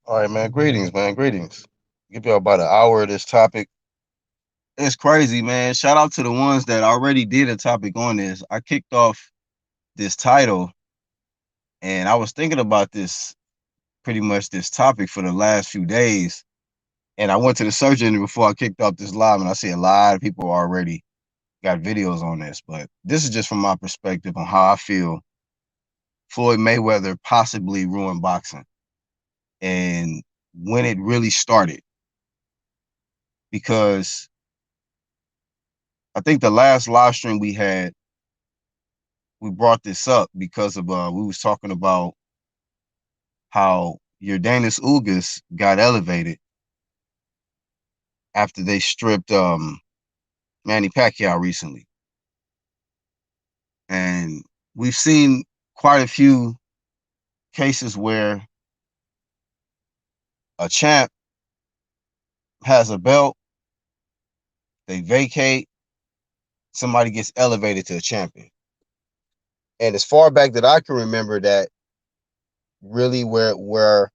All right, man. Greetings, man. Greetings. Give y'all about an hour of this topic. It's crazy, man. Shout out to the ones that already did a topic on this. I kicked off this title and I was thinking about this pretty much this topic for the last few days. And I went to the search engine before I kicked off this live, and I see a lot of people already got videos on this. But this is just from my perspective on how I feel Floyd Mayweather possibly ruined boxing and when it really started. Because I think the last live stream we had, we brought this up because of we was talking about how Yordanis Ugas got elevated after they stripped Manny Pacquiao recently. And we've seen quite a few cases where a champ has a belt, they vacate, somebody gets elevated to a champion. And as far back that I can remember, that really where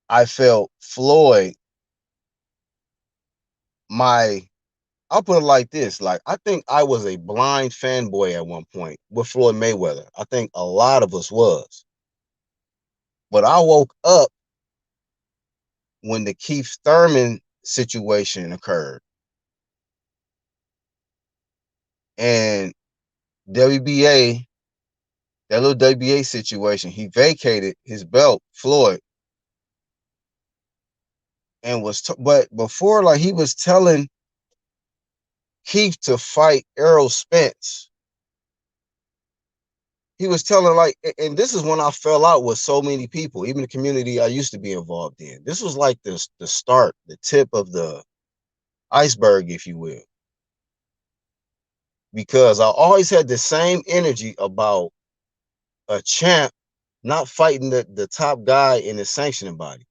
I felt Floyd, I'll put it like this. Like, I think I was a blind fanboy at one point with Floyd Mayweather. I think a lot of us was. But I woke up when the Keith Thurman situation occurred. And WBA, that little WBA situation, he vacated his belt, Floyd, and but before, like, he was telling Keith to fight Errol Spence. He was telling, like, and this is when I fell out with so many people, even the community I used to be involved in. This was like the start, the tip of the iceberg, if you will. Because I always had the same energy about a champ not fighting the top guy in the sanctioning body,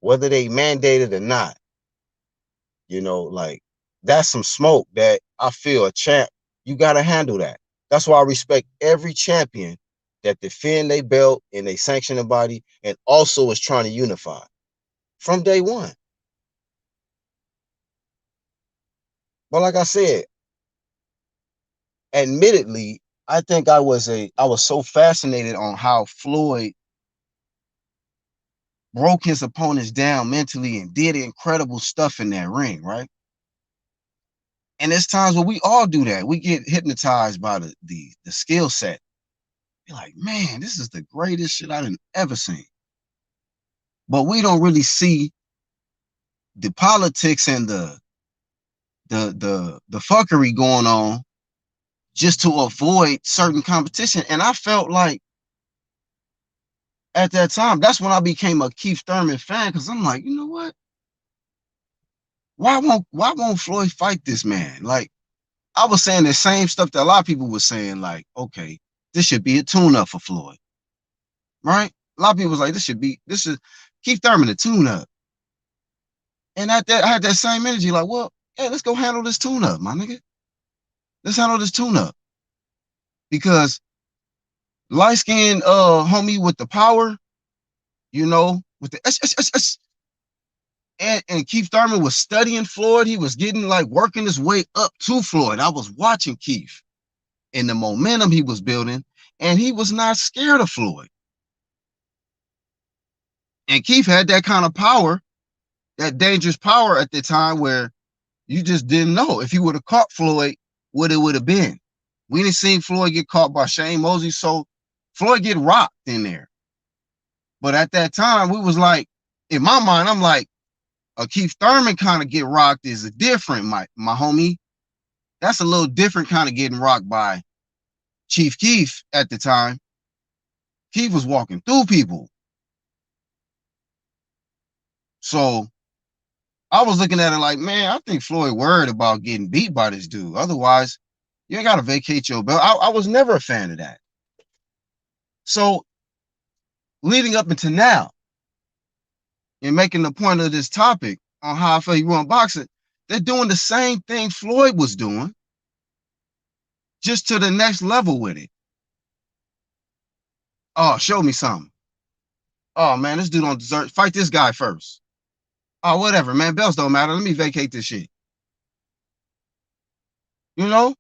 whether they mandated or not. You know, like, that's some smoke that I feel a champ, you got to handle that. That's why I respect every champion that defend their belt in a sanctioning body and also is trying to unify from day one. But like I said, admittedly, I think I was so fascinated on how Floyd broke his opponents down mentally and did incredible stuff in that ring, right? And there's times where we all do that. We get hypnotized by the skill set. You're like, man, this is the greatest shit I've ever seen. But we don't really see the politics and the fuckery going on just to avoid certain competition. And I felt like at that time, that's when I became a Keith Thurman fan, because I'm like, you know what? Why won't Floyd fight this man? Like, I was saying the same stuff that a lot of people were saying, like, okay, this should be a tune-up for Floyd. Right? A lot of people was like, this is Keith Thurman a tune-up. And at that, I had that same energy, like, well, hey, let's go handle this tune-up, my nigga. Let's handle this tune-up. Because light-skinned homie with the power, you know, with the and Keith Thurman was studying Floyd. He was getting, like, working his way up to Floyd. I was watching Keith and the momentum he was building, and he was not scared of Floyd. And Keith had that kind of power, that dangerous power at the time, where you just didn't know if he would have caught Floyd, what it would have been. We didn't see Floyd get caught by Shane Mosley, so Floyd get rocked in there. But at that time, we was like, in my mind, I'm like, a Keith Thurman kind of get rocked is a different, my homie. That's a little different kind of getting rocked by Chief Keef at the time. Keith was walking through people. So I was looking at it like, man, I think Floyd worried about getting beat by this dude. Otherwise, you ain't got to vacate your belt. I was never a fan of that. So leading up into now and making the point of this topic on how I feel he ruined boxing, they're doing the same thing Floyd was doing, just to the next level with it. Oh, show me something. Oh man, this dude don't deserve. Fight this guy first. Oh, whatever, man. Belts don't matter. Let me vacate this shit. You know,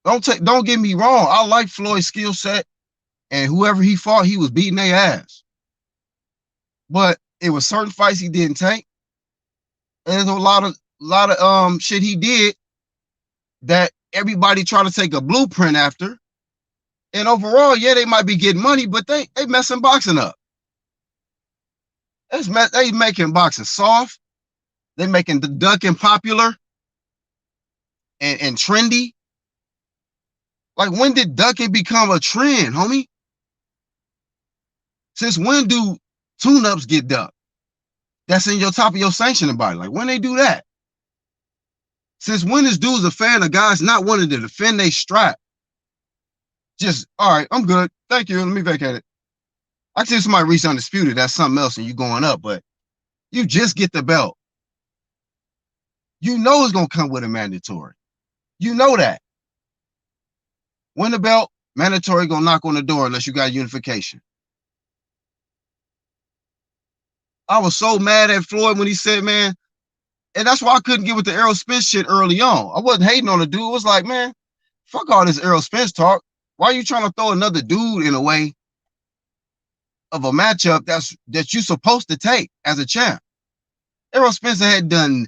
don't get me wrong. I like Floyd's skill set, and whoever he fought, he was beating their ass. But it was certain fights he didn't take. And there's a lot of shit he did that everybody try to take a blueprint after. And overall, yeah, they might be getting money, but they messing boxing up. They making boxing soft. They making the ducking popular and trendy. Like, when did ducking become a trend, homie? Since when do tune-ups get ducked? That's in your top of your sanctioning body. Like, when they do that? Since when is dudes a fan of guys not wanting to defend their strap? Just, all right, I'm good. Thank you. Let me vacate it. I can see somebody reach undisputed. That's something else and you going up, but you just get the belt. You know it's going to come with a mandatory. You know that. Win the belt, mandatory going to knock on the door unless you got unification. I was so mad at Floyd when he said, man, and that's why I couldn't get with the Errol Spence shit early on. I wasn't hating on the dude. It was like, man, fuck all this Errol Spence talk. Why are you trying to throw another dude in a way of a matchup that you're supposed to take as a champ? Errol Spence had done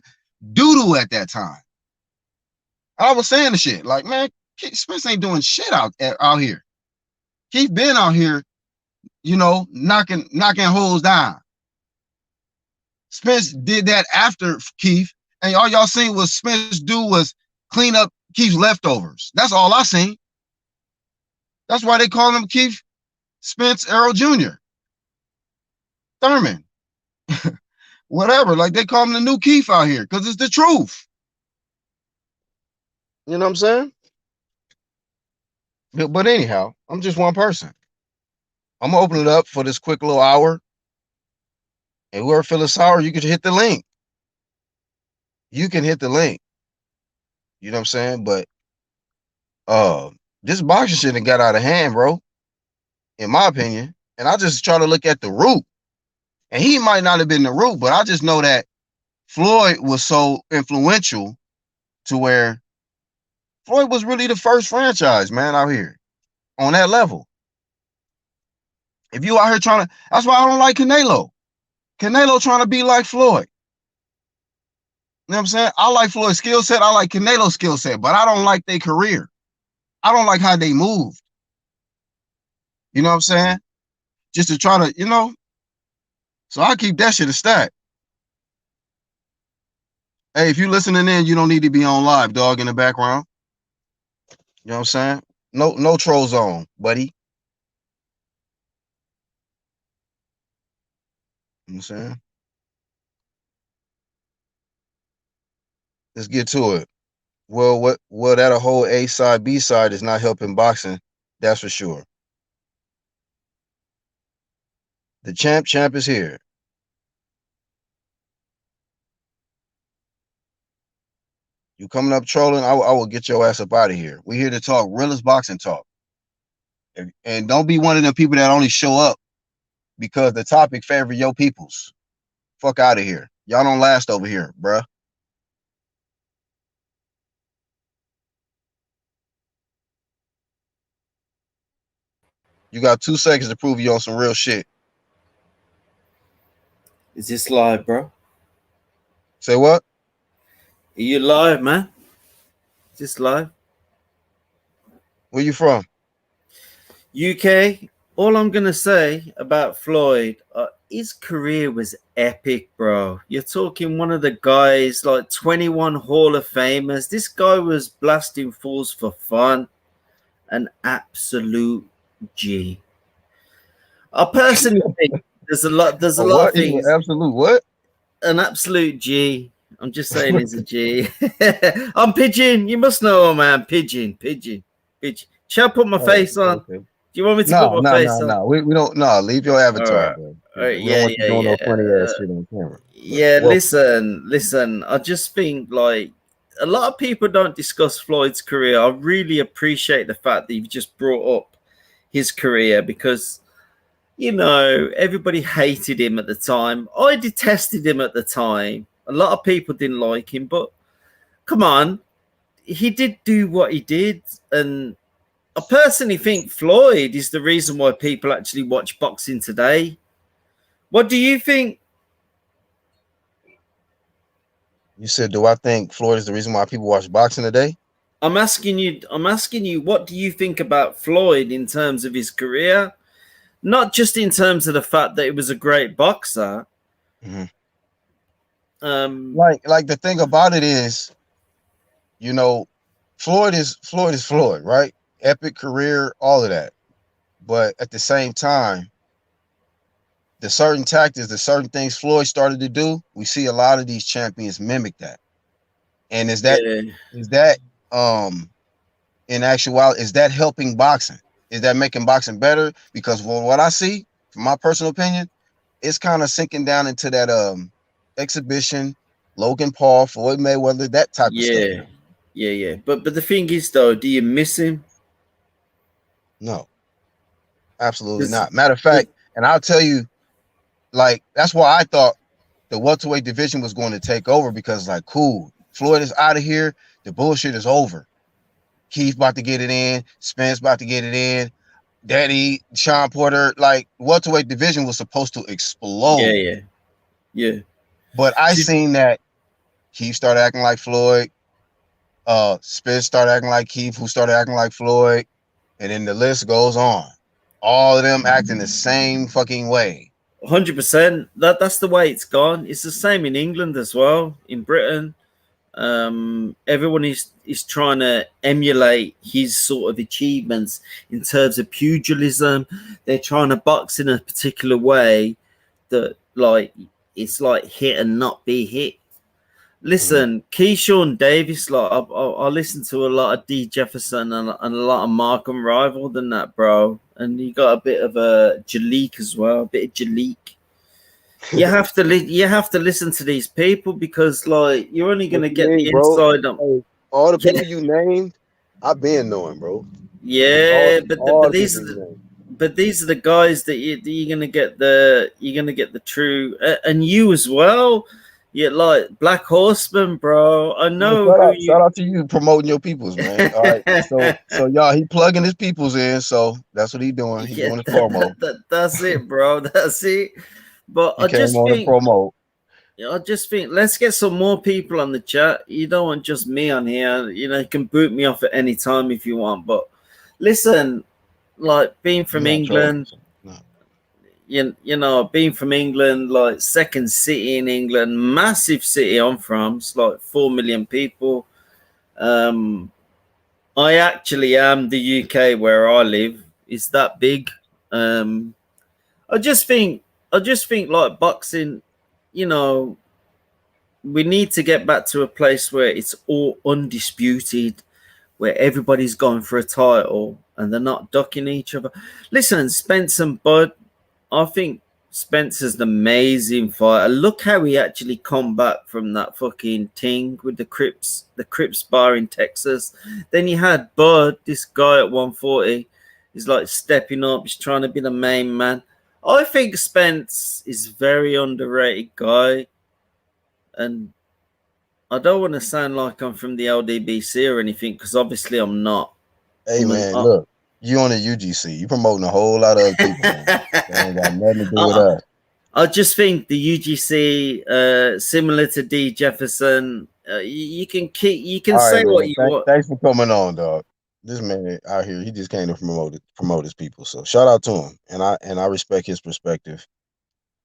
doo-doo at that time. I was saying the shit like, man, Spence ain't doing shit out here. Keith been out here, you know, knocking holes down. Spence did that after Keith, and all y'all seen was Spence do was clean up Keith's leftovers. That's all I seen. That's why they call him Keith Spence Errol Jr. Thurman. Whatever. Like, they call him the new Keith out here because it's the truth. You know what I'm saying? But anyhow, I'm just one person. I'm going to open it up for this quick little hour. And whoever feeling sour, you can hit the link. You can hit the link. You know what I'm saying? But this boxing shit done got out of hand, bro. In my opinion. And I just try to look at the root. And he might not have been the root, but I just know that Floyd was so influential to where Floyd was really the first franchise, man, out here on that level. If you out here trying to, that's why I don't like Canelo. Canelo trying to be like Floyd. You know what I'm saying? I like Floyd's skill set. I like Canelo's skill set, but I don't like their career. I don't like how they moved. You know what I'm saying? Just to try to, you know. So I keep that shit a stack. Hey, if you listening in, you don't need to be on live, dog, in the background. You know what I'm saying? No troll zone, buddy. You know what I'm saying? Let's get to it. Well, that a whole A side, B side is not helping boxing. That's for sure. The champ is here. You coming up trolling, I will get your ass up out of here. We're here to talk realest boxing talk. And don't be one of them people that only show up because the topic favor your peoples. Fuck out of here. Y'all don't last over here, bruh. You got 2 seconds to prove you on some real shit. Is this live, bro? Say what? Are you live, man? Is this live? Where you from? UK. All I'm going to say about Floyd, his career was epic, bro. You're talking one of the guys, like 21 Hall of Famers. This guy was blasting fools for fun. An absolute G. I personally think there's a lot of things. Absolute what? An absolute G. I'm just saying he's a G. I'm Pigeon. You must know, man. Pigeon. Shall I put my face on? Okay. Do you want me to put my face on? No. We don't. No, leave your avatar, bro. We don't want you doing no funny ass shit on camera. Yeah, listen. I just think, like, a lot of people don't discuss Floyd's career. I really appreciate the fact that you've just brought up his career because, everybody hated him at the time. I detested him at the time. A lot of people didn't like him, but come on, he did do what he did. And I personally think Floyd is the reason why people actually watch boxing today. What do you think? You said, do I think Floyd is the reason why people watch boxing today? I'm asking you, what do you think about Floyd in terms of his career? Not just in terms of the fact that he was a great boxer. Mm-hmm. Um, Like the thing about it is, you know, Floyd is Floyd, right? Epic career, all of that. But at the same time, the certain tactics, the certain things Floyd started to do, we see a lot of these champions mimic that. And yeah, is that um in actuality, is that helping boxing? Is that making boxing better? Because from what I see, from my personal opinion, it's kind of sinking down into that exhibition, Logan Paul, Floyd Mayweather, that type of stuff yeah, now. yeah. But the thing is, though, do you miss him? No, absolutely Because not. Matter of fact, and I'll tell you, like, that's why I thought the welterweight division was going to take over because, like, cool, Floyd is out of here. The bullshit is over. Keith about to get it in. Spence about to get it in. Daddy, Sean Porter, like, welterweight division was supposed to yeah, explode. yeah, yeah. But I See, seen that Keith started acting like Floyd. Spence started acting like Keith, who started acting like Floyd. And then the list goes on. All of them acting the same fucking way. 100%. That's the way it's gone. It's the same in England as well. In Britain, everyone is trying to emulate his sort of achievements in terms of pugilism. They're trying to box in a particular way that, like, it's like hit and not be hit. Mhm. Listen, Keyshawn Davis, like I listen to a lot of D Jefferson and a lot of Markham Rival than that, bro. And you got a bit of a Jalik as well, a bit of Jalik. You have to listen to these people because, like, you're only What gonna you get mean, the bro? inside on. Hey, all the Yeah, people you named, I've been knowing, bro. yeah, All but the people you named. these are the guys that you're gonna get the true, and you as well. Yeah, like Black Horseman, bro. I Yeah, know who shout you. out to you promoting your peoples, man. All right. So y'all, he plugging his peoples in. So that's what he doing. He Yeah, doing his promo. that's it, bro. That's it. But He came on the promo. I just think, let's get some more people on the chat. You don't want just me on here. You can boot me off at any time if you want. But listen, like being We're from not trolling. England, So, no. being from England, like second city in England, massive city I'm from. It's like 4 million people. Um, I actually am the UK where I live. It's that big. Um, I just think I just think like boxing, you know, we need to get back to a place where it's all undisputed, where everybody's going for a title and they're not ducking each other. Listen, Spence and Bud, I think Spencer's an amazing fighter. Look how he actually come back from that fucking thing with the Crips bar in Texas. Then you had Bud, this guy at 140. He's like stepping up. He's trying to be the main man. I think Spence is very underrated guy, and I don't want to sound like I'm from the LDBC or anything because obviously I'm not. Hey I'm an. man, look, you on the UGC. You promoting a whole lot of other people, man. That ain't got nothing to do with I, us. I just think the UGC, similar to D Jefferson, you can All right, say what man. you want. Thanks for coming on, dog. This man out here, he just came to promote his people. So shout out to him, and I respect his perspective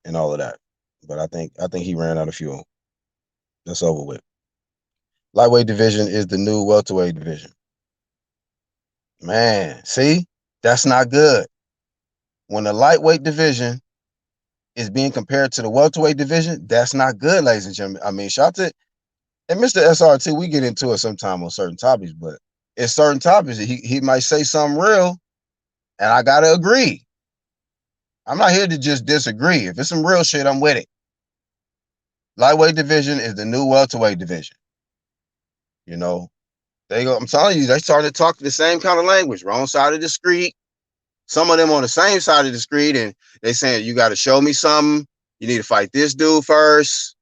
and all of that. But I think he ran out of fuel. That's over with. Lightweight division is the new welterweight division. Man, see, that's not good. When the lightweight division is being compared to the welterweight division, that's not good, ladies and gentlemen. I mean, shout out to and Mr. SRT, we get into it sometime on certain topics, but it's certain topics he might say something real, and I gotta agree. I'm not here to just disagree. If it's some real shit, I'm with it. Lightweight division is the new welterweight division. You know, they go. I'm telling you, they starting to talk the same kind of language. Wrong side of the street. Some of them on the same side of the street, and they saying, you got to show me something. You need to fight this dude first.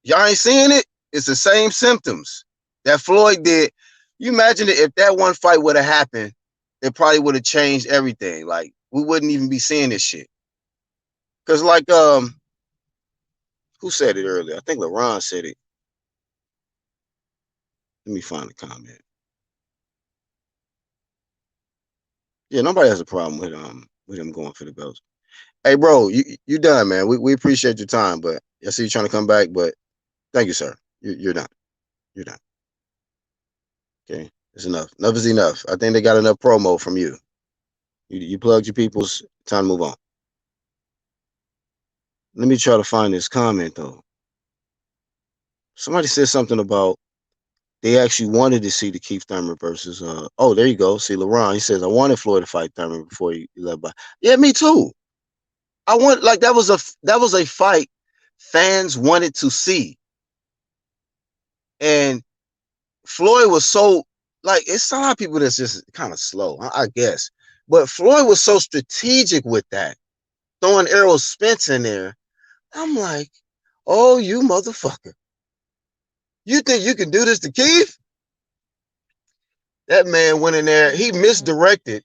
Y'all ain't seeing it? It's the same symptoms that Floyd did. You imagine it, if that one fight would have happened, it probably would have changed everything. Like, we wouldn't even be seeing this shit. Cause like who said it earlier? I think LeBron said it. Let me find the comment. Yeah, nobody has a problem with him going for the belts. Hey bro, you done, man. We appreciate your time, but I see you trying to come back, but thank you, sir. You're done. You're done. Okay. It's enough. Enough is enough. I think they got enough promo from you. You plugged your people's, time to move on. Let me try to find this comment though. Somebody said something about they actually wanted to see the Keith Thurman versus oh, there you go. See LeBron. He says I wanted Floyd to fight Thurman before he left by. Yeah, me too. I want, like, that was a fight fans wanted to see. And Floyd was so, like, it's a lot of people that's just kind of slow, I guess. But Floyd was so strategic with that, throwing Errol Spence in there. I'm like, oh, you motherfucker. You think you can do this to Keith? That man went in there. He misdirected.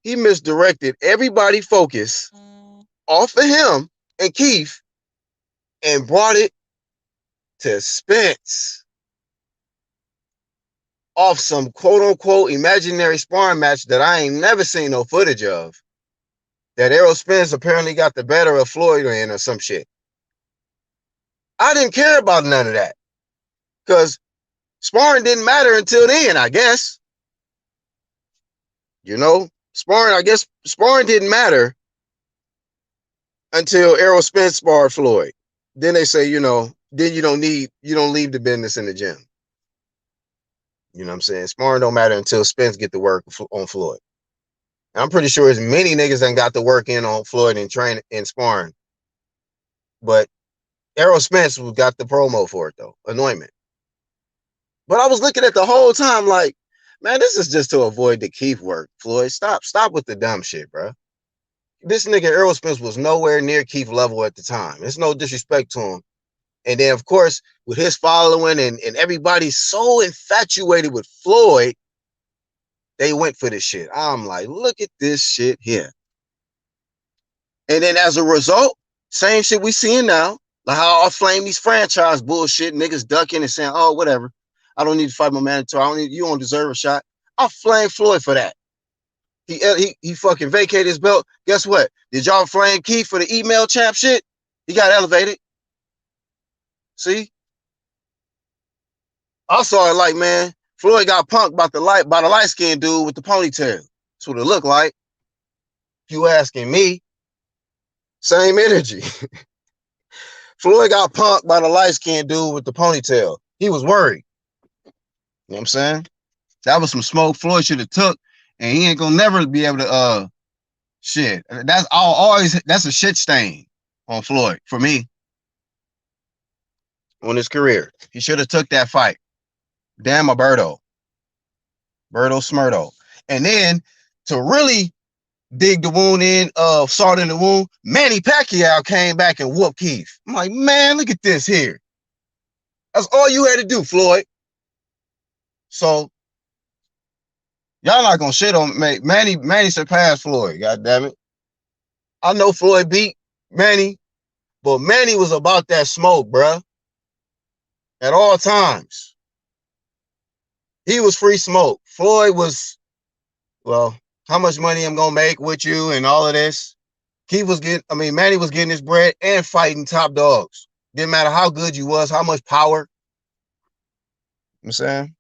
He misdirected everybody focus off of him and Keith and brought it to Spence off some quote unquote imaginary sparring match that I ain't never seen no footage of. That Errol Spence apparently got the better of Floyd in or some shit. I didn't care about none of that because sparring didn't matter until then, I guess. You know, sparring didn't matter until Errol Spence sparred Floyd. Then they say, then you don't leave the business in the gym. You know what I'm saying? Sparring don't matter until Spence get to work on Floyd. And I'm pretty sure as many niggas done got to work in on Floyd and train and sparring. But Errol Spence got the promo for it though, anointment. But I was looking at the whole time like, man, this is just to avoid the Keith work. Floyd, stop with the dumb shit, bro. This nigga Errol Spence was nowhere near Keith level at the time. It's no disrespect to him. And then, of course, with his following and everybody so infatuated with Floyd, they went for this shit. I'm like, look at this shit here. And then as a result, same shit we seeing now. Like how I flame these franchise bullshit, niggas ducking and saying, oh, whatever. I don't need to fight my mandatory. You don't deserve a shot. I flame Floyd for that. He fucking vacated his belt. Guess what? Did y'all flame Keith for the email champ shit? He got elevated. See? I saw it like, man, Floyd got punked by the light-skinned dude with the ponytail. That's what it looked like. If you asking me, same energy. Floyd got punked by the light-skinned dude with the ponytail. He was worried. You know what I'm saying? That was some smoke Floyd should have took, and he ain't gonna never be able to shit. That's a shit stain on Floyd for me. On his career. He should have took that fight. Damn Alberto. Berto Smurdo. And then to really dig the wound in, salt in the wound, Manny Pacquiao came back and whooped Keith. I'm like, man, look at this here. That's all you had to do, Floyd. So y'all not gonna shit on Manny. Manny surpassed Floyd. God damn it. I know Floyd beat Manny, but Manny was about that smoke, bruh. At all times. He was free smoke. Floyd was, well, how much money I'm gonna make with you and all of this. Manny was getting his bread and fighting top dogs. Didn't matter how good you was, how much power. You know what I'm saying?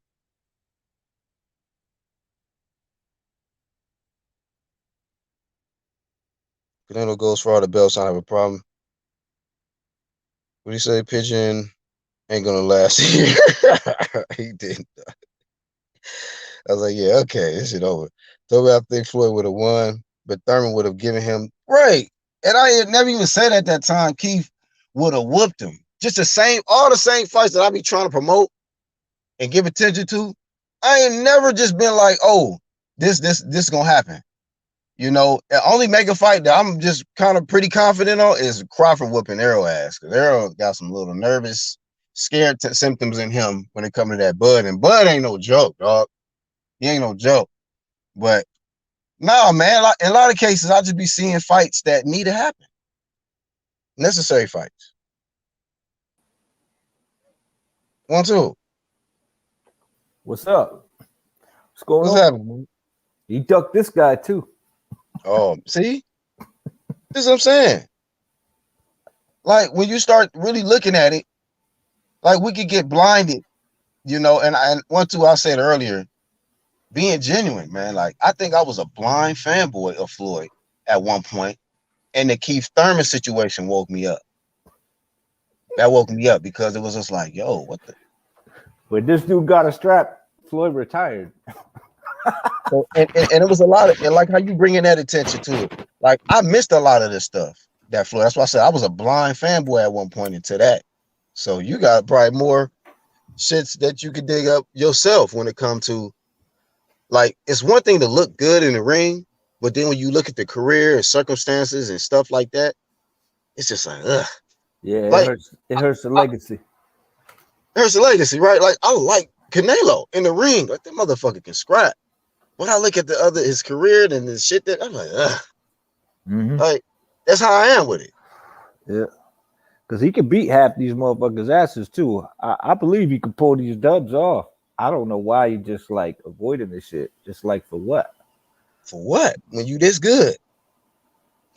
Canelo goes for all the belts. I don't have a problem. What do you say? Pigeon ain't gonna last here. He didn't. I was like, yeah, okay, this shit over. Told me I think Floyd would have won, but Thurman would have given him right. And I had never even said at that time Keith would have whooped him. Just all the same fights that I be trying to promote and give attention to. I ain't never just been like, oh, this gonna happen. You know, the only mega fight that I'm just kind of pretty confident on is Crawford whooping Arrow ass, because Arrow got some little nervous, scared symptoms in him when it comes to that Bud, and Bud ain't no joke, dog. He ain't no joke. But no, man, like, in a lot of cases, I just be seeing fights that need to happen, necessary fights. 1-2. What's up? What's going What's on? happening? He ducked this guy too. Oh, see, this is what I'm saying. Like when you start really looking at it, like we could get blinded, you know. And 1-2, I said earlier, being genuine, man. Like I think I was a blind fanboy of Floyd at one point, and the Keith Thurman situation woke me up. That woke me up because it was just like, yo, what the? But this dude got a strap. Floyd retired. So, and it was a lot of, and like how you bringing that attention to it. Like I missed a lot of this stuff that Floyd. That's why I said I was a blind fanboy at one point into that. So you got probably more shits that you could dig up yourself when it comes to, like, it's one thing to look good in the ring, but then when you look at the career and circumstances and stuff like that, it's just like, ugh. Yeah, Like, it hurts the legacy. There's a legacy, right? Like I like Canelo in the ring, like that motherfucker can scrap. When I look at his career and the shit that I'm like, ugh. Like that's how I am with it. Yeah, because he can beat half these motherfuckers' asses too. I believe he can pull these dubs off. I don't know why you just like avoiding this shit. Just like for what? For what? When you this good?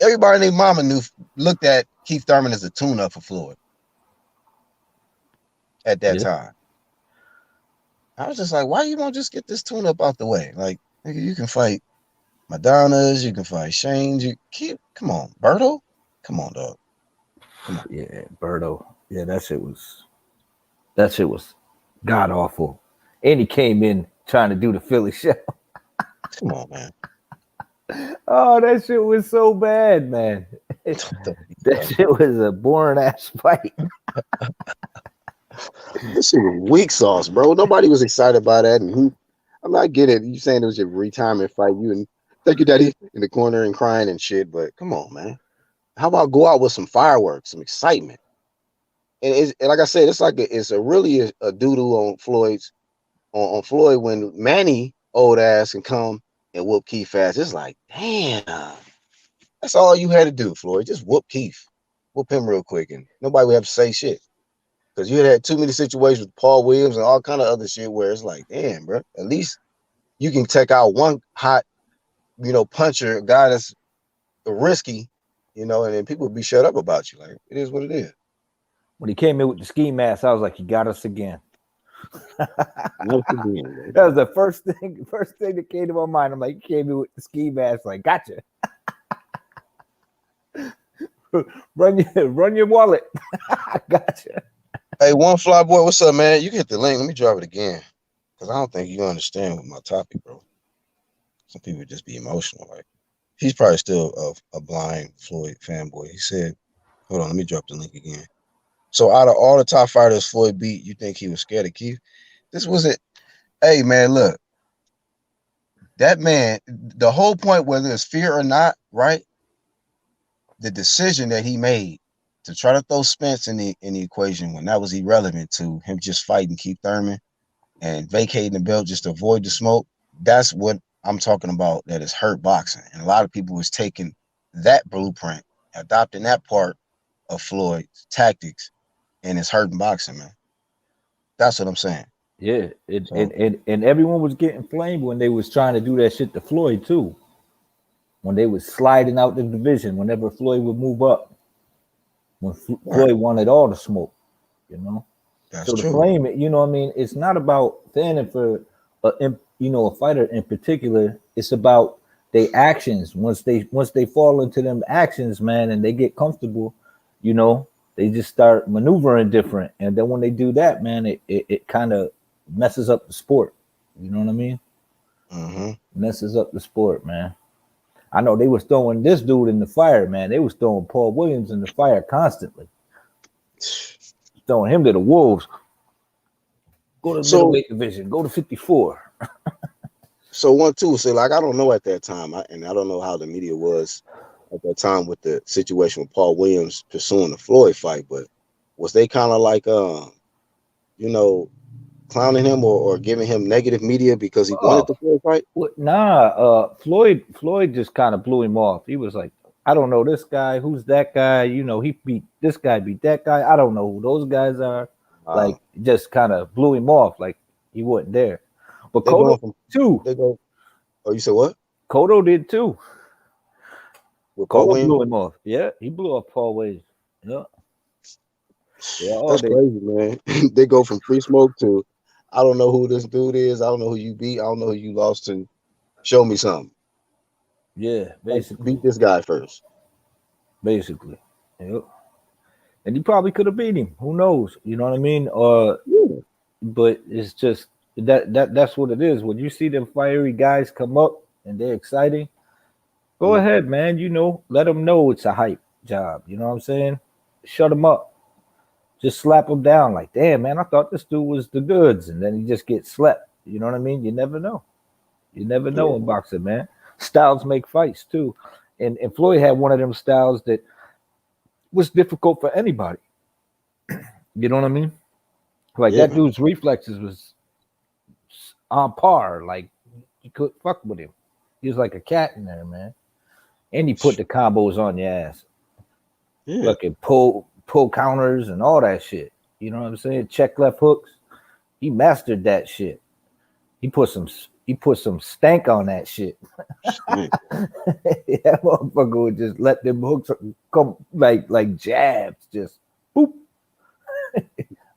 Everybody named Mama looked at Keith Thurman as a tune-up for Floyd at that time. I was just like, why you don't just get this tune-up out the way? Like, nigga, you can fight Madonnas, you can fight Shane's, come on, Berto? Come on, dog. Come on. Yeah, Berto. Yeah, that shit was god awful. And he came in trying to do the Philly show. Come on, man. Oh, that shit was so bad, man. That shit was a boring ass fight. This shit was weak sauce, bro. Nobody was excited about that. And I get it. You saying it was your retirement fight. You and thank you, daddy, in the corner and crying and shit. But come on, man. How about go out with some fireworks, some excitement? And like I said, it's really a doo-doo on Floyd's on Floyd when Manny old ass can come and whoop Keith ass. It's like, damn, that's all you had to do, Floyd. Just whoop Keith, whoop him real quick, and nobody would have to say shit. Because you had too many situations with Paul Williams and all kind of other shit where it's like, damn, bro, at least you can take out one hot, puncher, a guy that's risky, and then people would be shut up about you. Like, it is what it is. When he came in with the ski mask, I was like, he got us again. That was the first thing that came to my mind. I'm like, he came in with the ski mask, like, gotcha. run your wallet. Gotcha. Hey, One Fly Boy, what's up, man? You can hit the link. Let me drop it again. Because I don't think you understand with my topic, bro. Some people just be emotional. Like, he's probably still a blind Floyd fanboy. He said, hold on, let me drop the link again. So out of all the top fighters Floyd beat, you think he was scared of Keith? This wasn't. Hey, man, look. That man, the whole point, whether it's fear or not, right? The decision that he made to try to throw Spence in the equation when that was irrelevant to him just fighting Keith Thurman and vacating the belt just to avoid the smoke. That's what I'm talking about. That is hurt boxing, and a lot of people was taking that blueprint, adopting that part of Floyd's tactics, and it's hurting boxing, man. That's what I'm saying. Yeah, and everyone was getting flamed when they was trying to do that shit to Floyd too. When they was sliding out the division, whenever Floyd would move up. When Floyd wanted all the smoke, That's so the true. flame, what I mean, it's not about fanning for a fighter in particular. It's about their actions. Once they fall into them actions, man, and they get comfortable, they just start maneuvering different. And then when they do that, man, it kind of messes up the sport. You know what I mean? Mm-hmm. Messes up the sport, man. I know they was throwing this dude in the fire, man. They was throwing Paul Williams in the fire constantly. Throwing him to the wolves. Go to the middleweight division. Go to 54. So one too, so like I don't know at that time, and I don't know how the media was at that time with the situation with Paul Williams pursuing the Floyd fight, but was they kind of like you know, clowning him or giving him negative media because he wanted Oh, the Floyd fight? nah. Floyd just kind of blew him off. He was like, I don't know this guy. Who's that guy? You know, he beat this guy, beat that guy. I don't know who those guys are. Like, just kind of blew him off. Like he wasn't there. But They going Cotto from too. they go. Oh, you said what? Cotto did too. With Paul Cotto Williams? blew him off. Yeah, he blew off Paul Williams. Yeah, yeah, all That's day. crazy, man. They go from free smoke to I don't know who this dude is. I don't know who you beat. I don't know who you lost to. Show me something. Yeah, Like, basically, beat this guy first. basically. Yep. And he probably could have beat him. Who knows? You know what I mean? Yeah. But it's just that's what it is. When you see them fiery guys come up and they're exciting, go Mm. ahead, man. You know, let them know it's a hype job. You know what I'm saying? Shut them up. Just slap them down. Like, damn, man, I thought this dude was the goods, and then he just gets slept. You know what I mean? You never know. You never know Yeah. in boxing, man. Styles make fights too, and Floyd had one of them styles that was difficult for anybody. You know what I mean? Like Yeah, that man. dude's reflexes was on par. Like you could fuck with him. He was like a cat in there, man. And he put the combos on your ass. Yeah. Fucking pull counters and all that shit. You know what I'm saying? Check left hooks. He mastered that shit. He put some stank on that shit. Dang. That motherfucker would just let them hooks come like jabs, just boop,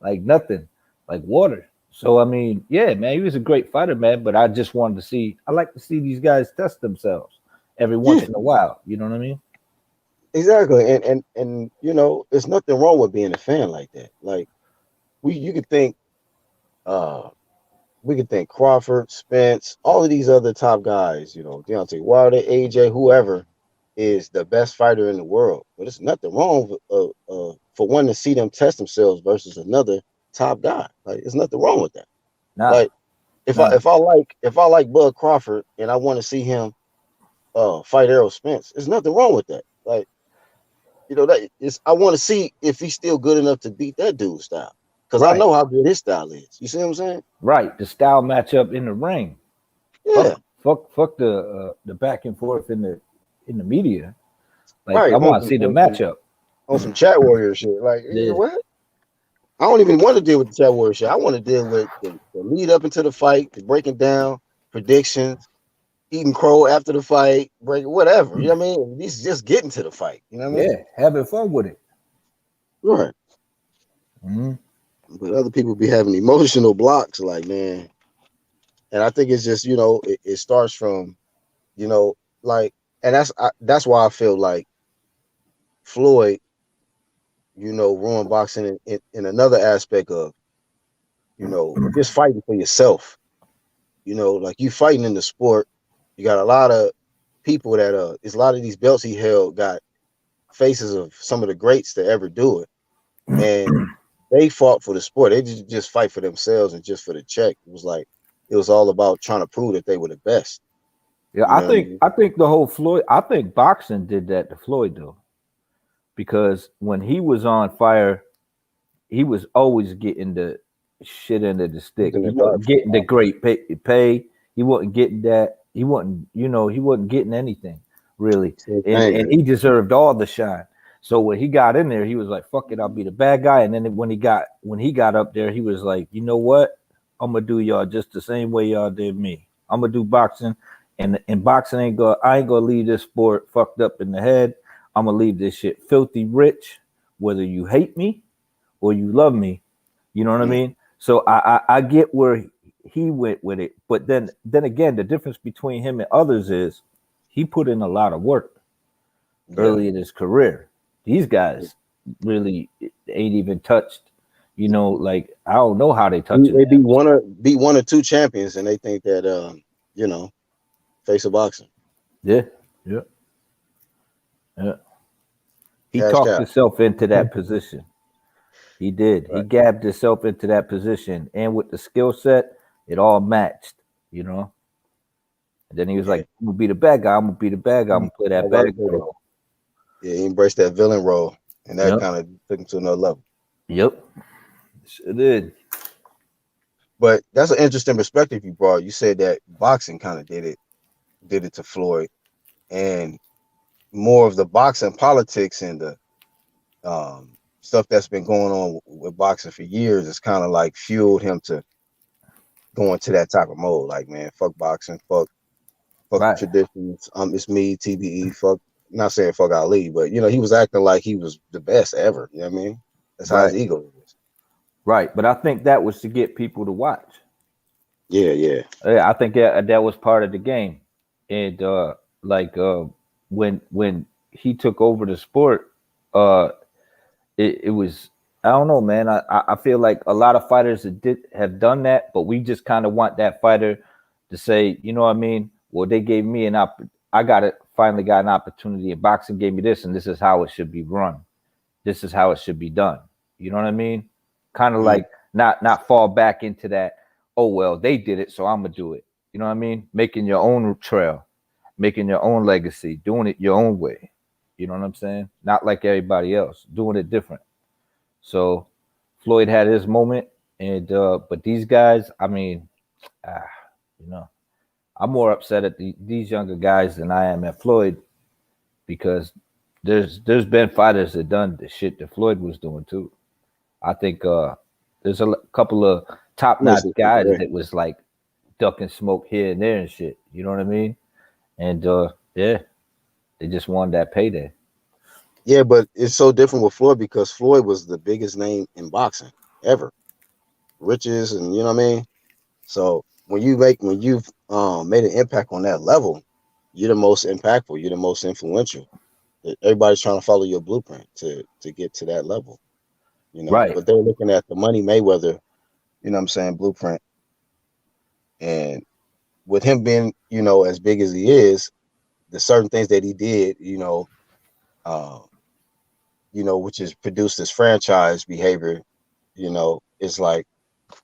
like nothing, like water. So I mean, yeah, man, he was a great fighter, man. But I just wanted to see. I like to see these guys test themselves every once Yeah, in a while. You know what I mean? exactly. And you know, there's nothing wrong with being a fan like that. Like you could think uh we could think Crawford, Spence, all of these other top guys, you know, Deontay Wilder, AJ, whoever is the best fighter in the world. But it's nothing wrong with, for one to see them test themselves versus another top guy. Like, there's nothing wrong with that. Nah, Like, if I nah. if I like Bud Crawford and I want to see him fight Errol Spence, there's nothing wrong with that. Like, you know, that is I want to see if he's still good enough to beat that dude's style. Because I Right, know how good his style is. You see what I'm saying? right. The style matchup in the ring. Yeah. Fuck the back and forth in the media. Like Right. I want to see the matchup. On some chat warrior shit. Like, you know Yeah, what? I don't even want to deal with the chat warrior shit. I want to deal with the lead up into the fight, the breaking down, predictions, eating crow after the fight, break whatever. You know what I mean? These just getting to the fight. You know what I mean? yeah. Having fun with it. Right. Mhm. But other people be having emotional blocks, like, man. And I think it's just, you know, it starts from, you know, like, and that's why I feel like Floyd, you know, ruined boxing in another aspect of, you know, just fighting for yourself. You know, like you fighting in the sport, you got a lot of people that it's a lot of these belts he held got faces of some of the greats to ever do it. And they fought for the sport. They just fight for themselves and just for the check. It was like it was all about trying to prove that they were the best. Yeah, You know what I mean? I think the whole Floyd. I think boxing did that to Floyd though, because when he was on fire, he was always getting the shit into the stick. Losing He their fight. wasn't getting the great pay. He wasn't getting that. He wasn't, he wasn't getting anything really, Same and thing. he deserved all the shine. So when he got in there, he was like, "Fuck it, I'll be the bad guy." And then when he got up there, he was like, "You know what? I'm gonna do y'all just the same way y'all did me. I'm gonna do boxing, and boxing ain't gonna. I ain't gonna leave this sport fucked up in the head. I'm gonna leave this shit filthy rich, whether you hate me or you love me." You know what I Mm, mean? So I get where he went with it, but then again, the difference between him and others is he put in a lot of work yeah. early in his career. These guys really ain't even touched. Like I don't know how they touching They that. beat one or two champions and they think that you know, face of boxing. Yeah, yeah, yeah. He Cash talked cow. himself into that position. He did. He Right. gabbed himself into that position, and with the skill set, it all matched. You know. And then he was Yeah. like, "I'm gonna be the bad guy. I'm gonna be the bad guy. I'm gonna play that bad guy That. role." Yeah, he embraced that villain role, and that Yep. kind of took him to another level. Yep. Sure did. But that's an interesting perspective you brought. You said that boxing kind of did it to Floyd, and more of the boxing politics and the stuff that's been going on with boxing for years is kind of like fueled him to go into that type of mode. Like, man, fuck boxing, fuck the Right. traditions. It's me, TBE. Fuck, not saying fuck Ali, but he was acting like he was the best ever. You know what I mean? That's how Right. his ego is. Right. But I think that was to get people to watch. Yeah, yeah. I think that was part of the game. And like when he took over the sport, uh it was, I don't know, man. I feel like a lot of fighters have done that, but we just kind of want that fighter to say, you know what I mean? Well, they gave me finally got an opportunity, and boxing gave me this, and this is how it should be run. This is how it should be done. You know what I mean? Kind of like not fall back into that, oh well, they did it, so I'm gonna do it. You know what I mean? Making your own trail, making your own legacy, doing it your own way. You know what I'm saying? Not like everybody else, doing it different. So Floyd had his moment, and but these guys, I mean, you know, I'm more upset at these younger guys than I am at Floyd, because there's been fighters that done the shit that Floyd was doing too. I think there's a couple of top notch guys that was like ducking smoke here and there and shit. You know what I mean? And yeah, they just wanted that payday. Yeah, but it's so different with Floyd because Floyd was the biggest name in boxing ever, riches, and you know what I mean. So when you've made an impact on that level, you're the most impactful. You're the most influential. Everybody's trying to follow your blueprint to get to that level, Right. But they're looking at the Money Mayweather, you know what I'm saying, blueprint, and with him being, as big as he is, the certain things that he did, uh, which has produced this franchise behavior, it's like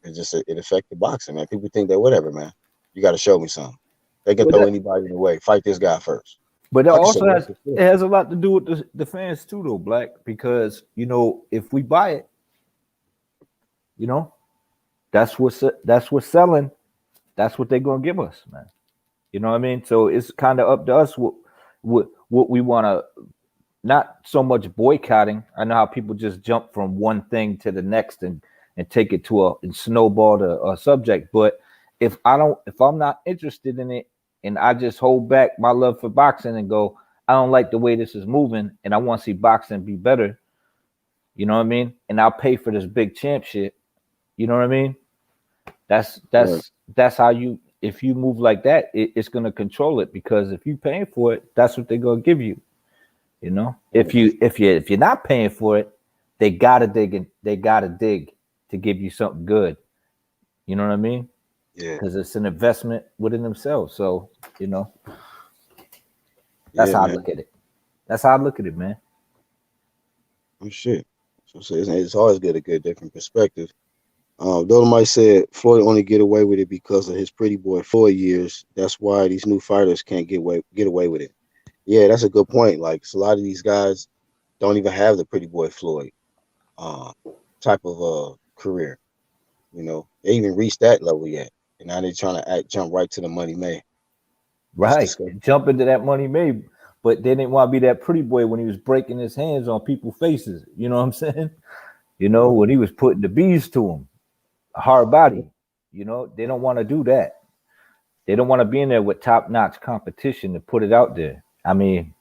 it affected boxing, man. People think that whatever, man. You got to show me something. They can throw anybody in the way. Fight this guy first. But it I can also show has a lot to do with the fans too, though, Black. Because if we buy it, that's what's selling. That's what they're gonna give us, man. You know what I mean? So it's kind of up to us what we want to. Not so much boycotting. I know how people just jump from one thing to the next and take it to and snowball a subject. But if I'm not interested in it, and I just hold back my love for boxing and go, I don't like the way this is moving, and I want to see boxing be better. You know what I mean? And I'll pay for this big champ shit. You know what I mean? That's how you. If you move like that, it's gonna control it, because if you're paying for it, that's what they're gonna give you. If you're not paying for it, they gotta dig to give you something good. You know what I mean? Yeah. Because it's an investment within themselves. So that's how I look at it. That's how I look at it, man. Oh shit. So it's always good to get a different perspective. Dolomite said Floyd only get away with it because of his pretty boy Floyd years. That's why these new fighters can't get away with it. Yeah, that's a good point. Like, so a lot of these guys don't even have the pretty boy Floyd type of career. They even reached that level yet, and now they're trying to jump right to the Money May. Right, jump into that Money May, but they didn't want to be that pretty boy when he was breaking his hands on people's faces. You know what I'm saying? When he was putting the bees to him, a hard body. They don't want to do that. They don't want to be in there with top-notch competition to put it out there. I mean,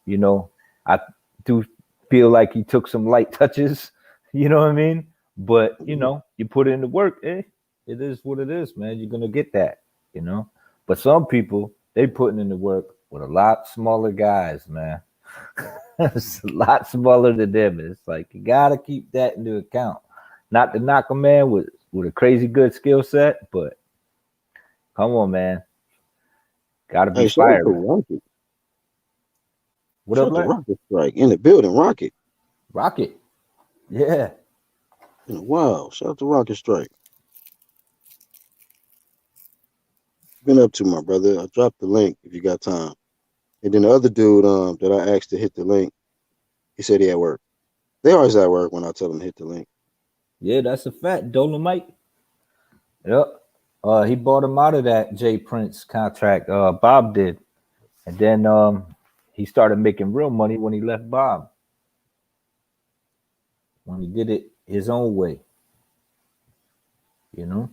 I do feel like he took some light touches, you know what I mean? But, you put in the work, it is what it is, man. You're going to get that, But some people, they putting in the work with a lot smaller guys, man. It's a lot smaller than them. It's like, you got to keep that into account. Not to knock a man with a crazy good skill set, but come on, man. Gotta be fired. What up, the Rocket Strike in the building? Rocket. Yeah. Wow. Shout out to Rocket Strike. been up to, my brother? I dropped the link if you got time. And then the other dude that I asked to hit the link, he said he at work. They always at work when I tell them to hit the link. Yeah, that's a fact. Dolomite. Yep. He bought him out of that Jay Prince contract. Bob did. And then he started making real money when he left Bob. When he did it his own way. You know?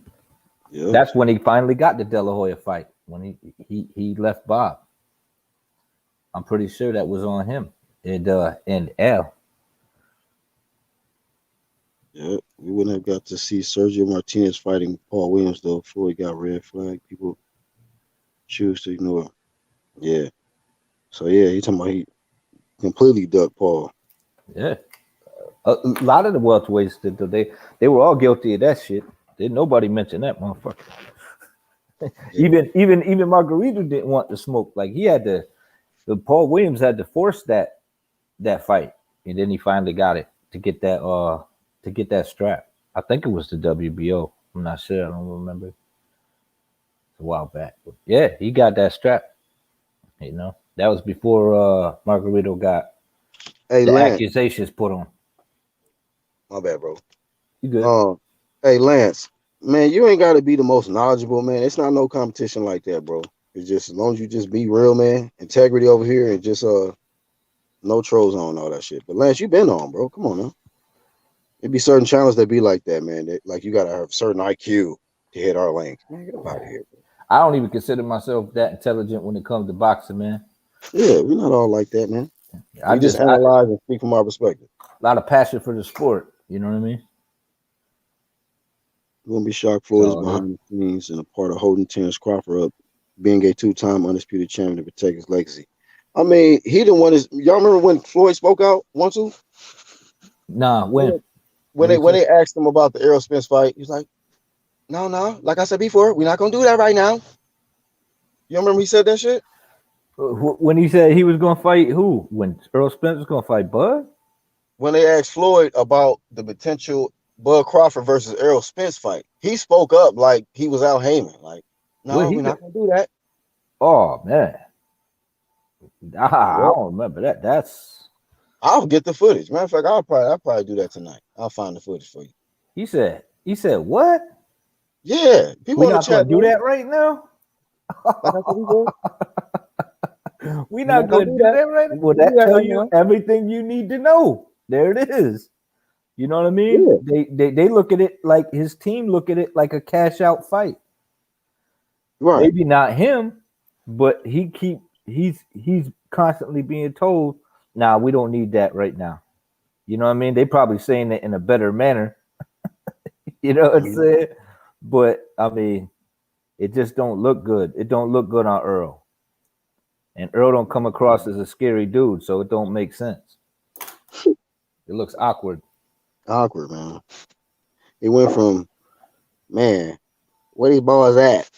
Yeah. That's when he finally got the De La Hoya fight. When he left Bob. I'm pretty sure that was on him. And L. Yeah, we wouldn't have got to see Sergio Martinez fighting Paul Williams though. Floyd got red flag. People choose to ignore. Yeah. So yeah, he talking about he completely ducked Paul. Yeah. A lot of the welterweights did. They were all guilty of that shit. Did nobody mention that motherfucker? Yeah. Even Margarito didn't want to smoke. Like he had to. Paul Williams had to force that fight, and then he finally got it to get that strap. I think it was the WBO. I'm not sure. I don't remember. It's a while back. But yeah, he got that strap. You know, that was before Margarito got Hey the Lance, accusations put on. my bad, bro. You good? Hey Lance, man, you ain't got to be the most knowledgeable, man. It's not no competition like that, bro. It's just as long as you just be real, man. Integrity over here, and just no trolls on all that shit. But Lance, you been on, bro. Come on now. It be certain channels that be like that, man. That, like you gotta have certain IQ to hit our link. Man, get up out of here, bro. I don't even consider myself that intelligent when it comes to boxing, man. Yeah, we're not all like that, man. I We just a analyze and speak from our perspective. lot of passion for the sport. You know what I mean? You're gonna be shocked Floyd is behind the scenes and a part of holding Terrence Crawford up, being a two-time undisputed champion to protect his legacy. I mean, he the one is. Y'all remember when Floyd spoke out once? Nah, when When they asked him about the Errol Spence fight, he was like, "No, like I said before, we're not gonna do that right now." You remember he said that shit? when he said he was gonna fight who? When Earl Spence was gonna fight Bud? When they asked Floyd about the potential Bud Crawford versus Errol Spence fight, he spoke up like he was Al Heyman. Like, no, we're not gonna do that. Oh man, I Yep. don't remember that. I'll get the footage. Matter of fact, I'll probably do that tonight. I'll find the footage for you. He said what? Yeah, people We're in the not gonna chat do man. that right now. Like I said before, We're not gonna do that right now. Well, that tell you everything you need to know. There it is. You know what I mean? Yeah. They look at it like his team look at it like a cash out fight. Right. Maybe not him, but he's constantly being told, nah, we don't need that right now. You know what I mean? They probably saying it in a better manner. You know what I'm saying? But I mean, it just don't look good. It don't look good on Earl. And Earl don't come across as a scary dude, so it don't make sense. It looks awkward. Awkward, man. It went from, man, where these boys at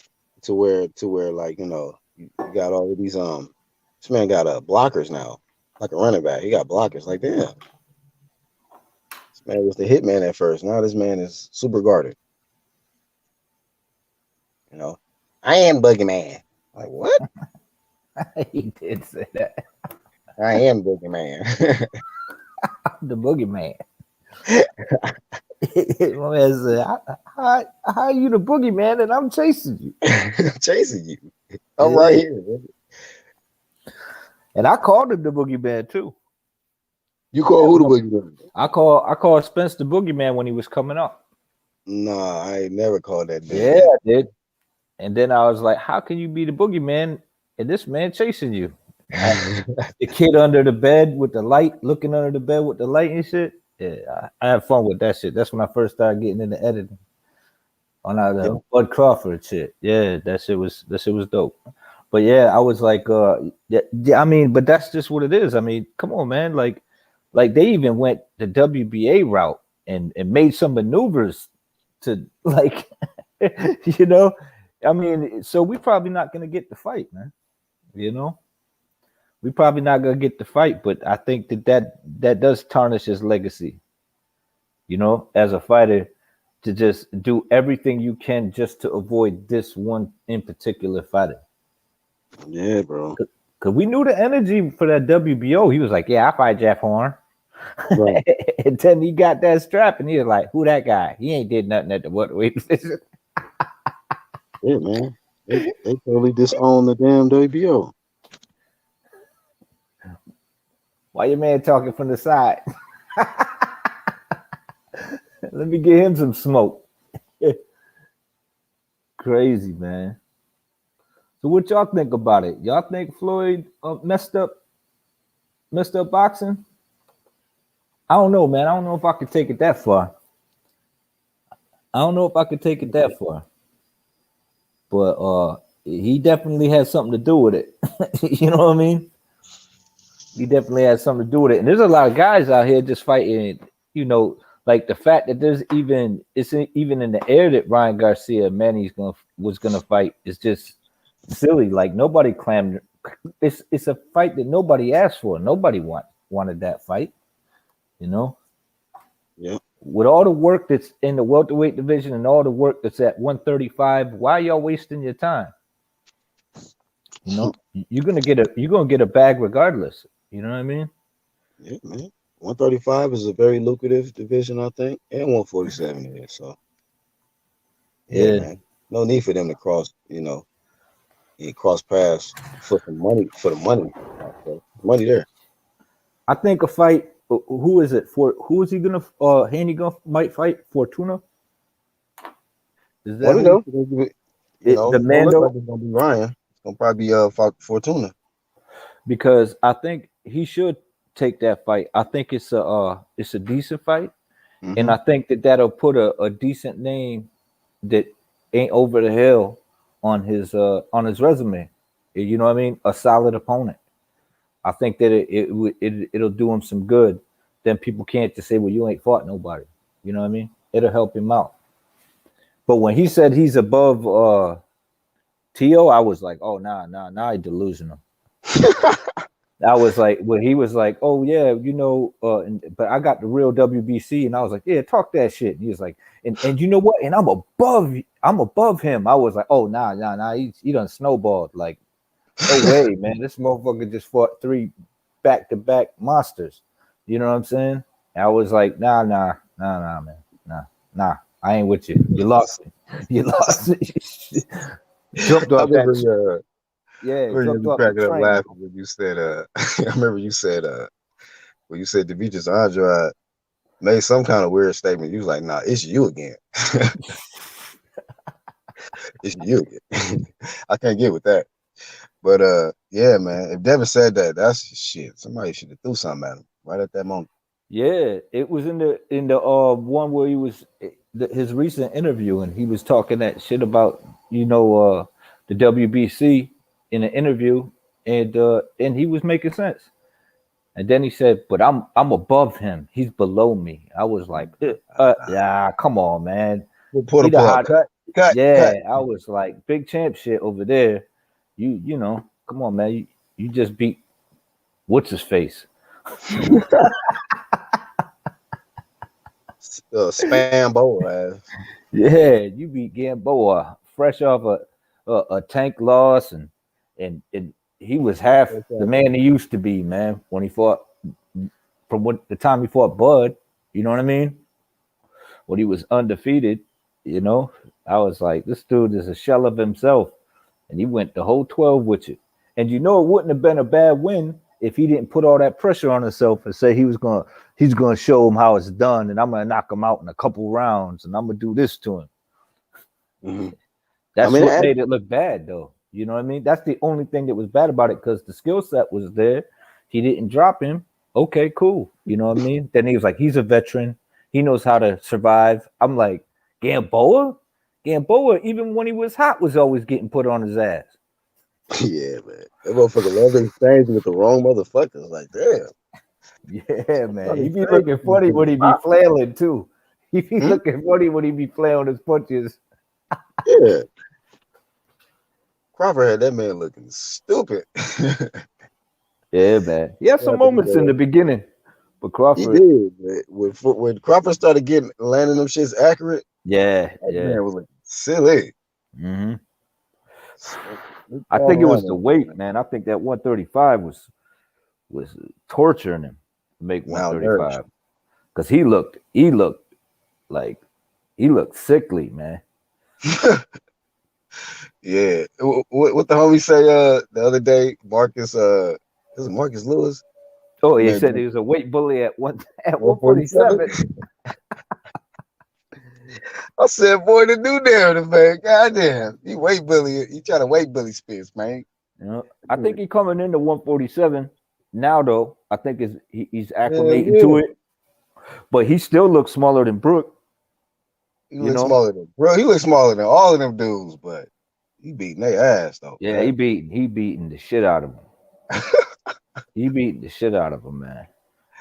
to where like, you got all of these this man got blockers now. Like a running back. He got blockers. Like, damn. This man was the hitman at first. Now this man is super guarded. I am Boogeyman. Like, what? He did say that. I am Boogeyman. The boogeyman. My man said, how are you the boogeyman and I'm chasing you? Chasing you. I'm right here. Man. And I called him the boogeyman too. You call who the boogeyman? I called Spence the boogeyman when he was coming up. Nah, I ain't never called that dude. Yeah, I did. And then I was like, how can you be the boogeyman and this man chasing you? The kid under the bed with the light, looking under the bed with the light and shit. Yeah, I had fun with that shit. That's when I first started getting into editing on the Bud Crawford shit. Yeah, that shit was dope. But yeah, I was like, I mean, but that's just what it is. I mean, come on, man. Like they even went the WBA route and made some maneuvers to like, you know. I mean, so we probably not gonna get the fight, man. You know. We probably not gonna get the fight, but I think that does tarnish his legacy. You know, as a fighter, to just do everything you can just to avoid this one in particular fighter. Yeah, bro. Because we knew the energy for that WBO. He was like, yeah, I fight Jeff Horn. Right. And then he got that strap and he was like, who that guy? He ain't did nothing at the welterweight division. Yeah, man. They totally disown the damn WBO. Why your man talking from the side? Let me get him some smoke. Crazy, man. So what y'all think about it? Y'all think Floyd messed up boxing? I don't know, man. I don't know if I could take it that far. But he definitely has something to do with it. You know what I mean? He definitely has something to do with it. And there's a lot of guys out here just fighting, you know, like the fact that it's even in the air that Ryan Garcia was gonna fight is just silly. Like nobody clamored. It's a fight that nobody asked for. Nobody wanted that fight. You know? Yeah. With all the work that's in the welterweight division and all the work that's at 135, why are y'all wasting your time? You know, you're gonna get a bag regardless. You know what I mean? Yeah, man. 135 is a very lucrative division, I think, and 147 is. So, yeah, man. No need for them to cross paths for some money, for the money. Money there. I think a fight. Who is it for? Who is he gonna? Haney might fight Fortuna. Is that the Mando? Like it's gonna be Ryan. It's gonna probably be Fortuna. Because I think he should take that fight. I think it's a decent fight, and I think that'll put a decent name that ain't over the hill on his resume. You know what I mean? A solid opponent. I think that it'll do him some good. Then people can't just say, "Well, you ain't fought nobody." You know what I mean? It'll help him out. But when he said he's above Tio, I was like, "Oh, nah, he's delusional." I was like, when he was like, "Oh yeah, you know," but I got the real WBC, and I was like, "Yeah, talk that shit." And he was like, "And you know what? And I'm above him." I was like, "Oh nah, he done snowballed. Like, no way, man. This motherfucker just fought 3 back-to-back monsters." You know what I'm saying? And I was like, nah, man, nah. I ain't with you. You lost me. You lost me. Jumped off that. Yeah, jumped off the train. Laughing when you said, I remember you said, when you said Demetrius Andrade made some kind of weird statement. You was like, nah, it's you again. It's you again. I can't get with that. But yeah, man, if Devin said that, that's shit. Somebody should have threw something at him right at that moment. Yeah, it was in the one where he was his recent interview, and he was talking that shit about the WBC in an interview, and he was making sense. And then he said, "But I'm above him. He's below me." I was like, "Yeah, come on, man." Pull up. Cut. Yeah, I was like, big champ shit over there. You know, come on, man. You just beat what's his face. Spam Boa. Yeah, you beat Gamboa fresh off a tank loss, and he was half the man he used to be, man. When he fought the time he fought Bud, you know what I mean? When he was undefeated, you know, I was like, this dude is a shell of himself, and he went the whole 12 with you. And you know, it wouldn't have been a bad win if he didn't put all that pressure on himself and say he's gonna show him how it's done, and I'm gonna knock him out in a couple rounds, and I'm gonna do this to him. Mm-hmm. That's what made it look bad, though. You know what I mean? That's the only thing that was bad about it, because the skill set was there. He didn't drop him. Okay, cool. You know what I mean? Then he was like, he's a veteran. He knows how to survive. I'm like, Gamboa, even when he was hot, was always getting put on his ass. Yeah, man. That motherfucker love exchange with the wrong motherfuckers. Like, damn. Yeah, man. He be looking funny when he be flailing too. He be looking funny when he be flailing his punches. Yeah. Crawford had that man looking stupid. Yeah, man. He had some moments in the beginning, but Crawford. He did. When Crawford started landing them shits accurate, Yeah, That yeah. man was looking silly. Hmm. So, I think it was the weight, man. I think that 135 was torturing him to make malnourished. 135 because he looked like he looked sickly, man. Yeah. What the homie say the other day? Marcus is it Marcus Lewis? Oh, he Man, said he was a weight bully at one at 147. 147. I said, boy, the new narrative, man. Goddamn. He weight bully. He trying to weight bully Spence, man. You know, I think he's coming into 147 now, though. I think he's Hell acclimating yeah. to it, but he still looks smaller than Brooke. He You looks know, smaller than bro. He looks smaller than all of them dudes, but he beating their ass though. yeah, he beating the shit out of him. He beating the shit out of him, man.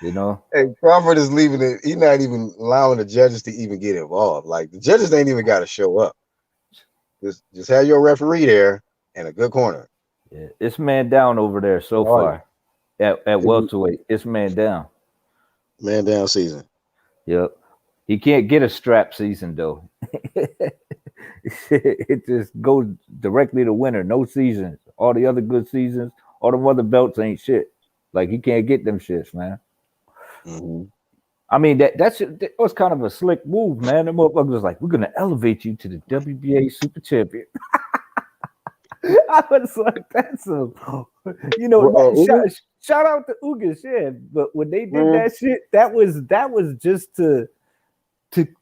You know, Hey, Crawford is leaving it. He's not even allowing the judges to even get involved. Like the judges ain't even got to show up. Just have your referee there and a good corner. yeah, it's man down over there so How are you? far at welterweight. It's man down. Man down season. Yep. He can't get a strap season though. It just goes directly to winner. No seasons. All the other good seasons, all the other belts ain't shit. Like he can't get them shits, man. Mm-hmm. I mean that was kind of a slick move, man. The motherfucker was like, "We're gonna elevate you to the WBA Super Champion." I was like, "That's a, you know." Well, Shout out to Ugas, yeah. But when they did man, that shit, that was just to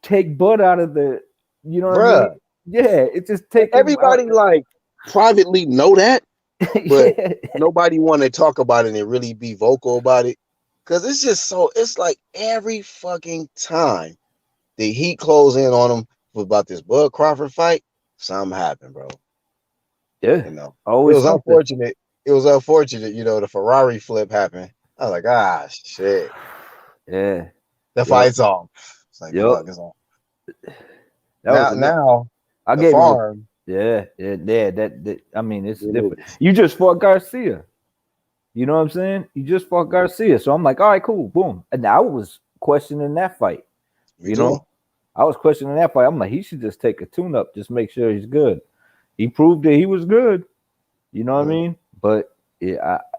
take Bud out of the, you know what I mean? bruh, Yeah, it just take him out. everybody like privately know that, but Yeah, nobody want to talk about it and really be vocal about it. Cause it's just so it's like every fucking time the Heat close in on him about this Bud Crawford fight, something happened, bro. yeah, You know, it always was something. unfortunate. It was unfortunate, the Ferrari flip happened. I was like, shit. Yeah, The yep, fight's off. It's like, yep. fuck, it's on. That was Now I the gave him a farm, yeah. That I mean, it's it different. is. You just fought Garcia. You know what I'm saying? You just fought Garcia, so I'm like, all right, cool, boom. And I was questioning that fight. Me You too. know, I was questioning that fight. I'm like, he should just take a tune-up, just make sure he's good. He proved that he was good. You know what I mean? But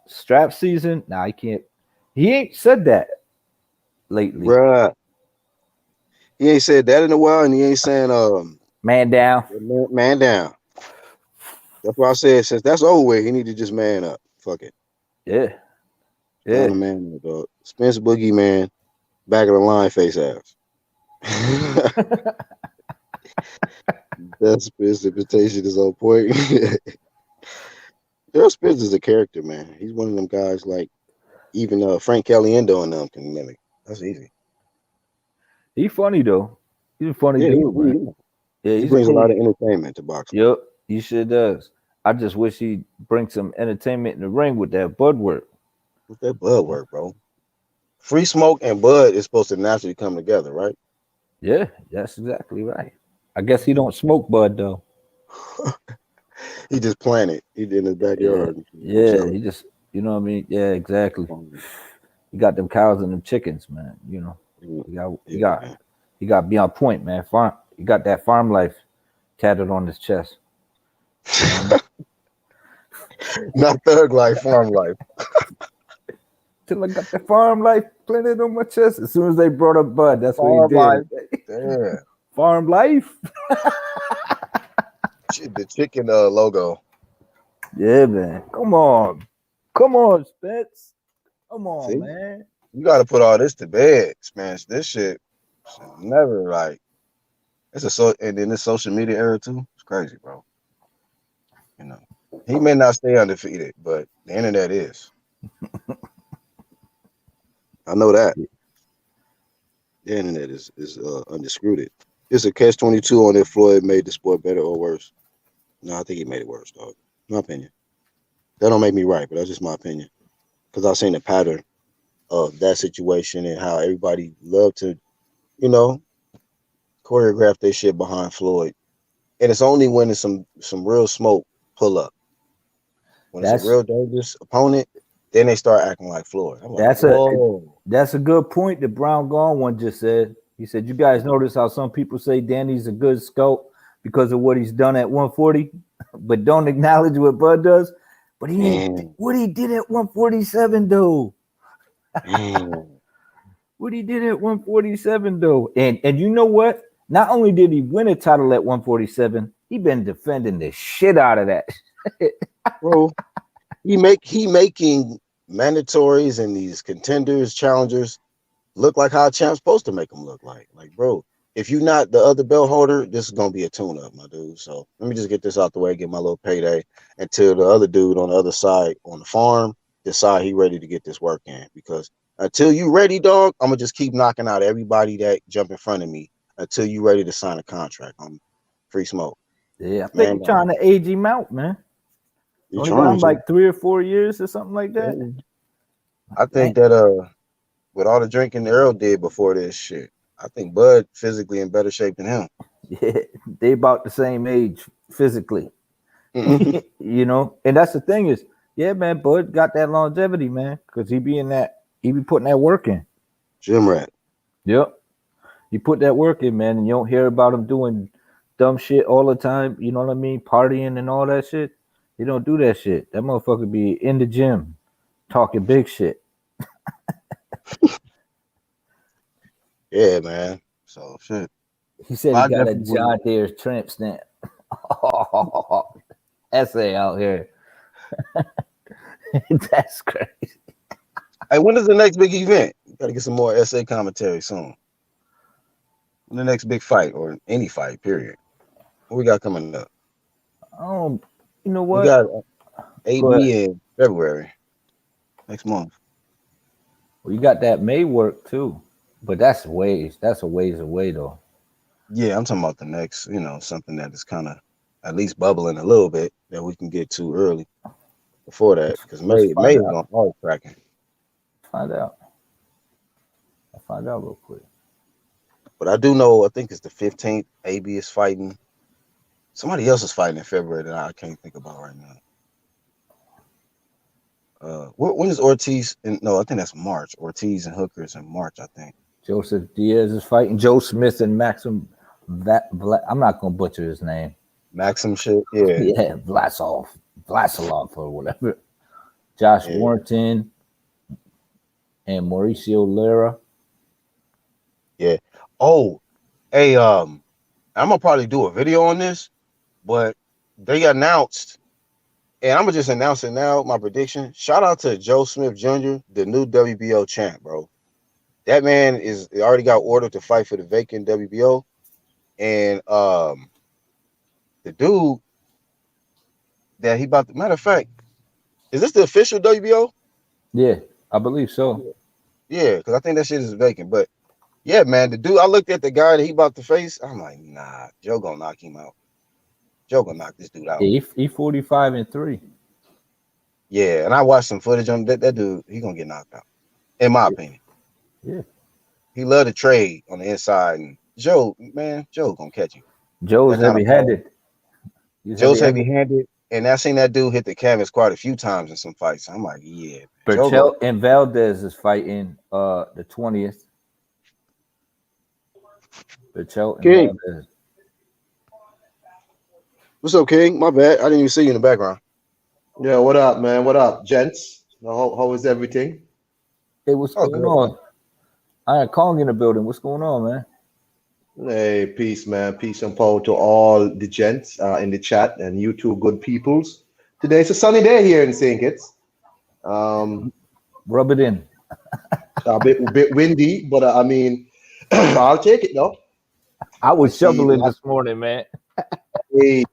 strap season, nah, he can't. He ain't said that lately. Bruh. He ain't said that in a while, and he ain't saying Man down. man down. That's why I said since that's over with, he need to just man up. Fuck it. Yeah, Time yeah. to man up, dog. Spence Boogie Man, back of the line face ass. That Spence invitation is on point. Errol Spence is a character, man. He's one of them guys like even Frank Caliendo and them can mimic. That's easy. He funny though. He's a funny Yeah, dude, man. Yeah, he he's a brings a cool. lot of entertainment to boxing. Yep, he sure does. I just wish he'd bring some entertainment in the ring with that Bud work. What's that Bud work, bro? Free Smoke and Bud is supposed to naturally come together, right? Yeah, that's exactly right. I guess he don't smoke Bud though. He just planted. He did in his Yeah, backyard. yeah. He just, you know what I mean? Yeah, exactly. Chilling. He got them cows and them chickens, man. You know, he got, he Yeah, got, man. he got to be on point, man. Farm, he got that farm life tatted on his chest. Not thug life, farm life. Till I got the farm life planted on my chest. As soon as they brought up Bud, that's what he Farm life. did. Damn. Farm life. The chicken logo. Yeah, man. Come on, Spence. Come on, See, man. you got to put all this to bed, man. This shit should never like. And then this social media era too. It's crazy, bro. You know, he may not stay undefeated, but the internet is. I know that the internet is undisputed. It's a catch-22 on if Floyd made the sport better or worse. No, I think he made it worse, dog. My opinion. That don't make me right, but that's just my opinion. Because I've seen the pattern of that situation and how everybody loved to, you know, choreograph their shit behind Floyd. And it's only when it's some real smoke pull up. When it's a That's real dangerous opponent, then they start acting like Floyd. I'm like, that's whoa. a good point that Brown Gone one just said. He said, "You guys notice how some people say Danny's a good scout because of what he's done at 140, but don't acknowledge what Bud does. But he ain't Man, what he did at 147 though. man. What he did at 147 though. And you know what? Not only did he win a title at 147, he been defending the shit out of that. Bro, he making mandatories and these contenders, challengers look like how a champ's supposed to make them look like. Like, bro, if you're not the other belt holder, this is gonna be a tune-up, my dude. So let me just get this out the way, get my little payday until the other dude on the other side on the farm decide he ready to get this work in. Because until you ready, dog, I'm gonna just keep knocking out everybody that jump in front of me until you ready to sign a contract on free smoke. Yeah, I think Man, you're trying to age him out, man. you Only got trying him to. like 3 or 4 years or something like that. I think that with all the drinking Earl did before this shit, I think Bud physically in better shape than him. Yeah, they about the same age physically. You know, and that's the thing is, yeah, man, Bud got that longevity, man, because he be putting that work in. Gym rat. Yep. He put that work in, man, and you don't hear about him doing dumb shit all the time, you know what I mean? Partying and all that shit. He don't do that shit. That motherfucker be in the gym talking big shit. Yeah, man. So shit. He said he I got a definitely would. John Deere tramp stamp. Essay out here. That's crazy. Hey, when is the next big event? You gotta get some more SA commentary soon. When the next big fight or any fight, period. What we got coming up? You know We what? got Go ahead. AB in February next month. Well, you got that May work too, but that's a ways away though. Yeah, I'm talking about the next, something that is kind of at least bubbling a little bit that we can get to early before that. Because Let's May find is out. gonna always cracking. Find out. I'll find out real quick. But I do know, I think it's the 15th. AB is fighting. Somebody else is fighting in February that I can't think about right now. When is Ortiz? No, I think that's March. Ortiz and Hooker is in March, I think. Joseph Diaz is fighting Joe Smith and Maxim. I'm not gonna butcher his name. Maxim shit, yeah. Yeah, Vlasov or whatever. Josh Yeah. Warrington and Mauricio Lara. Yeah. Oh, hey, I'm gonna probably do a video on this, but they announced, and I'm gonna just announce it now. My prediction: shout out to Joe Smith Jr., the new WBO champ, bro. That man is already got ordered to fight for the vacant WBO, and the dude that he about to, matter of fact, is this the official WBO? Yeah, I believe so. Yeah, because I think that shit is vacant. But yeah, man, the dude, I looked at the guy that he about to face. I'm like, nah, Joe gonna knock him out. Joe gonna knock this dude out. Yeah, he 45-3. Yeah, and I watched some footage on that dude. He gonna get knocked out, in my opinion. Yeah. He love to trade on the inside, and Joe gonna catch him. Joe's That kind of heavy-handed. Joe's heavy-handed, and I seen that dude hit the canvas quite a few times in some fights. I'm like, yeah, Berchelt and Valdez is fighting the 20th. Berchelt and King. Valdez. What's up, King? My bad, I didn't even see you in the background. Yeah, what up, man? What up, gents? How is everything? Hey, what's Oh, going good. on? I had Kong in the building. What's going on, man? Hey, peace, man. Peace and power to all the gents in the chat and you two good peoples. Today's a sunny day here in St. Kitts. Rub it in. A bit windy, but I mean, I'll take it though. I was See, shoveling this morning, man. I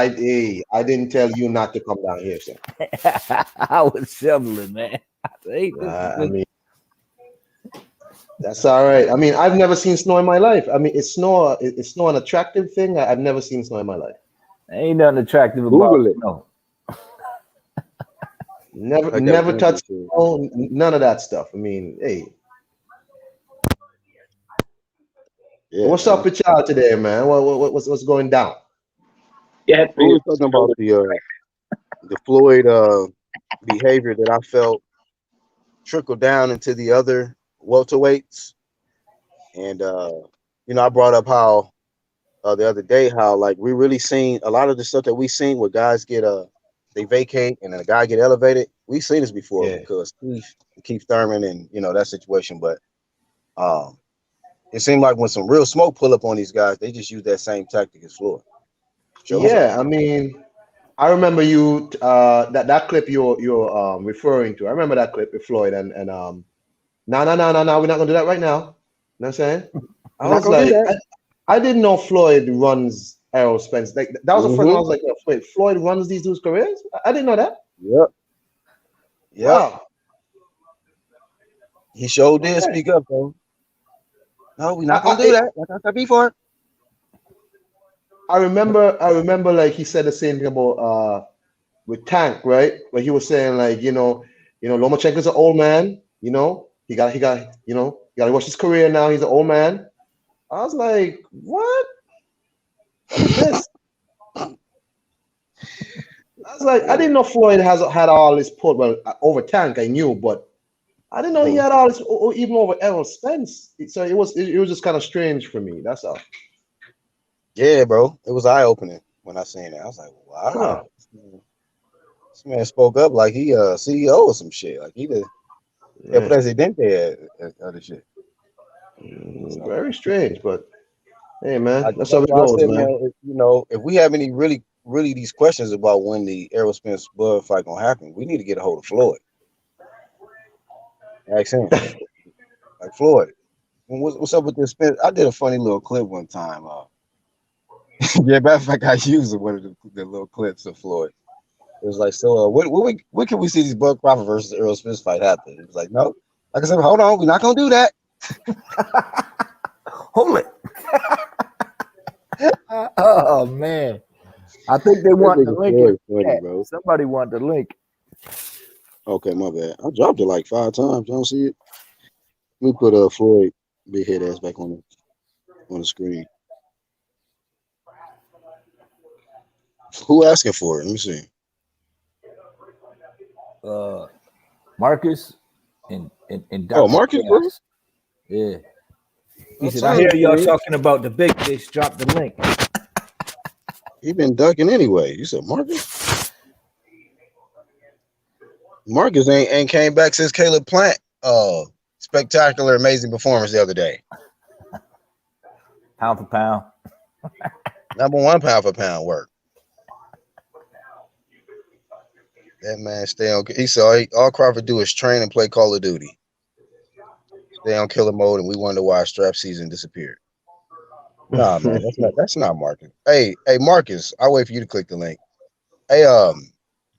didn't tell you not to come down here, sir. I was shoveling, man. I mean, that's all right. I mean, I've never seen snow in my life. I mean, it's snow an attractive thing? I've never seen snow in my life. Ain't nothing attractive about Google it. No. Never touched snow, none of that stuff. I mean, hey. Yeah, What's man. up with y'all today, man? What's going down? Yeah, We were talking about the Floyd behavior that I felt trickled down into the other welterweights, And I brought up how the other day how like we really seen a lot of the stuff that we seen where guys get they vacate and then a guy get elevated. We've seen this before Yeah. because Keith Thurman and that situation, but um, it seemed like when some real smoke pull up on these guys, they just use that same tactic as Floyd. Show me something. Yeah, I mean, I remember you that clip you're referring to. I remember that clip with Floyd and no, we're not gonna do that right now. You know what I'm saying? I We're not was gonna do like, that. I didn't know Floyd runs Errol Spence. Like that was the first time I Mm-hmm. was like, wait, Floyd runs these dudes' careers? I didn't know that. Yep. Yep. Wow. He sure did Okay. speak up, though. No, we're I, not gonna I do that. Like I said before. I remember like he said the same thing about with Tank, right? Where he was saying like, Lomachenko's an old man, he gotta watch his career now. He's an old man. I was like, what? What is this? I was like, I didn't know Floyd has had all this pull. Well, over Tank, I knew, but I didn't know he had all this, even over Errol Spence. So it was just kind of strange for me. That's all. Yeah, bro. It was eye opening when I seen it. I was like, Huh. wow. This man spoke up like he CEO or some shit. Like he the Yeah. presidente of the shit. So Very strange, but hey, man, that's how that's it why I goes, said, man. man, if we have any really these questions about when the Errol Spence Bud fight gonna happen, we need to get a hold of Floyd. Ask him. Like Floyd, what's up with this Spence? I did a funny little clip one time. Yeah, matter of fact, I used one of the little clips of Floyd. It was like, so when can we see these Bud Crawford versus Errol Spence fight happen? It was like, no. Like I said, hold on, we're not gonna do that. Hold it. Oh man, I think they want the link. Funny, bro. Somebody want the link. Okay, my bad. I dropped it like 5 times. Y'all see it? Let me put Floyd big head ass back on the screen. Who asking for it? Let me see. Marcus and Oh, Dr. Marcus, bro. Chaos. Yeah. He I'm said, I hear telling y'all you, talking about the big fish. Drop the link. he been ducking anyway. You said Marcus? Marcus ain't came back since Caleb Plant. Spectacular, amazing performance the other day. Pound for pound. #1 pound for pound work. That man stay on. He said all Crawford do is train and play Call of Duty. Stay on killer mode, and we wonder why strap season disappeared. Nah, man, that's not Marcus. Hey, Marcus, I'll wait for you to click the link. Hey,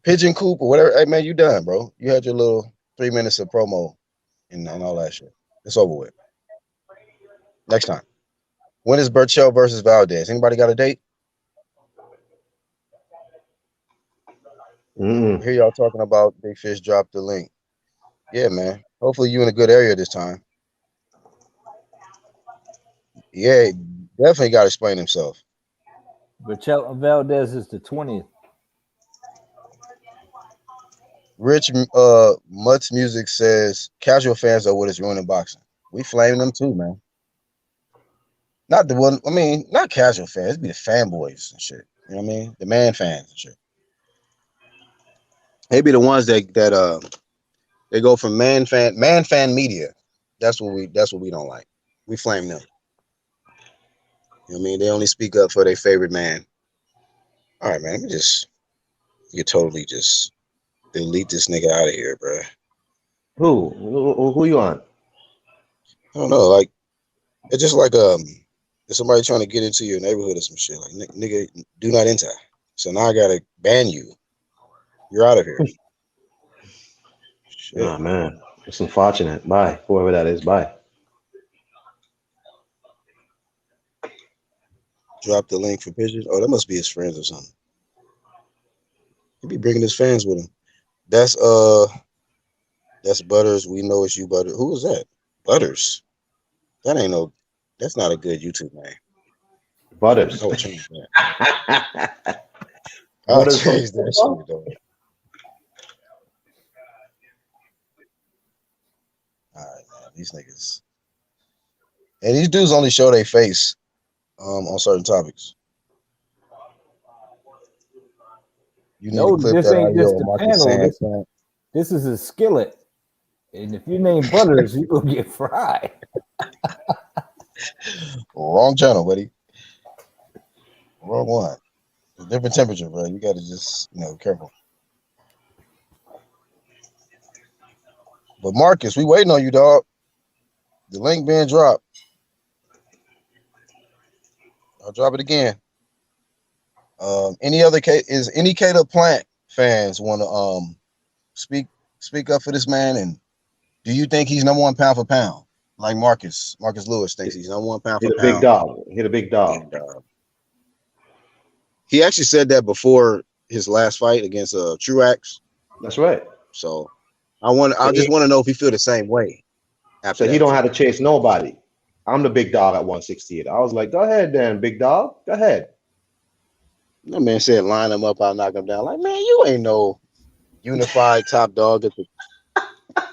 Pigeon Coop or whatever. Hey, man, you done, bro? You had your little 3 minutes of promo and all that shit. It's over with. Next time. When is Burchell versus Valdez? Anybody got a date? I hear y'all talking about Big Fish dropped the link. Yeah, man. Hopefully you in a good area this time. Yeah, definitely got to explain himself. Berchelt Valdez is the 20th. Rich Mutt's music says casual fans are what is ruining boxing. We flame them too, man. Not the one. I mean, not casual fans. It'd be the fanboys and shit. You know what I mean? The man fans and shit. They be the ones that they go from man fan media. That's what we don't like. We flame them. You know what I mean? They only speak up for their favorite man. All right, man. You totally just delete this nigga out of here, bro. Who you on? I don't know. Like it's just like if somebody trying to get into your neighborhood or some shit. Like nigga, do not enter. So now I gotta ban you. You're out of here. Shit. Oh man, it's unfortunate. Bye, whoever that is. Bye. Drop the link for pictures. Oh, that must be his friends or something. He be bringing his fans with him. That's Butters. We know it's you, Butters. Who is that? Butters. That's not a good YouTube name. Butters. I would change that. I'll change that shit, though. All right, man. These niggas. And these dudes only show their face on certain topics. You need to No, clip this that ain't audio just of the Marcus panel. saying, This is a skillet. And if you name Butters, you gonna get fried. wrong channel, buddy. Wrong one. It's a different temperature, bro. You got to just, careful. But Marcus, we waiting on you, dog. The link being dropped. I'll drop it again. Any Caleb Plant fans want to speak up for this man? And do you think he's number one pound for pound, like Marcus Lewis thinks he's number one pound for Hit a big pound? dog. Hit a big dog. And, he actually said that before his last fight against Truax. That's right. So I just want to know if he feel the same way. After So he that don't fight. have to chase nobody. I'm the big dog at 168. I was like, go ahead then, big dog. Go ahead. That man said, line him up, I'll knock him down. Like, man, you ain't no unified top dog.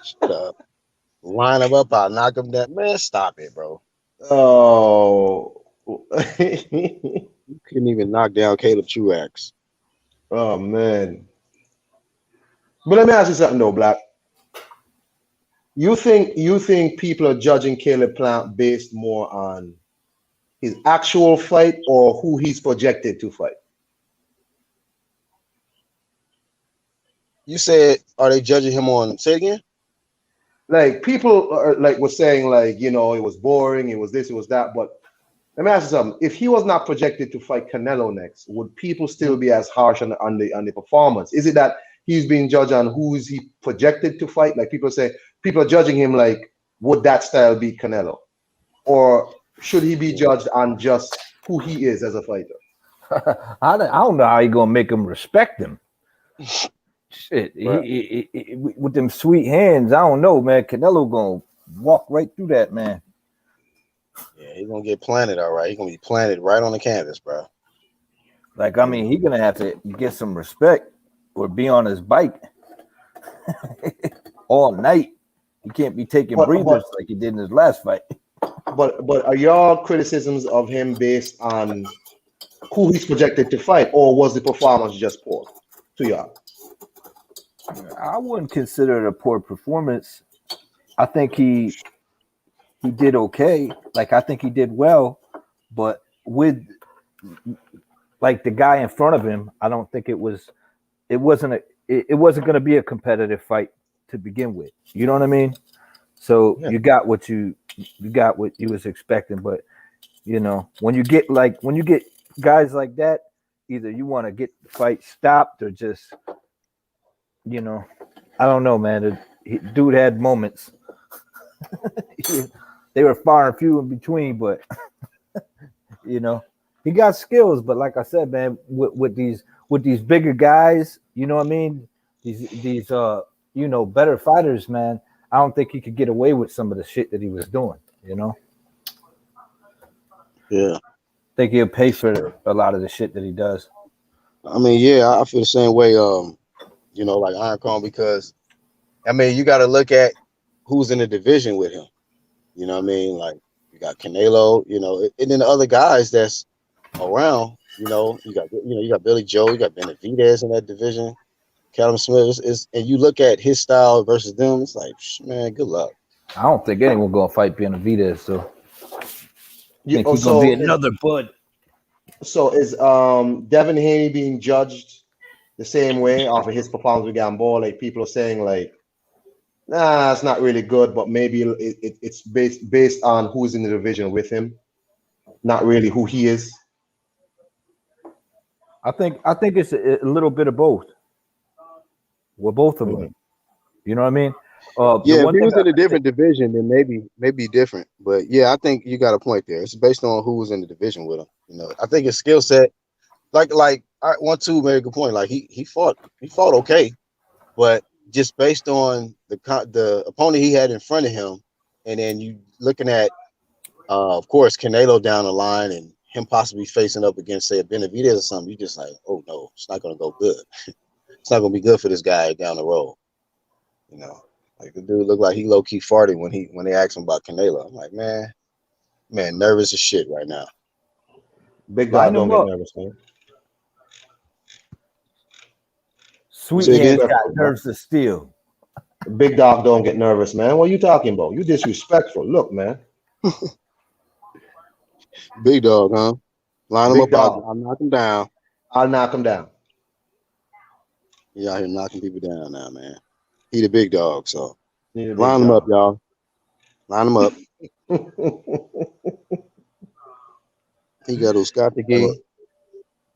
Shut up. Line him up, I'll knock him down. Man, stop it, bro. Oh. You couldn't even knock down Caleb Truax. Oh man. But let me ask you something though, Black. You think people are judging Caleb Plant based more on his actual fight or who he's projected to fight? You said, are they judging him on, say it again? Like people are like was saying like, it was boring, it was this, it was that, but let me ask you something. If he was not projected to fight Canelo next, would people still be as harsh on the performance? Is it that he's being judged on who is he projected to fight? Like people are judging him like, would that style beat Canelo? Or should he be judged on just who he is as a fighter? I don't know how you gonna make him respect him. Shit, Right. he, with them sweet hands, I don't know, man. Canelo gonna walk right through that, man. Yeah, he's gonna get planted, all right. He's gonna be planted right on the canvas, bro. Like, I mean, he's gonna have to get some respect or be on his bike all night. He can't be taking breathers like he did in his last fight. But are your criticisms of him based on who he's projected to fight, or was the performance just poor to y'all? I wouldn't consider it a poor performance. I think he did okay. Like, I think he did well, but with like the guy in front of him, I don't think it wasn't going to be a competitive fight to begin with. You know what I mean? So Yeah. you got what you was expecting, but when you get guys like that, either you want to get the fight stopped or just I don't know, man. Dude had moments. They were far and few in between, but he got skills. But like I said, man, with these bigger guys, you know what I mean? These better fighters, man. I don't think he could get away with some of the shit that he was doing. Yeah. I think he'll pay for a lot of the shit that he does. I mean, yeah, I feel the same way. Like Iron Cone, because I mean, you got to look at who's in the division with him. You know what I mean? Like, you got Canelo, and then the other guys that's around. You got Billy Joe, you got Benavidez in that division. Callum Smith and you look at his style versus them. It's like, man, good luck. I don't think anyone gonna fight Benavidez, so I think he's So gonna be another Bud. So is Devin Haney being judged the same way off of his performance with Gamboa? Like people are saying, like, nah, it's not really good, but maybe it's based on who's in the division with him, not really who he is. I think it's a little bit of both. With both of them, you know what I mean? Yeah, if he was in a different division, then maybe different. But yeah, I think you got a point there. It's based on who was in the division with him. I think his skill set, like 1-2 made a good point. Like he fought okay, but just based on the opponent he had in front of him, and then you looking at, of course, Canelo down the line and him possibly facing up against, say, a Benavidez or something. You just like, oh no, it's not going to go good. It's not going to be good for this guy down the road. Like the dude looked like he low key farted when they asked him about Canelo. I'm like, man, Man, nervous as shit right now. Big Line dog, don't him get up. nervous, man. Sweet Say again? hands got Disrespectful, man. nerves of steel. Big dog, don't get nervous, man. What are you talking about? You disrespectful. Look, man. Big dog, huh? Line him Big up. I'll dog. knock him down. I'll knock him down. He out here knocking people down now, man. He the big dog, so Need a big line him up, dog. y'all. Line him up. He got Uskatigi.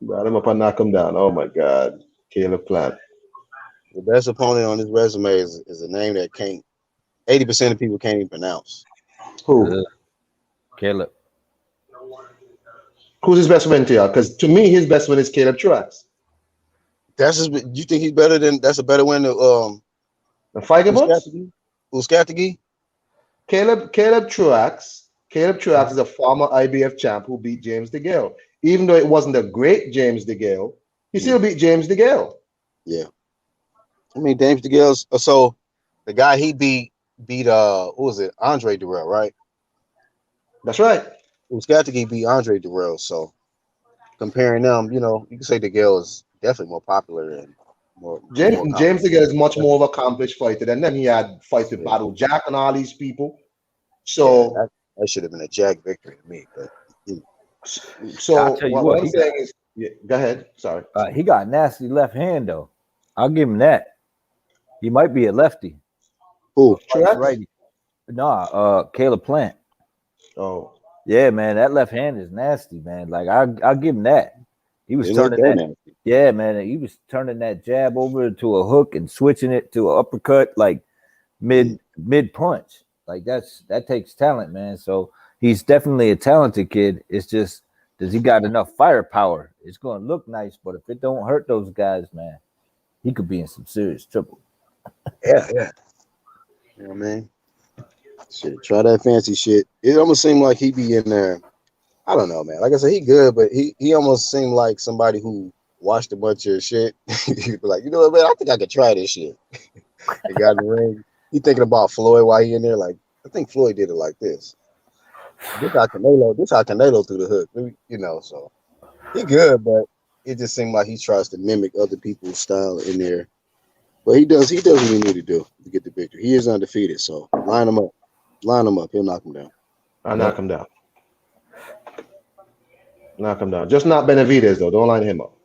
Brought him up and knock him down. Oh my God. Caleb Plant. The best opponent on his resume is a name that 80% of people can't even pronounce. Who? Caleb. Who's his best friend to you? Because to me, his best friend is Caleb Truax. You think he's better than? That's a better win to The Fighter Books? Uskatigi? Caleb Truax. Caleb Truax is a former IBF champ who beat James DeGale. Even though it wasn't a great James DeGale, he still beat James DeGale. Yeah. I mean, James DeGale's so the guy he beat who was it? Andre Durrell, right? That's right. Uskatigi beat Andre Durrell, so comparing them, you can say DeGale is definitely more popular and more James DeGale is much more of an accomplished fighter than them. He had fights with Battle Jack and all these people. So that should have been a Jack victory to me. But I'll tell you what I'm saying is, go ahead. Sorry. He got a nasty left hand though. I'll give him that. He might be a lefty. Who? Righty. Nah, Caleb Plant. Oh. Yeah, man, that left hand is nasty, man. Like I'll give him that. He was turning that. Nasty. Yeah, man, he was turning that jab over to a hook and switching it to an uppercut, like mid punch. Like that takes talent, man. So he's definitely a talented kid. It's just, does he got enough firepower? It's going to look nice, but if it don't hurt those guys, man, he could be in some serious trouble. Yeah. You know what I mean? Shit, try that fancy shit. It almost seemed like he be in there. I don't know, man. Like I said, he good, but he almost seemed like somebody who watched a bunch of shit. He'd be like, you know what, man? I think I could try this shit. He got in the ring. He thinking about Floyd while he in there. Like, I think Floyd did it like this. This how Canelo threw the hook. So he good, but it just seemed like he tries to mimic other people's style in there. But he does what he need to do to get the victory. He is undefeated, so line him up. He'll knock him down. I'll knock him down. Knock him down. Just not Benavidez, though. Don't line him up.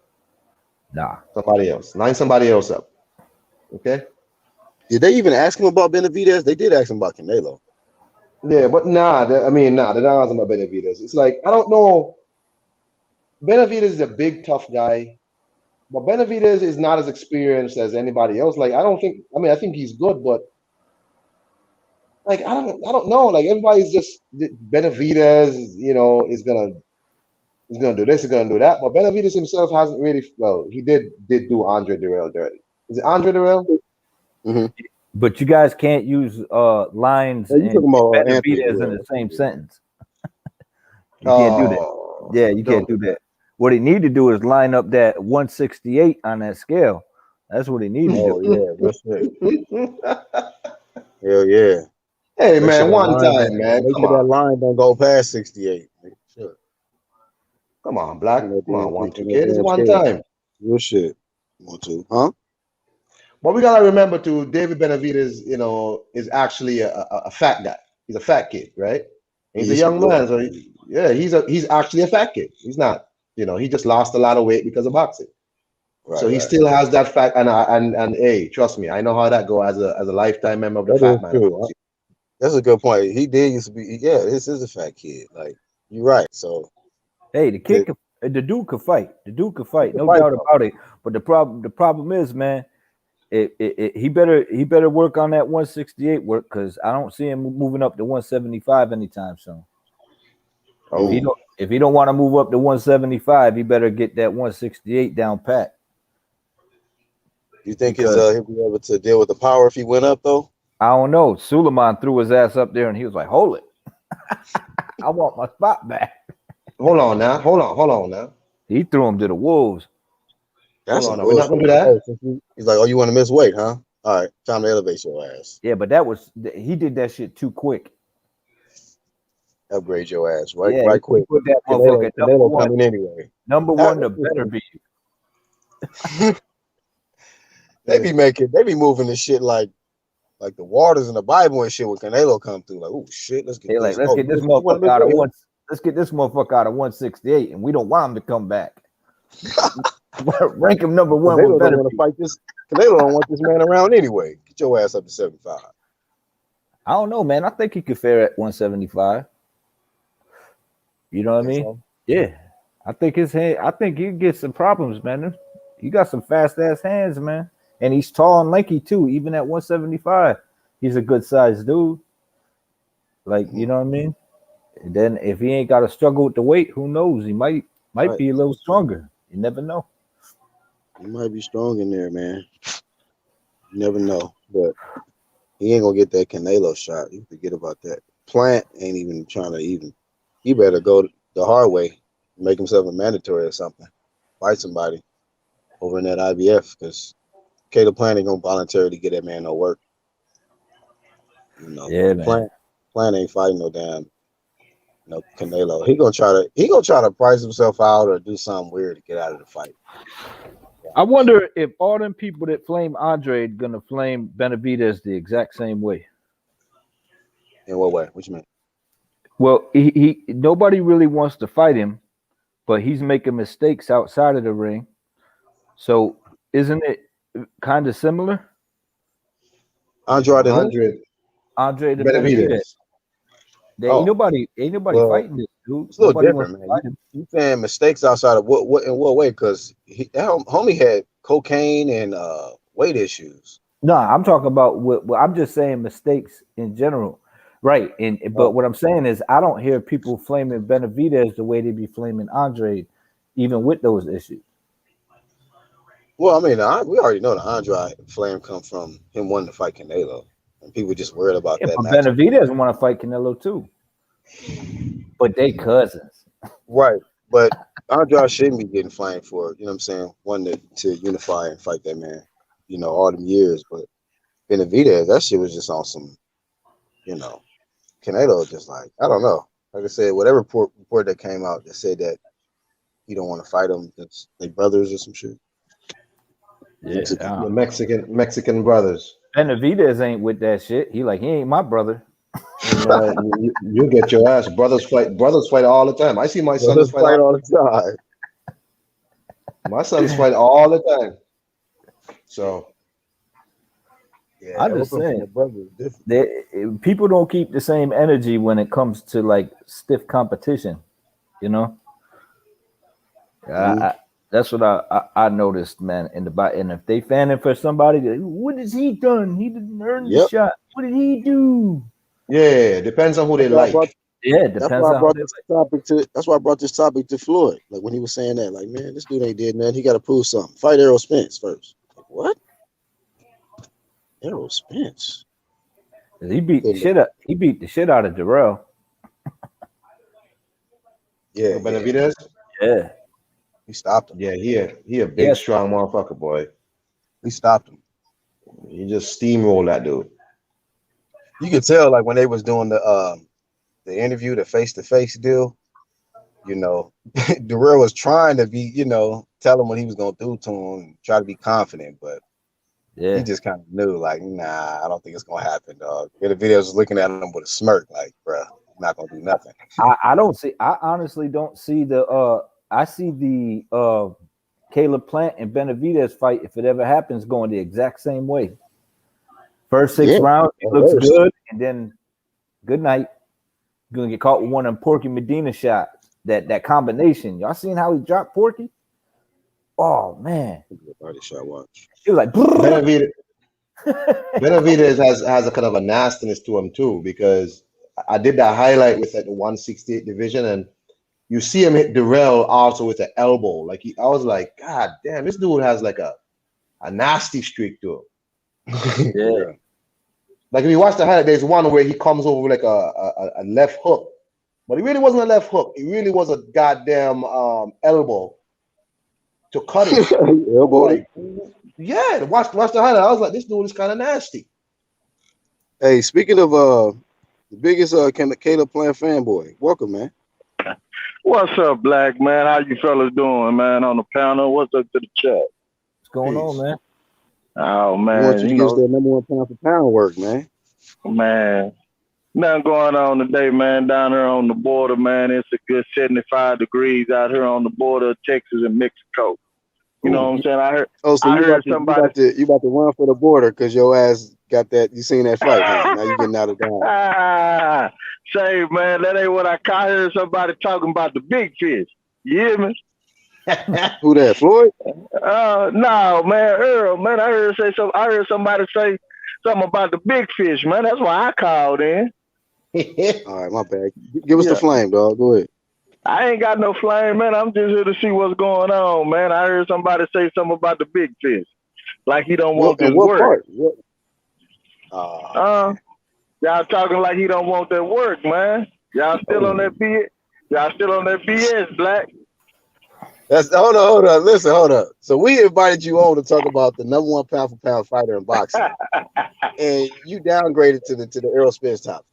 Nah. Somebody else. Line somebody else up. Okay? Did they even ask him about Benavidez? They did ask him about Canelo. Yeah, but they're not asking about Benavidez. It's like, I don't know. Benavidez is a big, tough guy. But Benavidez is not as experienced as anybody else. Like, I think he's good, but like, I don't know. Like, everybody's just Benavidez, is gonna do this, he's gonna do that. But Benavidez himself hasn't really. Well, he did do Andre Durrell dirty. Is it Andre Durrell? Mm-hmm. But you guys can't use lines and Benavidez in the same sentence. You can't do that. Yeah, you can't do that. What he need to do is line up that 168 on that scale. That's what he needs to do. Yeah, that's it. Hell yeah. Hey, man, one time, man. Make sure that line don't go past 68. Sure. Come on, Black. Come on, 1-2 kid. It's one time. Real shit. 1-2, huh? But we gotta remember too, David Benavidez, is actually a fat guy. He's a fat kid, right? He's a young man, so he's actually a fat kid. He's not, he just lost a lot of weight because of boxing. Right, so he still has that fat, and hey, trust me, I know how that go as a lifetime member of the Fat Man. True. That's a good point. He did used to be, this is a fat kid. Like, you're right. So hey, the dude could fight. The dude could fight, no doubt about it. But the problem is, man, he better work on that 168 work, because I don't see him moving up to 175 anytime soon. Oh. If he don't want to move up to 175, he better get that 168 down pat. You think he'll be able to deal with the power if he went up though? I don't know. Suleiman threw his ass up there and he was like, "Hold it, I want my spot back." Hold on now. He threw him to the wolves. We're not gonna do that. He's like, "Oh, you want to miss weight, huh? All right, time to elevate your ass." Yeah, but he did that shit too quick. upgrade your ass right, Yeah, right quick. put that motherfucker number Canelo one. coming anyway. Number one, the better be. They be moving this shit like the waters in the Bible and shit when Canelo come through. Like, oh shit, let's get They this. like, let's get this motherfucker out of one. Let's get this motherfucker out of 168, and we don't want him to come back. Rank him number one. Canelo don't want to fight this. Canelo don't want this man around anyway. Get your ass up to 75. I don't know, man. I think he could fare at 175. You know what I mean? So? Yeah. I think his hand. I think he gets some problems, man. He got some fast ass hands, man. And he's tall and lanky too. Even at 175, he's a good sized dude. Like, you know what I mean? And then if he ain't got to struggle with the weight, who knows? He might be a little stronger. You never know. He might be strong in there, man. You never know. But he ain't gonna get that Canelo shot. You forget about that. Plant ain't even trying to even. He better go the hard way, make himself a mandatory or something. Fight somebody over in that IBF because Caleb Plant ain't gonna voluntarily get that man no work. You know, yeah, man. Plant ain't fighting no damn Canelo. He gonna try to price himself out or do something weird to get out of the fight. I wonder if all them people that flame Andre gonna flame Benavidez the exact same way. In what way? What you mean? Well, he nobody really wants to fight him, but he's making mistakes outside of the ring. So isn't it kind of similar? Andre the Benavidez. Ain't nobody fighting this dude. It's a little different, man. You saying mistakes outside of what in what way? Because homie had cocaine and weight issues. No, I'm talking about I'm just saying mistakes in general. Right. But what I'm saying is I don't hear people flaming Benavidez the way they be flaming Andre, even with those issues. Well, I mean, we already know the Andre flame come from him wanting to fight Canelo. And people just worried about that. But Benavidez want to fight Canelo too. But they cousins. Right. But Andre shouldn't be getting flamed for it. You know what I'm saying? Wanting to unify and fight that man, all them years. But Benavidez, that shit was just on some, Canelo just like, I don't know. Like I said, whatever report that came out that said that he don't want to fight them, that's they brothers or some shit. Yeah. The Mexican brothers. Benavidez ain't with that shit. He ain't my brother. You get your ass. Brothers fight all the time. I see my sons fight all the time. My sons fight all the time. So yeah, I just saying, people don't keep the same energy when it comes to like stiff competition. That's what I noticed, man. And if they fanning for somebody, what has he done? He didn't earn the shot. What did he do? Yeah, depends on who they like. Depends on who they like. That's why I brought this topic to Floyd. Like when he was saying that, like, man, this dude ain't did nothing. He got to prove something. Fight Errol Spence first. Like, what? Errol Spence? He beat the shit out. He beat the shit out of Jarrell. Yeah, Benavidez. Yeah. He stopped him. Yeah, he a big, strong motherfucker, boy. He stopped him. He just steamrolled that dude. You could tell, like, when they was doing the interview, the face-to-face deal, Darrell was trying to be, tell him what he was going to do to him, try to be confident, but he just kind of knew, like, nah, I don't think it's going to happen, dog. The video was looking at him with a smirk, like, bruh, I'm not going to do nothing. I honestly don't see I see the Caleb Plant and Benavidez fight, if it ever happens, going the exact same way. First 6 rounds, it looks good, and then good night. You're gonna get caught with one of them Porky Medina shots. That combination. Y'all seen how he dropped Porky? Oh man. Body shot watch. It was like Benavidez has a kind of a nastiness to him too, because I did that highlight with the 168 division, and you see him hit Darrell also with an elbow. Like I was like, God damn, this dude has like a nasty streak to him. Yeah. Like if you watch the highlight, there's one where he comes over with like a left hook, but it really wasn't a left hook. It really was a goddamn elbow to cut it. Elbow. Like, yeah, watch the highlight. I was like, this dude is kind of nasty. Hey, speaking of The biggest Caleb Plant fanboy. Welcome, man. What's up, Black man? How you fellas doing, man? On the panel, what's up to the chat? What's going on, Peace. man? Oh We want man, you to give us that number 1 pound for pound work, man. man, nothing going on today, man. Down here on the border, man, it's a good 75 degrees out here on the border of Texas and Mexico. You know what I'm saying? Oh, so I you heard about somebody. to run for the border because your ass got that. You seen that fight, huh? Now you getting out of town. Say, man, that ain't what I heard somebody talking about the big fish. You hear me? Who that? Floyd? No, man, Earl, man. I heard somebody say something about the big fish, man. That's why I called in. All right, my bad. Give us the flame, dog. Go ahead. I ain't got no flame, man. I'm just here to see what's going on, man. I heard somebody say something about the big fish, like he don't want this What work. part? Y'all talking like he don't want that work, man. Y'all still on that BS? Y'all still on that BS, Black? Hold on. Listen, hold up. So we invited you on to talk about the number 1 pound for pound fighter in boxing, and you downgraded to the Errol Spence top.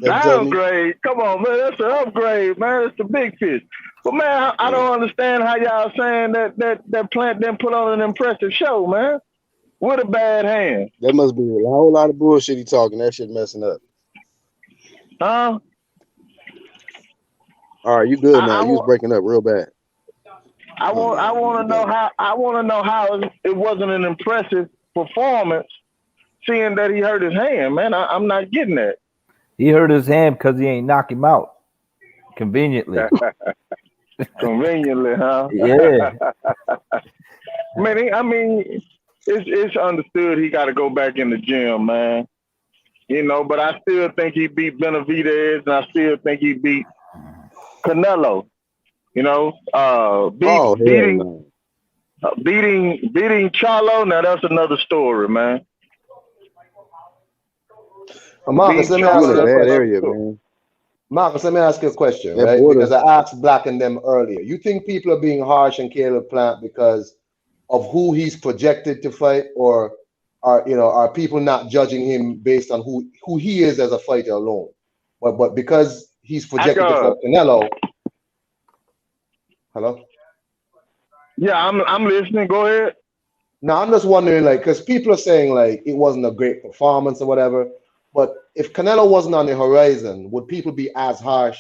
Downgrade? Come on, man. That's an upgrade, man. It's the big fish. But man, I don't understand how y'all saying that Plant didn't put on an impressive show, man. With a bad hand. That must be a whole lot of bullshit he talking. That shit messing up. Huh? All right, you good now? You was breaking up real bad. I want to know how it wasn't an impressive performance, seeing that he hurt his hand, man. I'm not getting that. He hurt his hand because he ain't knock him out conveniently. Conveniently, huh? Yeah. I mean, it's understood he got to go back in the gym, man. You know, but I still think he beat Benavidez, and I still think he beat Canelo. You know, beating Charlo. Now that's another story, man. Marcus, let me ask you a bad question. area, man. Marcus, let me ask you a question, That right? border. Because I asked Black and them earlier. You think people are being harsh on Caleb Plant because of who he's projected to fight, or are people not judging him based on who he is as a fighter alone? But because he's projected to fight Canelo. Hello? Yeah, I'm listening. Go ahead. Now I'm just wondering, like, because people are saying like it wasn't a great performance or whatever. But if Canelo wasn't on the horizon, would people be as harsh?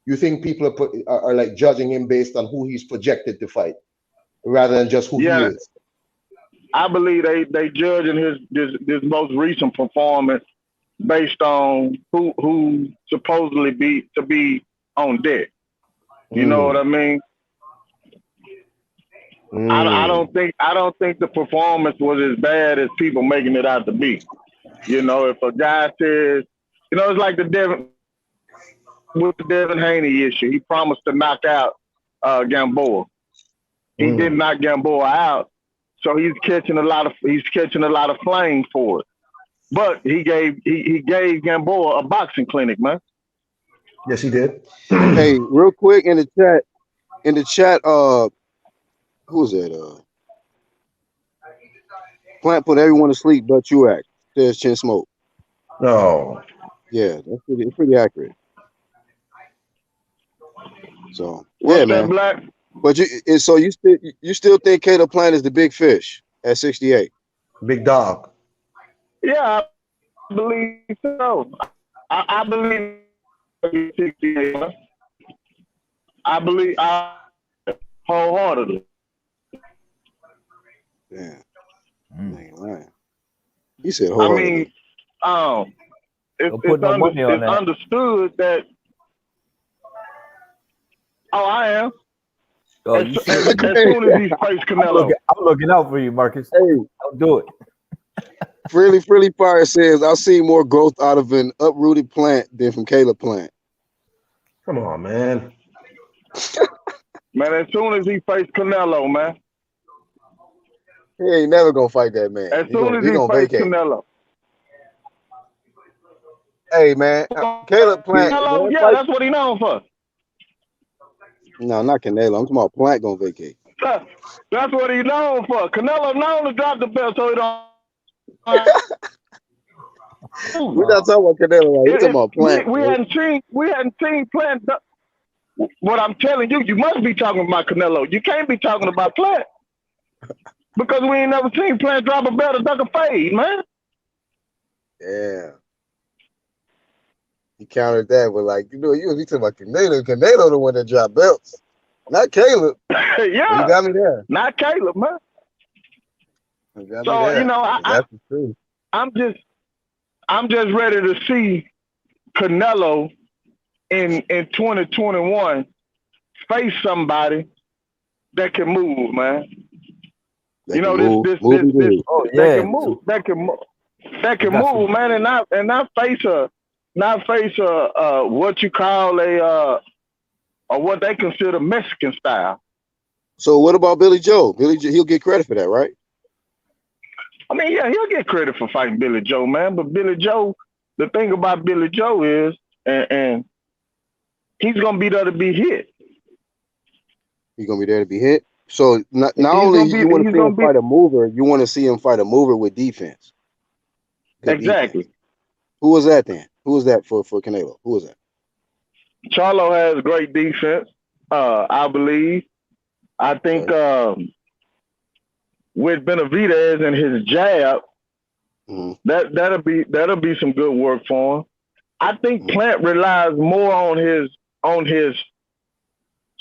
You think people are like judging him based on who he's projected to fight, rather than just who he is? I believe they judging this most recent performance based on who supposedly be on deck. You know what I mean? I don't think the performance was as bad as people making it out to be. You know, if a guy says, you know, it's like the Devin Haney issue. He promised to knock out Gamboa. He didn't knock Gamboa out, so he's catching a lot of flame for it. But he gave Gamboa a boxing clinic, man. Yes, he did. Hey, real quick in the chat, who's that? Plant put everyone to sleep but you act. Says Chin Smoke. No. Yeah, that's pretty accurate. So What's yeah, that, man. Black? But you still think Caleb Plant is the big fish at 68? Big dog. Yeah, I believe so. I believe 68. I believe wholeheartedly. Yeah. Right. He said wholeheartedly. I mean, it's understood that. Oh, I am. As soon as he faced Canelo. I'm looking out for you, Marcus. Hey, don't do it. Freely Fire says, I've seen more growth out of an uprooted plant than from Caleb Plant. Come on, man. Man, as soon as he faced Canelo, man. He ain't never gonna fight that man. As soon as he faced Canelo. Hey, man, Caleb Plant. Canelo, yeah, that's what he known for. No, not Canelo. I'm talking about Plant gonna vacate. That's what he known for. Canelo known to drop the belt, so he don't. We're not talking about Canelo. Like, we're talking about Plant. We hadn't seen Plant. What I'm telling you, you must be talking about Canelo. You can't be talking about Plant because we ain't never seen Plant drop a belt or duck a fade, man. Yeah. He countered that with like, you talking about Canelo. Canelo the one that dropped belts, not Caleb. Yeah, you got me there. Not Caleb, man. So that's the truth. I'm just ready to see Canelo in 2021 face somebody that can move, man. That can move. That can move, man, and not face a what you call or what they consider Mexican style. So what about Billy Joe? He'll get credit for that, right? I mean, yeah, he'll get credit for fighting Billy Joe, man. But Billy Joe, the thing about Billy Joe is, and he's gonna be there to be hit. He's gonna be there to be hit. So not only you want to see him fight a mover, you want to see him fight a mover with defense. Exactly. Defense. Who was that then? Who was that for Canelo? Who was that? Charlo has great defense, I believe. I think with Benavidez and his jab, that'll be some good work for him. I think Plant relies more on his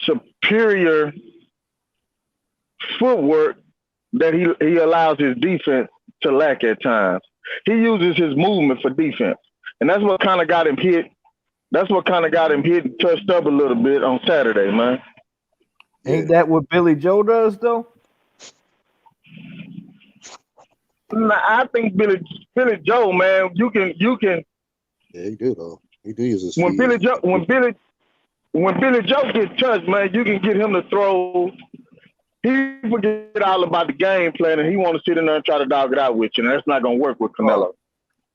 superior footwork that he allows his defense to lack at times. He uses his movement for defense, and that's what kind of got him hit. That's what kind of got him hit and touched up a little bit on Saturday, man. Ain't that what Billy Joe does, though? Nah, I think Billy Joe, man, you can. Yeah, he do though. He do use his when feet. When Billy Joe gets touched, man, you can get him to throw. He forget all about the game plan, and he want to sit in there and try to dog it out with you, and that's not gonna work with Canelo.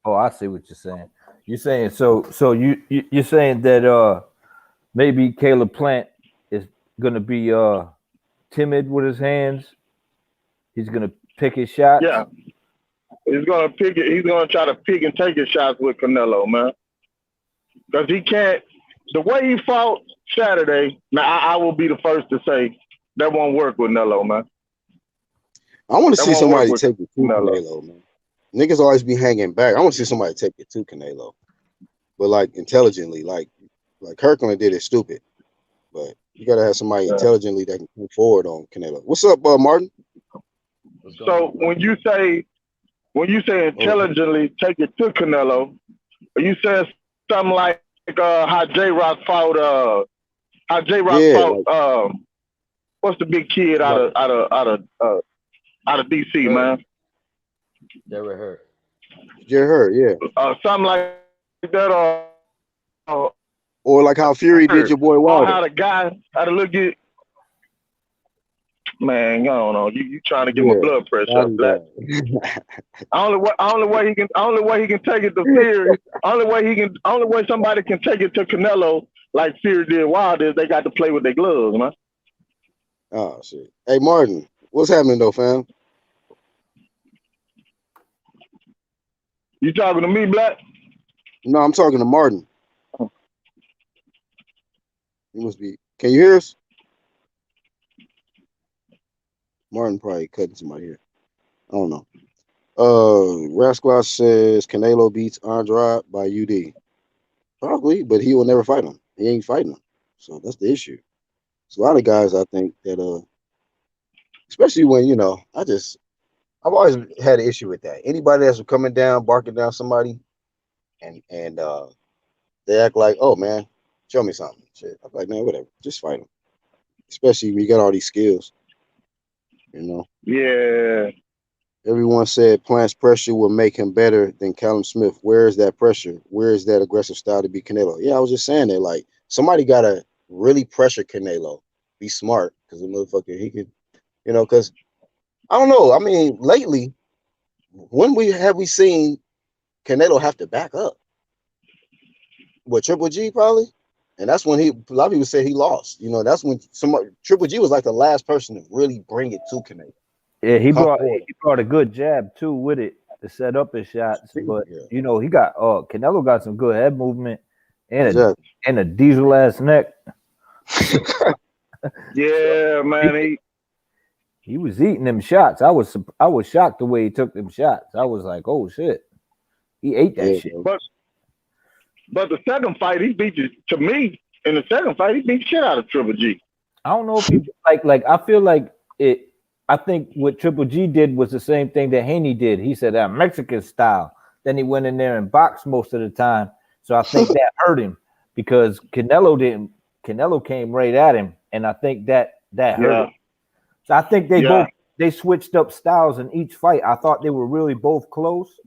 Oh, I see what you're saying. You're saying you're saying that maybe Caleb Plant is gonna be timid with his hands. He's gonna pick his shots. Yeah, he's gonna pick it. He's gonna try to pick and take his shots with Canelo, man, because he can't. The way he fought Saturday, now I will be the first to say that won't work with Canelo, man. I want to see somebody take it to Canelo, man. Niggas always be hanging back. I want to see somebody take it to Canelo, but like intelligently, like Kirkland did it stupid. But you gotta have somebody intelligently that can move forward on Canelo. What's up, Martin? So when you say intelligently take it to Canelo, you said something like how J-Rock fought. What's the big kid out of DC, man? Jerry Hurt. Yeah. Something like that, or like how Fury did your boy Wilder. How to look at. Man, I don't know. You trying to get my blood pressure up, Black? Only way he can take it to Fury. only way somebody can take it to Canelo like Fury did Wilder is they got to play with their gloves, man. Oh shit! Hey Martin, what's happening though, fam? You talking to me, Black? No, I'm talking to Martin. He must be. Can you hear us? Martin probably cutting somebody here. I don't know. Rasquash says Canelo beats Andrade by UD. Probably, but he will never fight him. He ain't fighting him. So that's the issue. There's a lot of guys I think that especially when, I've always had an issue with that. Anybody that's coming down, barking down somebody, and they act like, oh man, show me something. Shit. I'm like, man, whatever. Just fight him. Especially when you got all these skills. Yeah. Everyone said Plant's pressure will make him better than Callum Smith. Where is that pressure? Where is that aggressive style to beat Canelo? Yeah, I was just saying that. Like, somebody gotta really pressure Canelo. Be smart, because the motherfucker, he could, because I don't know. I mean, lately, when have we seen Canelo have to back up? What, Triple G probably? And that's when a lot of people say he lost. That's when Triple G was like the last person to really bring it to Canelo. Yeah, he brought a good jab too with it. to set up his shots. But Yeah. you know, he got Canelo got some good head movement and Exactly. a diesel ass neck. Yeah, man. He was eating them shots. I was shocked the way he took them shots. I was like, oh shit, he ate that Yeah, shit. bro. But the second fight, he beat you. To me, in the second fight, he beat the shit out of Triple G. I don't know if he like. I feel like it. I think what Triple G did was the same thing that Haney did. He said that Mexican style. Then he went in there and boxed most of the time. So I think that hurt him because Canelo didn't. Canelo came right at him, and I think that hurt him. So I think they switched up styles in each fight. I thought they were really both close,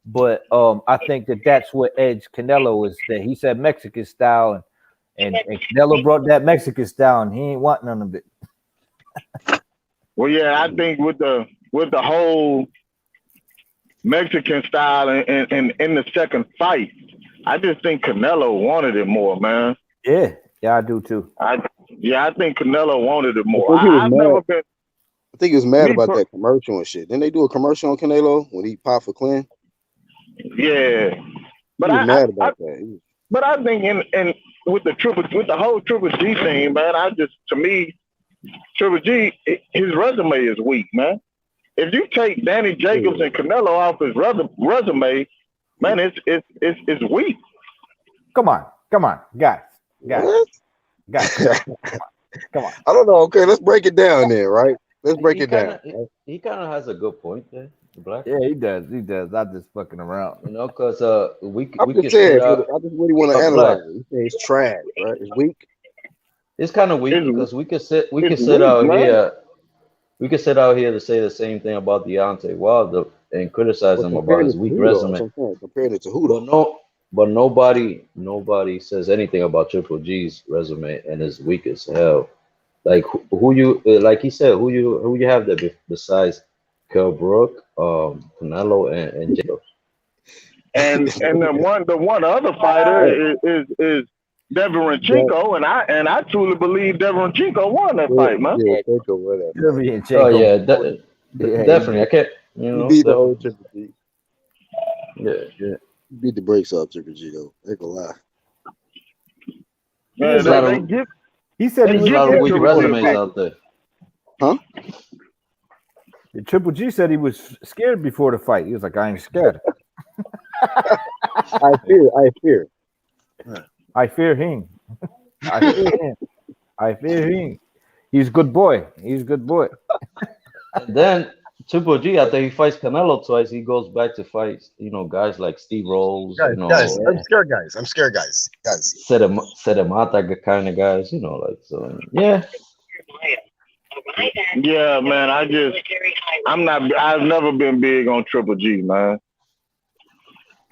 but I think that's what edged Canelo is that he said Mexican style, and Canelo brought that Mexican style, and he ain't want none of it. Well, yeah, I think with the whole Mexican style and in the second fight, I just think Canelo wanted it more, man. Yeah, I do too. I think Canelo wanted it more. I think he was mad about that commercial and shit. Didn't they do a commercial on Canelo when he popped for Clinton? Yeah, but he was mad about that. But I think in with the whole Triple G thing, man, to me, Triple G, his resume is weak, man. If you take Danny Jacobs and Canelo off his resume, man, it's weak. Come on, guys. What? Guys, come on. I don't know. Okay, let's break it down there, right? Let's break it down. He kind of has a good point there, Black. Yeah, he does. I'm just fucking around. You know, because we I'm can just saying, sit I just really want to analyze it. You say it's trash, right? It's weak. It's kind of weak because we could sit out here to say the same thing about Deontay Wilder and criticize him about his weak resume. Compared it to who? But nobody says anything about Triple G's resume and his weak as hell. Like who you like he said, who you have there besides Kell Brook, Canelo and Jacobs. And the one other fighter is Deverenchenko, and I truly believe Deverenchenko won that fight, man. Yeah, whatever. Oh yeah, definitely. I can't. You know, beat the whole Triple G. Yeah. You beat the brakes off Triple G though. Ain't gonna lie. Man, he said there's a lot of weak resumes out there. Huh? Triple G said he was scared before the fight. He was like, I ain't scared. I fear. I fear him. I fear him. He's a good boy. And then Triple G, after he fights Canelo twice, he goes back to fight, guys like Steve Rolls. Guys, I'm scared, guys. Sedemata kind of guys, so yeah. Yeah, man. I've never been big on Triple G, man.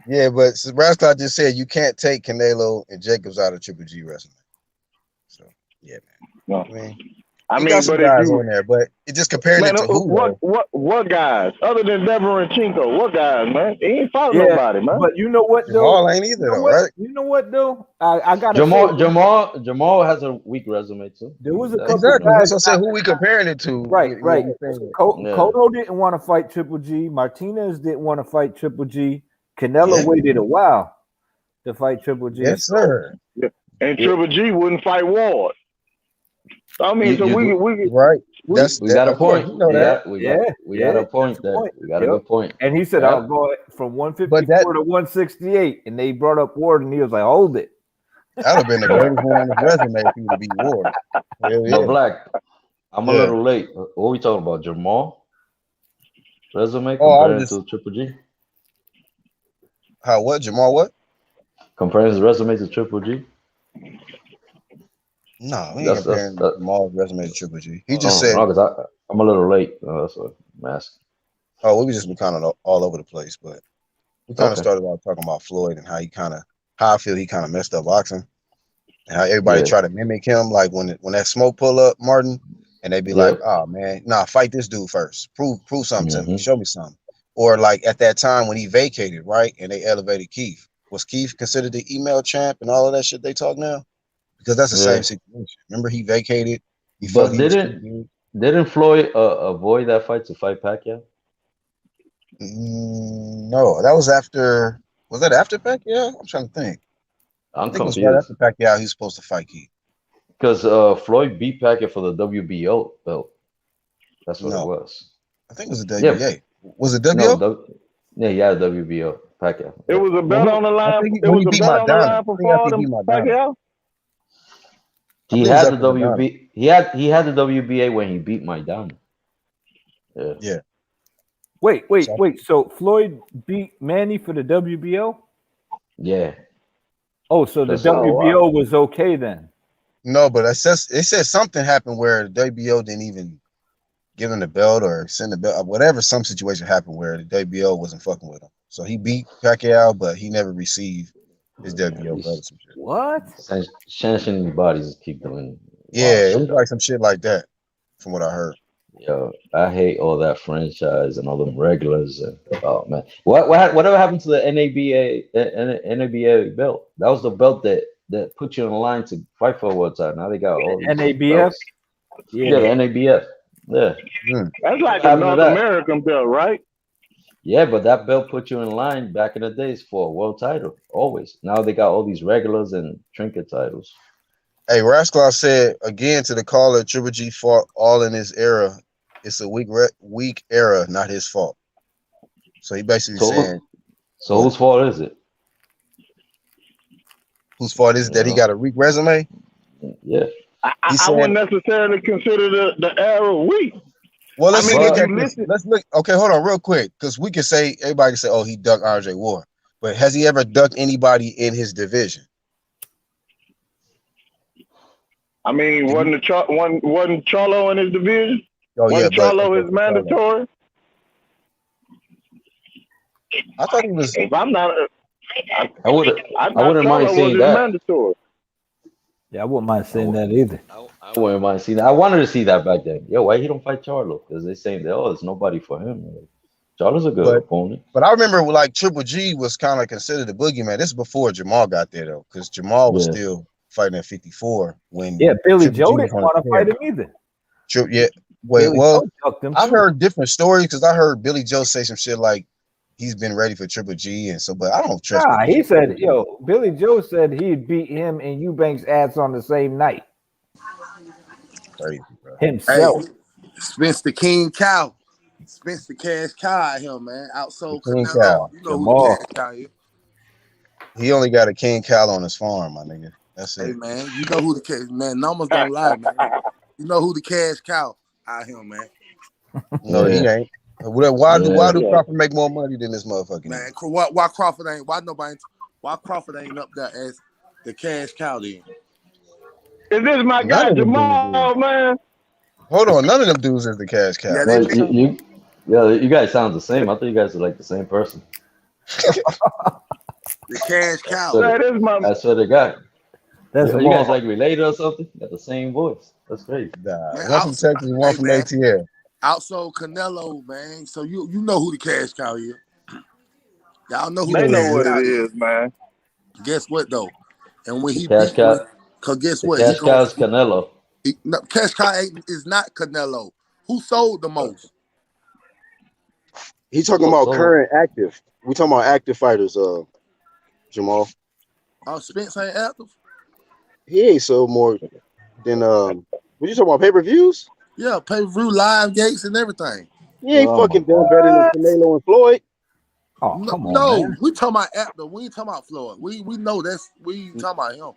Yeah, but Rascal just said you can't take Canelo and Jacobs out of Triple G resume. So yeah, man. No. I mean, got some guys on there, but it just compared it to who? What guys? Other than Deverenchenko, what guys, man? He ain't fought nobody, man. But you know what, though? Jamal ain't either, though, right? You know what, though? I got Jamal has a weak resume too. There was a couple exactly. guys. That's what I said. Who we comparing it to? Right. Cotto didn't want to fight Triple G. Martinez didn't want to fight Triple G. Canelo waited a while to fight Triple G. Yes, sir. Yeah. And Triple G wouldn't fight Ward. I mean, we right. We got a point. We got a point there. We got a good point. And he said, "I'll go from 154 to 168," and they brought up Ward, and he was like, "Hold it." That'd have been the greatest one on his resume if he would beat Ward. But Black, I'm a little late. What are we talking about? Jamal resume compared to Triple G? How what? Jamal what? Comparing his resume to Triple G? No, we ain't comparing Jamal's resume to Triple G. He just said, because I'm a little late. That's what I'm asking. Oh, we just been kind of all over the place, but we kind of started out talking about Floyd and how I feel he kind of messed up boxing, and how everybody try to mimic him. Like when that smoke pull up, Martin, and they be like, "Oh man, fight this dude first. Prove something to me. Show me something." Or like at that time when he vacated, right, and they elevated Keith. Was Keith considered the email champ and all of that shit they talk now? Because that's the same situation. Remember, he vacated. But didn't Floyd avoid that fight to fight Pacquiao? No, that was after. Was that after Pacquiao? I'm trying to think. I I'm think it was right confused after Pacquiao. He was supposed to fight Keith. because Floyd beat Pacquiao for the WBO belt. That's what it No, was. I think it was the Yeah, WBA. Was it no, WO? yeah, yeah, WBO Pacquiao. It Yeah. was a Well, bet on the I line. think It when was he a beat bet on the Maidana. line I for think after Floyd he beat and Maidana. Pacquiao. I He believe it was had the after Maidana. WB. He had the WBA when he beat Maidana. Yeah. Yeah. Wait. So, So Floyd beat Manny for the WBO. Yeah. Oh, so the That's Oh wow. WBO was okay then. no, but it says something happened where the WBO didn't even give him the belt or send the belt, whatever. Some situation happened where the WBO wasn't fucking with him. So he beat Pacquiao, but he never received his WBO belt or These some shit. What? sanctioning bodies keep doing wild Yeah, it shit. was like some shit like that, from what I heard. Yo, I hate all that franchise and all them regulars. And, oh man, whatever happened to the NABA belt? That was the belt that put you in line to fight for a world title. Now they got all these NABF. belts. Yeah, the Yeah. NABF. Yeah, Hmm. That's like what a happened to North that? American belt, right? Yeah, but that belt put you in line back in the days for a world title. Always. Now they got all these regulars and trinket titles. Hey, Rascal said again to the caller, Triple G fought all in his era. It's a weak era, not his fault. So he basically saying, So whose fault is it? whose fault is it that he got a weak resume? Yeah. He I wouldn't said, necessarily consider the era weak. well, I let's mean, look if at you this. listen, Let's look. Okay, hold on real quick, because we can say everybody can say, oh, he ducked Andre Ward, but has he ever ducked anybody in his division? I mean, wasn't Charlo in his division? Oh yeah, Wasn't but Charlo okay, his so Charlo. mandatory? I thought he was. If I'm not, I I thought wouldn't mind Charlo was seeing his that. mandatory. Yeah, I wouldn't mind saying that either. I wouldn't mind seeing that. I wanted to see that back then. Yo, why he don't fight Charlo? Because they saying that there's nobody for him. Charlo's a good opponent. But I remember like Triple G was kind of considered the boogeyman. This is before Jamal got there though, because Jamal was still fighting at 54 when Billy Triple Joe G was didn't on want the to fight tear. him either. Yeah. Wait, Billy well, Joe ducked him I too. heard different stories because I heard Billy Joe say some shit like he's been ready for Triple G, and so, but I don't trust. Nah, Billy he Joe. said, Billy Joe said he'd beat him and Eubanks' ass on the same night. Crazy, bro. Himself. Hey, Spence the King Cow. Spence the Cash Cow out here, man. Outsold King Canelo. Cow. You know who the Jamal. Cash Cow is. He only got a King Cow on his farm, my nigga. That's Hey, it. man, you know who the Cash, man. Numbers don't lie, man. You know who the Cash Cow out here, man. No, he ain't. Why do Crawford make more money than this motherfucker? Man, why Crawford ain't? Why Crawford ain't up there as the Cash Cow then? Is this my guy Jamal, man? Hold on, none of them dudes is the Cash Cow. Yeah, You guys sound the same. I thought you guys are like the same person. The Cash Cow. I swear to God. That's you guys like related or something? Got the same voice. That's crazy. Man, one from Texas, one from ATL. Outsold Canelo, man. So you know who the Cash Cow is. Y'all know who they the know Cash what Cow it is, man. Guess what though? And when he Cash beat, Cow, cause guess the what? Cash Cow is Canelo. Cash Cow is not Canelo. Who sold the most? He's talking about current active. We talking about active fighters, Jamal. Spence ain't active. He ain't sold more than what you talking about, pay-per-views? Yeah, pay-per-view, live gates, and everything. He ain't fucking done better than Canelo and Floyd. Oh, come on, no, man. we talking about active. We ain't talking about Floyd. We know we talking about him.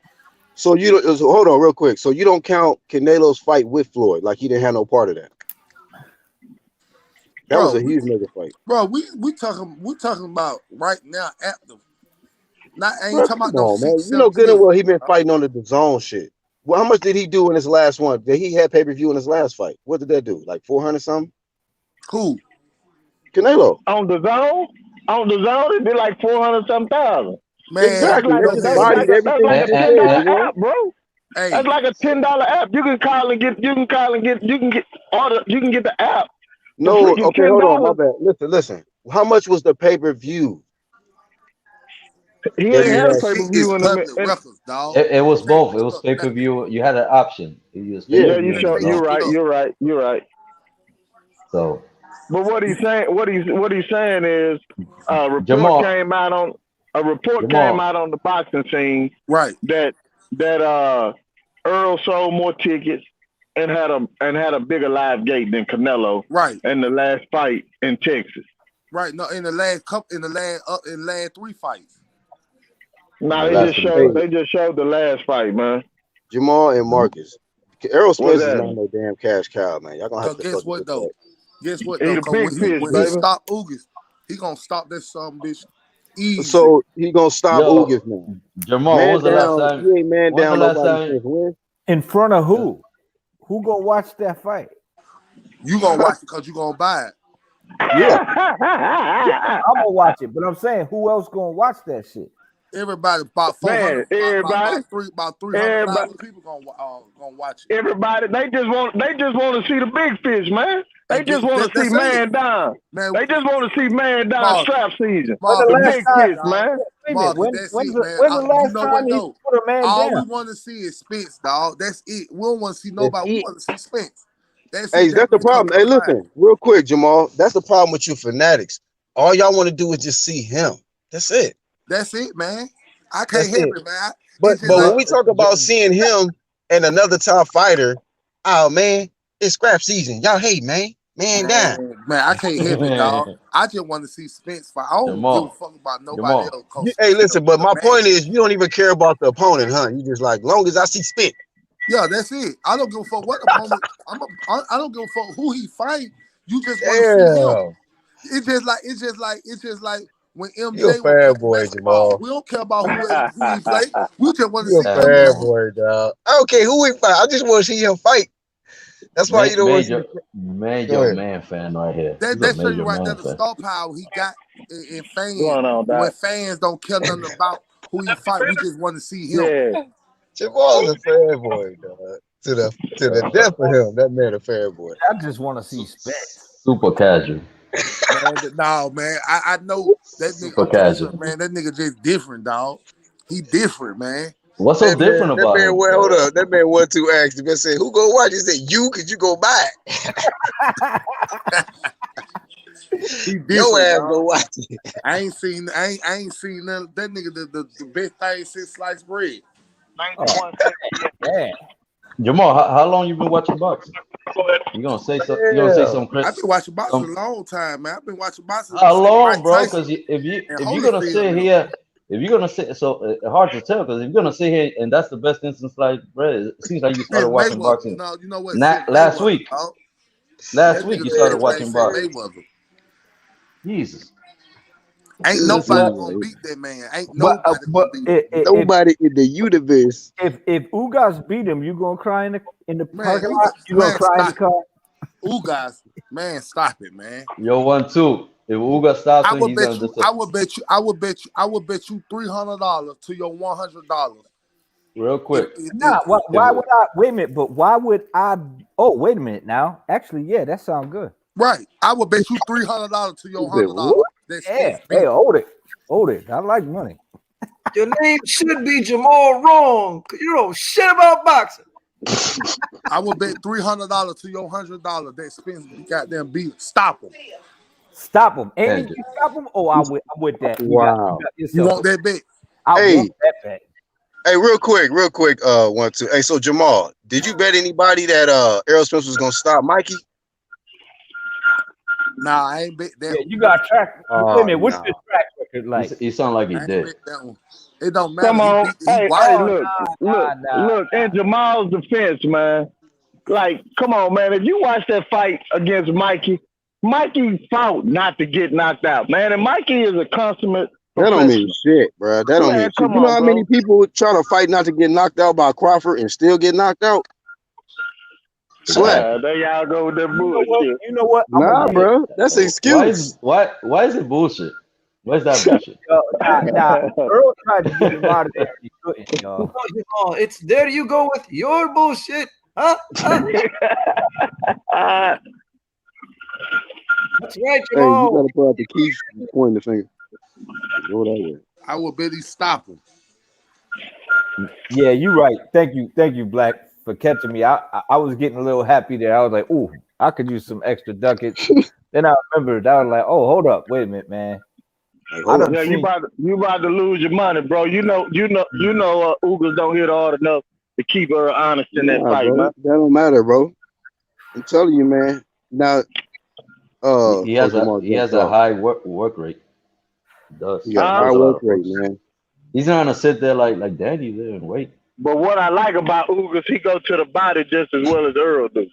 So you don't, hold on real quick. So you don't count Canelo's fight with Floyd, like he didn't have no part of that. That was a huge mega fight. Bro, we talking about right now active. Ain't Bro, talking about come on, man. 6, You know 7 good and years. well he been fighting on the zone shit. Well, how much did he do in his last one? Did he have pay-per-view in his last fight? What did that do? Like 400 something? Who? Canelo. On the zone? On the zone, it did like 400 some thousand. Man, that's like a $10 app, bro. Hey. That's like a $10 app. You can call and get the app. No, okay, hold on, my bad. Listen. How much was the pay-per-view? He ain't had a pay-per-view in a minute. Records, dog. It was both. It was pay-per-view. You had an option. You're right. So But what he's saying is Jamal, a report came Jamal, out on the boxing scene Right. that Earl sold more tickets and had a bigger live gate than Canelo Right. in the last fight in Texas. Right. No, in the last 3 fights. No, the they last just three showed fights. they just showed the last fight, man. Jamal and Marcus. Errol What's Spence is not that? no damn cash cow, man. Y'all gonna have Cause to guess fucking what get though? that. Guess what He though? the Cause big fish, when he baby. stop Ugas, he gonna stop that some bitch easy. So he gonna stop Yo, Ugas now. Jamal, when Man was the last down. time? He ain't man When was the down last nobody time? since when? In front of who? Who gonna watch that fight? You gonna watch it cause you gonna buy it. Yeah, I'm gonna watch it. But I'm saying, who else gonna watch that shit? Everybody about 400, Man, everybody, about everybody, 300,000 people gonna watch it. everybody, they just want to see the big fish, man. They And just want to see that's it, man down. man. They just want to see man down Marvin, strap season. When the The Marvin, last that's big it, time? fish, dog. man. Wait a minute. Marvin, that's it, man. When's the You last know time what he though? put a man All we down? want to see is Spence, dog. That's it. We don't want to see That's nobody. We it. want to see Spence. That's Hey, it. That that's the what it come problem. to Hey, the mind. listen, real quick, Jamal. That's the problem with you fanatics. All y'all want to do is just see him. That's it. That's it, man. I can't That's help it. it, man. But It's just but like when we talk about seeing him and another top fighter, oh man, it's scrap season. Y'all hate, man down. man, I can't help it, dog. I just want to see Spence fight. I don't give a Jamal, fuck about nobody Jamal, else. Cause Hey, Spence listen, but the my man. point is, you don't even care about the opponent, huh? You just like, long as I see spit. Yeah, that's it. I don't give a fuck what opponent. I don't give a fuck who he fight. You just want to see him. Damn, It's just like when you a MJ was playing fanboy, basketball. Jamal. We don't care about who he played. We just want to You a see uh, him win. fanboy, dog. I don't care who we fight. I just want to see him fight. That's why you don't want to see major, the. Go major ahead. man fan right here. That He's a that show you major right there man the fan. star power he got in fans. Going on, When Doc. fans don't care nothing about who he fight, we just want to see him. Yeah. Jamal's a fanboy, dog. To the death of him, that man a fanboy. I just want to see Spence. Super casual. Man, no, man. I know that nigga. Super I'm just casual. saying, man, that nigga just different, dog. He different, man. What's so different That about man, him? well, hold up. That man 1-2 asked him and said, "Who go watch?" He said, "You, cause you go buy it. He Your different, ass dog. go watch it." I ain't seen that nigga the best thing since sliced bread. Oh, man. Jamal, how long you been watching boxing? You gonna say so? You gonna say Yeah. some? I've been watching boxing Some a long time, man. I've been watching boxing how since long, Mike bro? Tyson Because if and you're gonna Holyfield sit them. here, if you're gonna sit, so hard to tell. Because if you're gonna sit here and that's the best instance, like, bro, it seems like you started Since watching Mayweather. boxing No, you know what? not Since last Mayweather, week. dog. Last That week nigga you been started in the game watching since boxing. Mayweather. Jesus, Ain't this nobody is gonna beat that man. Ain't But nobody gonna beat him. Nobody in the universe. if Ugas beat him, you gonna cry in the Man, parking lot? You gonna cry in the stop car? it. Ugas, man, stop it, man. yo 1-2. If Uga stops him, he's gonna just I would bet you $300 to your $100. real quick. Nah, why would I wait a minute? But why would I? Oh, wait a minute now. Actually, yeah, that sounds good. Right. I would bet you $300 to your He said, $100. what? That's Yeah, beat. hey, hold it. I like money. Your name should be Jamal Wrong, because you know shit about boxing. I would bet $300 to your $100 that Spence goddamn beat. Stop him. Stop him. Any Hey, you stop him? Oh, I'm with that. Wow. You want that bet? I Hey. want that bet. Hey, real quick, 1-2. Hey, so Jamal, did you bet anybody that Errol Spence was gonna stop Mikey? Nah, I ain't bet that Yeah, one. you got track. Wait a minute, what's Nah. your track record like? he sound like he I ain't did. bet that one. It don't matter. Come on. He Hey, wild. look. In Jamal's defense, man. Like, come on, man. If you watch that fight against Mikey fought not to get knocked out, man. And Mikey is a consummate That don't mean professional. shit, bro. That don't Man, mean shit. come You know on, how bro. many people try to fight not to get knocked out by Crawford and still get knocked out? Slap. There y'all go with that You know what? bullshit. You know what? Nah, bro. That's an excuse. Why is it bullshit? Where's that bullshit? Earl tried to get him out of there. He couldn't, y'all. Oh, it's there you go with your bullshit, huh? That's right, Hey, you Jamal. gotta pull out the keys and point the finger. Go that way. I would bet he stop him. Yeah, you're right. Thank you, Black, for catching me. I was getting a little happy there. I was like, ooh, I could use some extra ducats. Then I remember that was like, oh, hold up, wait a minute, man. Like, I hold done Yeah, on. seen. you about to lose your money, bro. Ugas don't hit hard enough to keep her honest in that Nah, fight, man. bro. That don't matter, bro. I'm telling you, man. Now, Coach Lamar he jumped has a off. high work rate. He does. He got a Huh? high Throws a lot work of rate, punches. man. He's not gonna sit there like Danny there and wait. But what I like about Ugas, he go to the body just as well as Earl do.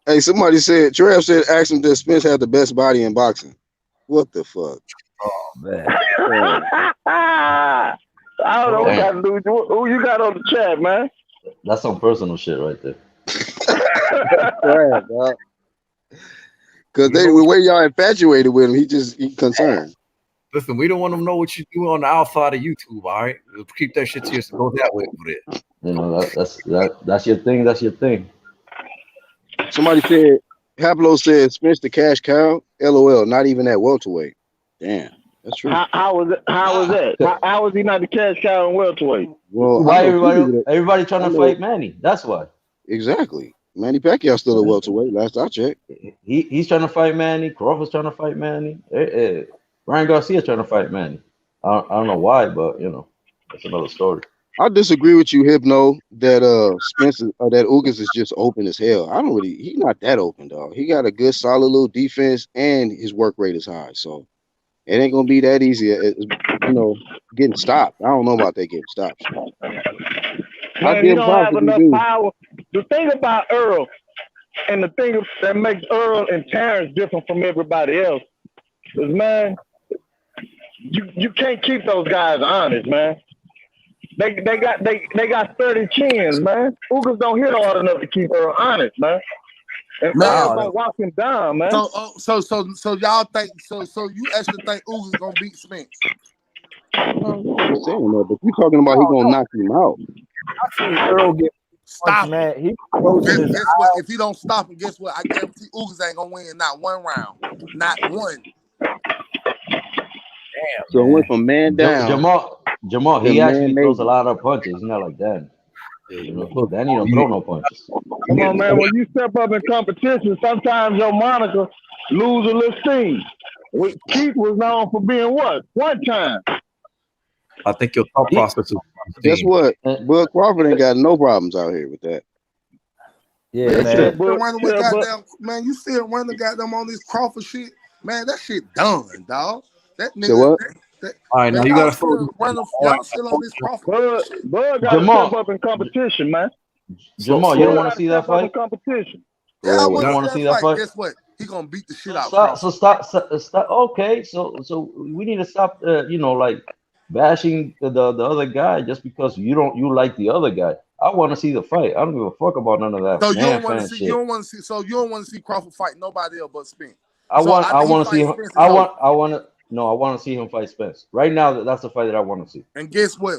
Hey, somebody said, Trev said, ask him, does Spence have the best body in boxing? What the fuck? Oh man, I don't know what Damn, got to do with you. Who you got on the chat, man? that's some personal shit right there. Trash, dog. Because We the don't, way y'all infatuated with him, he concerned. listen, we don't want them to know what you do on the outside of YouTube. All right, we'll keep that shit to yourself. Go that way over there. You know that's your thing. That's your thing. Somebody said, Haplo said, Spence the cash cow. LOL, not even at welterweight. Damn, that's true. How was it? How was that? How was he not the cash cow in welterweight? Well, I Why know two people that everybody trying I to know fight Manny? That's why. exactly. Manny Pacquiao's still a welterweight. Last I checked. He's trying to fight Manny. Crawford's trying to fight Manny. Ryan Garcia trying to fight Manny. I don't know why, but you know that's another story. I disagree with you, Hypno, that Spencer that Ugas is just open as hell. He's not that open, dog. He got a good solid little defense and his work rate is high. So it ain't gonna be that easy getting stopped. I don't know about that getting stopped. I Man, give he him don't props have if he enough do. power. The thing about Earl, and the thing that makes Earl and Terrence different from everybody else, is man, you can't keep those guys honest, man. They got 30 chins, man. Ugas don't hit hard enough to keep Earl honest, man. And Man, Earl gonna walk him down, man. so y'all think so you actually think Ugas gonna beat Spence? No, I'm just saying that, but you talking about he gonna knock him out. I seen Earl get Stop punched, him. man. He closing his Guess what? If he don't stop him, guess what? I guarantee Ugas ain't gonna win not one round. Not one. So it went from man down Jamal, to he man actually throws a maybe. lot of punches. He's not like Danny. You know, Danny don't throw no punches. Come on, man. When you step up in competition, sometimes your moniker lose a little steam. Keith was known for being what? One time. I think your thought process is Guess what? And Bud Crawford ain't got no problems out here with that. yeah, Man, man. still running with goddamn man. You still running goddamn on this Crawford shit, man. That shit done, dog. That So nigga. what? all right. Man, Now you y'all gotta slow still running. Y'all still on this Crawford shit. Bud got to step up Jamal, in competition, man. Jamal, you don't Bud want got to to see that step up in fight? competition. Yeah, I Well, You want don't to see want to that see that fight. fight? Guess what? He gonna beat the shit So out stop. Crawford. Stop. Okay. So we need to stop. Like bashing the other guy just because you like the other guy. I want to see the fight. I don't give a fuck about none of that So you man don't want to fan see. You shit. don't want to see. So you don't want to see Crawford fight nobody else but Spence. I So want. I after he want to see fights him. Spence, it's over. I want to. No, I want to see him fight Spence. Right now, that's the fight that I want to see. And guess what?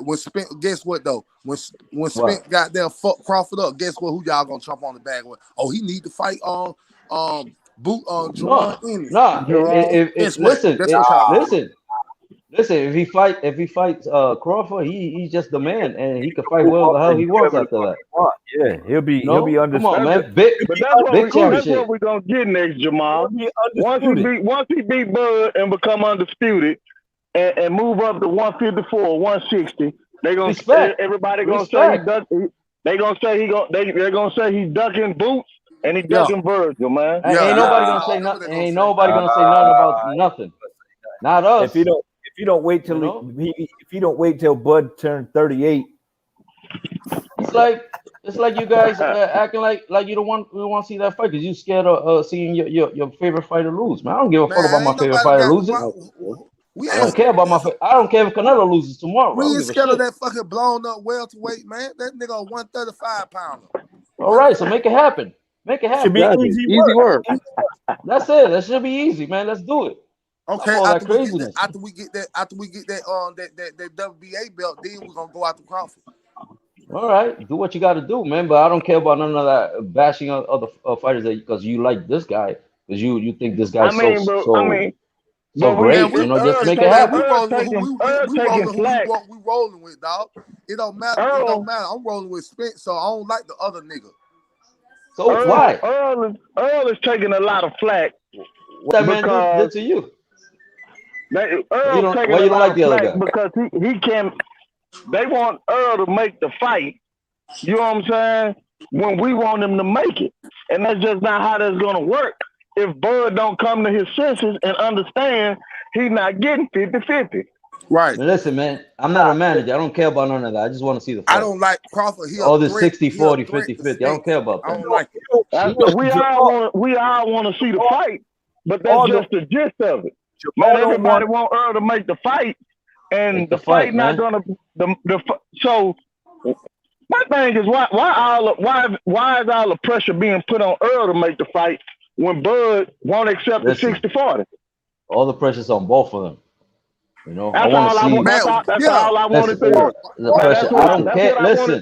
Guess what though? When Spence What? got there, fuck Crawford up. Guess what? Who y'all gonna jump on the bag with? Oh, he need to fight No, Jerron Ennis. no. Guess what? That's what y'all gonna do. Listen. If he fights Crawford, he's just the man, and he can fight Move whoever up the hell and he do wants whatever the after fuck that. he want. Yeah, he'll be Come on, undisputed. man. Big But that's champ what shit. we're gonna get next, He'll Jamal. be undisputed. Once he beat Bud and become undisputed and move up to 154, 160, Respect. everybody gonna say he Respect. duck. They gonna say they're gonna say he's ducking Boots and he Yeah, ducking Virgil, man. Ain't nobody gonna say that's what they nothing. gonna Ain't say. nobody gonna say nothing about nothing. Not If us. you don't wait You till know. if you don't wait till Bud turned 38, It's like you guys acting like you don't want to see that fight because you scared of seeing your favorite fighter lose. Man, I don't give a fuck about Man, my ain't favorite nobody fighte got. losing. We I ain't don't care scared. about I don't care if Canelo loses tomorrow. I We don't ain't give a scared of shit. that fucking blown up welterweight, man. That nigga a 135 pounder. All right, so make it happen. Make it it should happen. be exactly. easy Easy work. work. That's it. That should be easy, man. Let's do it. Stop Okay, all that craziness. after we get that that WBA belt, then we're gonna go out to Crawford. All right, do what you got to do, man. But I don't care about none of that bashing of other fighters because you like this guy because you think this I guy's mean, but great. Man, You know, just make it man, we happen. rolling with we Taking rolling flack. we rolling with, dog. It don't matter. It don't Earl matter. I'm rolling with Spence, so I don't like the other nigga. So why? Earl is taking a lot of flack What that man did to you? Earl taking why you a don't lot like the of other slack guy? because he can. They want Earl to make the fight. You know what I'm saying? When we want him to make it, and that's just not how that's gonna work. If Bud don't come to his senses and understand he's not getting 50-50. Right. Man, listen, man, I'm not a manager. I don't care about none of that. I just want to see the fight. I don't like Crawford. He All a this threat. 60-40, 50-50. I don't care about I that. don't like it. We all want to see the fight, but that's just the gist of it. Man, everybody want Earl to make the fight, and the fight not gonna. So my thing is why is all the pressure being put on Earl to make the fight when Bud won't accept the 60-40? All the pressure's on both of them. You know, that's I want to see. That's all I wanted to hear. The pressure. I don't care. Listen,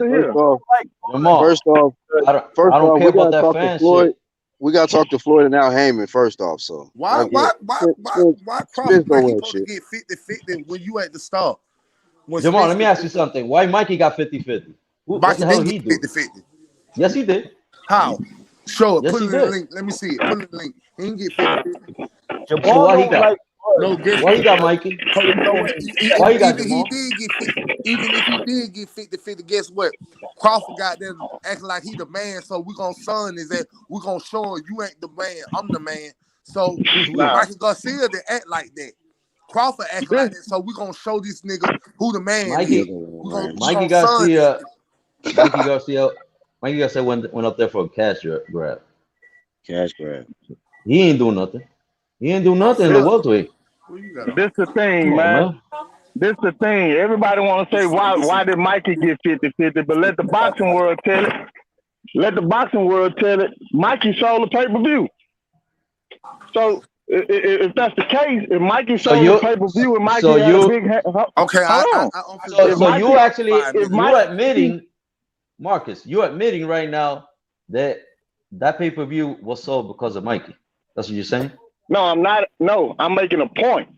First off, I don't care about that fan shit. We gotta talk to Floyd and Al Heyman first off. So why Crawford think he supposed to get 50-50 when you at the start? Jamal, let me ask you something. Why Mikey got 50-50? What the hell he do? 50-50. Yes, he did. How? Show it. Yes, put it in the link. Let me see it. Put it in the link. He didn't get 50-50. So why he got? No, why he got Mikey? Why you got Jamal? Even if he did get 50-50, guess what? Crawford got them acting like he the man, so we gonna son is that we gonna show him you ain't the man, I'm the man. So Michael Garcia they act like that. Crawford act like that, so we gonna show this nigga who the man is. Mikey Garcia went up there for a cash grab. Cash grab. He ain't do nothing. He ain't do nothing in the welterweight. This the thing, man. This the thing. Everybody want to say why did Mikey get 50-50? But let the boxing world tell it. Let the boxing world tell it. Mikey sold the pay-per-view. So if that's the case, if Mikey sold the pay-per-view and Mikey had a big okay, so you admitting, Marcus, you're admitting right now that pay-per-view was sold because of Mikey. That's what you're saying? No, I'm not. No, I'm making a point.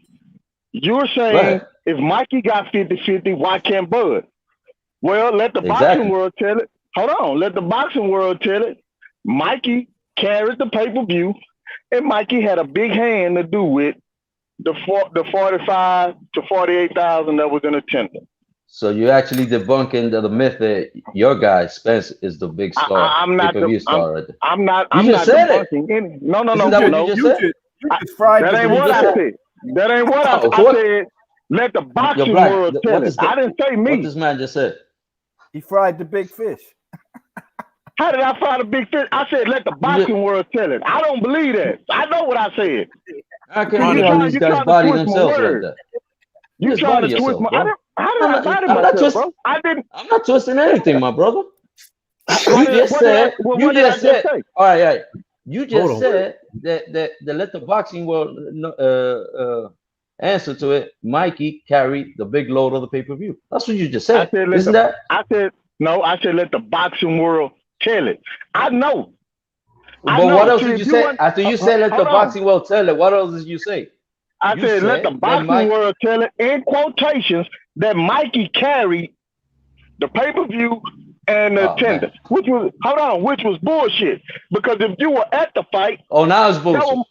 You're saying if Mikey got 50-50, why can't Bud? Well, let the boxing world tell it. Hold on. Let the boxing world tell it. Mikey carried the pay-per-view, and Mikey had a big hand to do with the 45 to 48,000 that was in attendance. So you're actually debunking the myth that your guy Spence is the big star. I'm not pay-per-view star right there. I'm not. You I'm just not said debunking it. any. No. Isn't that what you just said? That ain't what I said. That ain't what I said. Let the boxing world tell it. I didn't say me. What this man just said. He fried the big fish. How did I fry the big fish? I said let the boxing world tell it. I don't believe that. I know what I said. I can't believe how these guys body themselves like that. You trying to twist my? How did I body myself, bro? I didn't. I'm not twisting anything, my brother. You just said. All right. You just said that let the boxing world answer to it. Mikey carried the big load of the pay-per-view. That's what you just said. Isn't that? I said no. I said let the boxing world tell it. I know. But what else did you say? After you said let the boxing world tell it, what else did you say? I said let the boxing world tell it in quotations that Mikey carried the pay-per-view and the attendance, which was bullshit. Because if you were at the fight, now it's bullshit.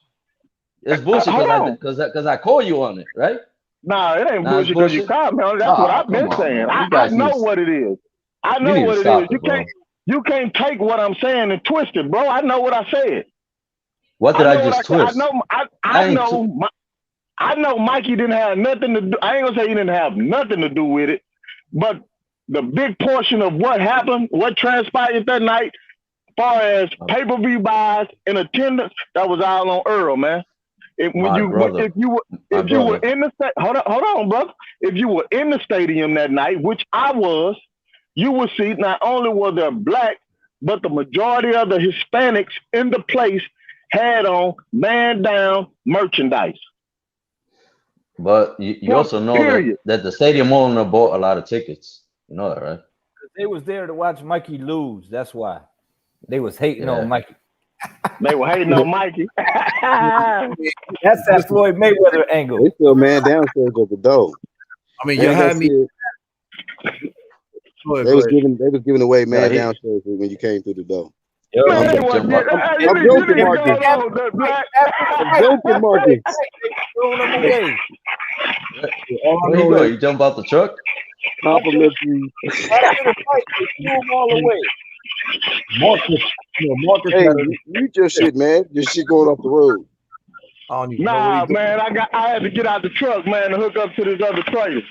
It's bullshit because I call you on it, right? Nah, it ain't bullshit because you called me on it. That's what I've been saying. I know what it is. I know what it is. You can't take what I'm saying and twist it, bro. I know what I said. What did I just twist? I know Mikey didn't have nothing to do. I ain't gonna say he didn't have nothing to do with it, but the big portion of what happened, what transpired that night, as far as pay-per-view buys and attendance, that was all on Earl, man. If you were in the hold on, brother. If you were in the stadium that night, which I was, you would see not only were there black, but the majority of the Hispanics in the place had on man down merchandise. But you also know that the stadium owner bought a lot of tickets. You know that, right? They was there to watch Mikey lose. That's why. They was hating on Mikey. They were hating on Mikey. That's that Floyd Mayweather angle. They still man downstairs at the door. I mean, you had me. They was giving away man downstairs when you came through the door. Yo, Man, they Jump, want jump to up. get. Hey, I'm you joking, need to Marcus. go on the black. I'm joking, Marcus. They throwing them away. All I Where he know go? is He jump out the truck? complimentary. After the fight, they threw them all away. Marcus, Marcus Hey, got a. mute your shit, man. Your shit going off the road. I don't even know what Nah, he's doing. man, I had to get out the truck, man, to hook up to this other trailer.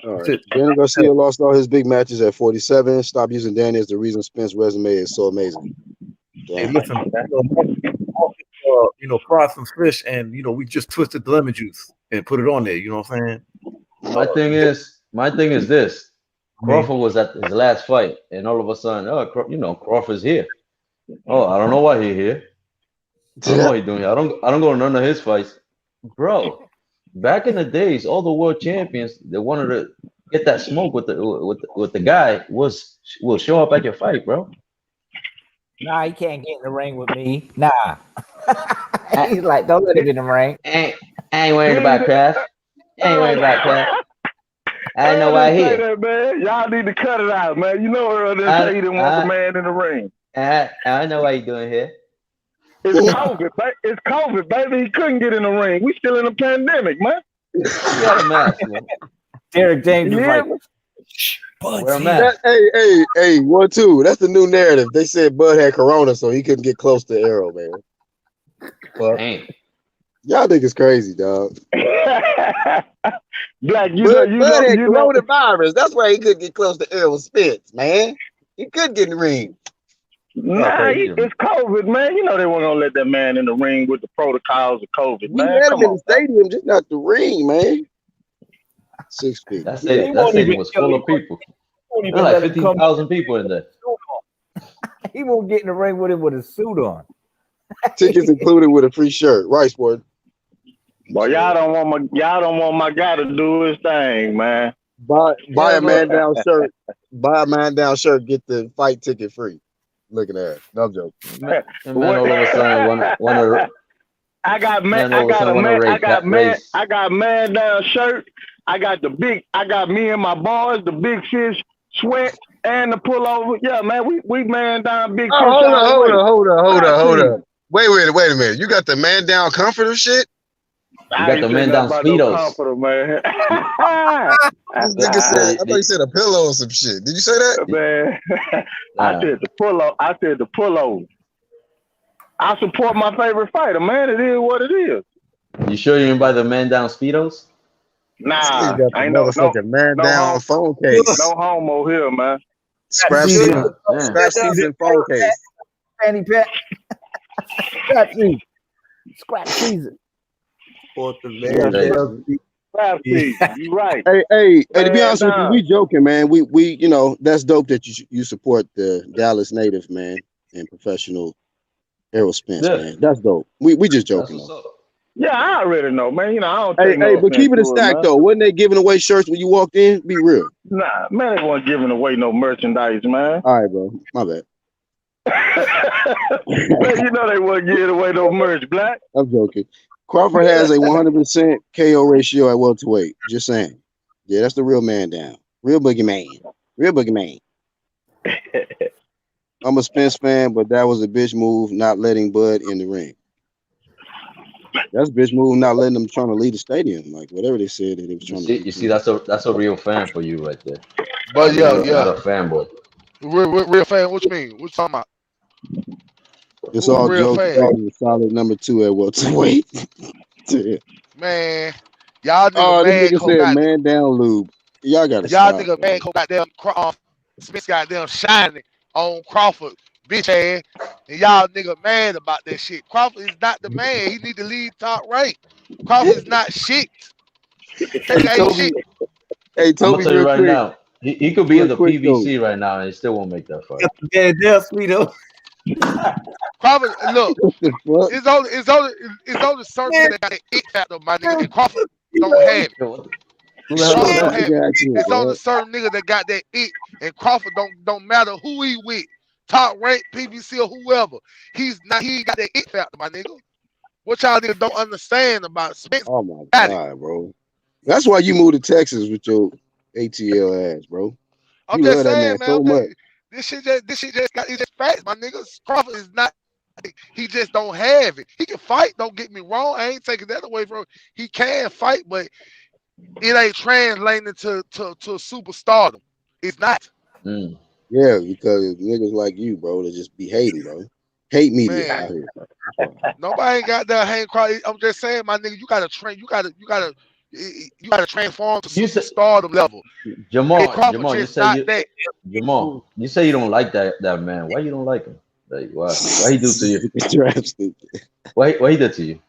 All right. Shit. Danny Garcia lost all his big matches at 47. Stop using Danny as the reason Spence's resume is so amazing. Hey, Damn. listen, fried some fish, and we just twisted the lemon juice and put it on there. You know what I'm saying? My thing is this. I mean, Crawford was at his last fight, and all of a sudden, Crawford's here. Oh, I don't know why he's here. I don't know what he's doing here. I don't go to none of his fights, bro. Back in the days, all the world champions that wanted to get that smoke with the guy will show up at your fight, bro. Nah, he can't get in the ring with me. Nah. He's like, don't let him in the ring. I ain't worried about Craft. I ain't worried about Craft. I know why Say here. that, man. Y'all need to cut it out, man. You know Earl didn't say he didn't want the man in the ring. I know why you doing here. It's COVID, baby. He couldn't get in the ring. We still in a pandemic, man. You got a mask, man. Derek James is Yeah. like, Wear a mask. Hey, 1-2. That's the new narrative. They said Bud had corona, so he couldn't get close to Arrow, man. Fuck. Dang. Y'all niggas crazy, dog. Black, Bud had coronavirus. That's why he couldn't get close to Errol Spence, man. He could get in the ring. Nah, it's COVID, man. You know they weren't gonna let that man in the ring with the protocols of COVID, We man. had him in the stadium, just not the ring, man. 6 feet. That stadium was full of people. There were like 15,000 people in there. He won't get in the ring with him with a suit on. Tickets included with a free shirt. Right, sport. Boy, y'all don't want my guy to do his thing, man. Buy a man down shirt. Buy a man down shirt. Get the fight ticket free. Look at that. No joke. Man, all of a sudden, I got man down shirt. I got me and my boys, the big fish, sweat, and the pullover. Yeah, man, we man down big fish. Hold on. Wait a minute. You got the man down comforter shit? You got the man down speedos. Comforter, man. I thought you said a pillow or some shit. Did you say that? Man, I said the pullover. I support my favorite fighter, man. It is what it is. You sure you didn't buy the man down speedos? Nah, ain't no man down phone case. No homo here, man. Scrap season phone case. Fanny Pat. Scrap season. You right. Hey, to be honest with you, we joking, man. We that's dope that you support the Dallas native, man, and professional Errol Spence, man. That's dope. We just joking. Yeah, I already know, man. I don't take but keep it a stack though. Wasn't they giving away shirts when you walked in? Be real. Nah, man, they weren't giving away no merchandise, man. All right, bro. My bad. Man, you know they weren't giving away no merch, Black. I'm joking. Crawford has a 100% KO ratio at welterweight. Just saying. Yeah, that's the real man down. Real boogie man. I'm a Spence fan, but that was a bitch move not letting Bud in the ring. That's a bitch move not letting them trying to leave the stadium. Like whatever they said that they was trying to You see, that's a real fan for you right there. But Not a fanboy. Real fan, what you mean? What you talking about? It's all jokes. A solid number 2 at welterweight. Man, y'all nigga this nigga said man down lube. Y'all gotta stop. Y'all nigga man goddamn Smith goddamn shining on Crawford, bitch ass, and y'all nigga mad about that shit. Crawford is not the man. He need to leave top rank. Crawford is not shit. Hey, Toby, I'm gonna tell you right now, he could be in the PVC right now and he still won't make that fight. Yeah, sweeto. Crawford, look, it's only certain that got an it factor, my nigga, and Crawford don't have it. It's only certain nigga that got that it, and Crawford don't matter who he with, top rank, PBC or whoever. He ain't got that it factor, my nigga. What y'all niggas don't understand about Spence? Oh my god, bro. That's why you moved to Texas with your ATL ass, bro. I'm just saying, man. So much. This shit just got it's just facts, my niggas. Crawford is not. He just don't have it. He can fight. Don't get me wrong. I ain't taking that away from him. He can fight, but it ain't translating to superstardom. It's not. Mm. Yeah, because niggas like you, bro, to just be hating, bro. Hate media out Man, here. nobody ain't got that hang crowd. I'm just saying, my nigga, you gotta train. You gotta transform to You said superstardom level. And Jamal, Crawford you just say not you that. Jamal, you say you don't like that man. Why you don't like him? Like why he do to you? Trap stupid. Why he did to you?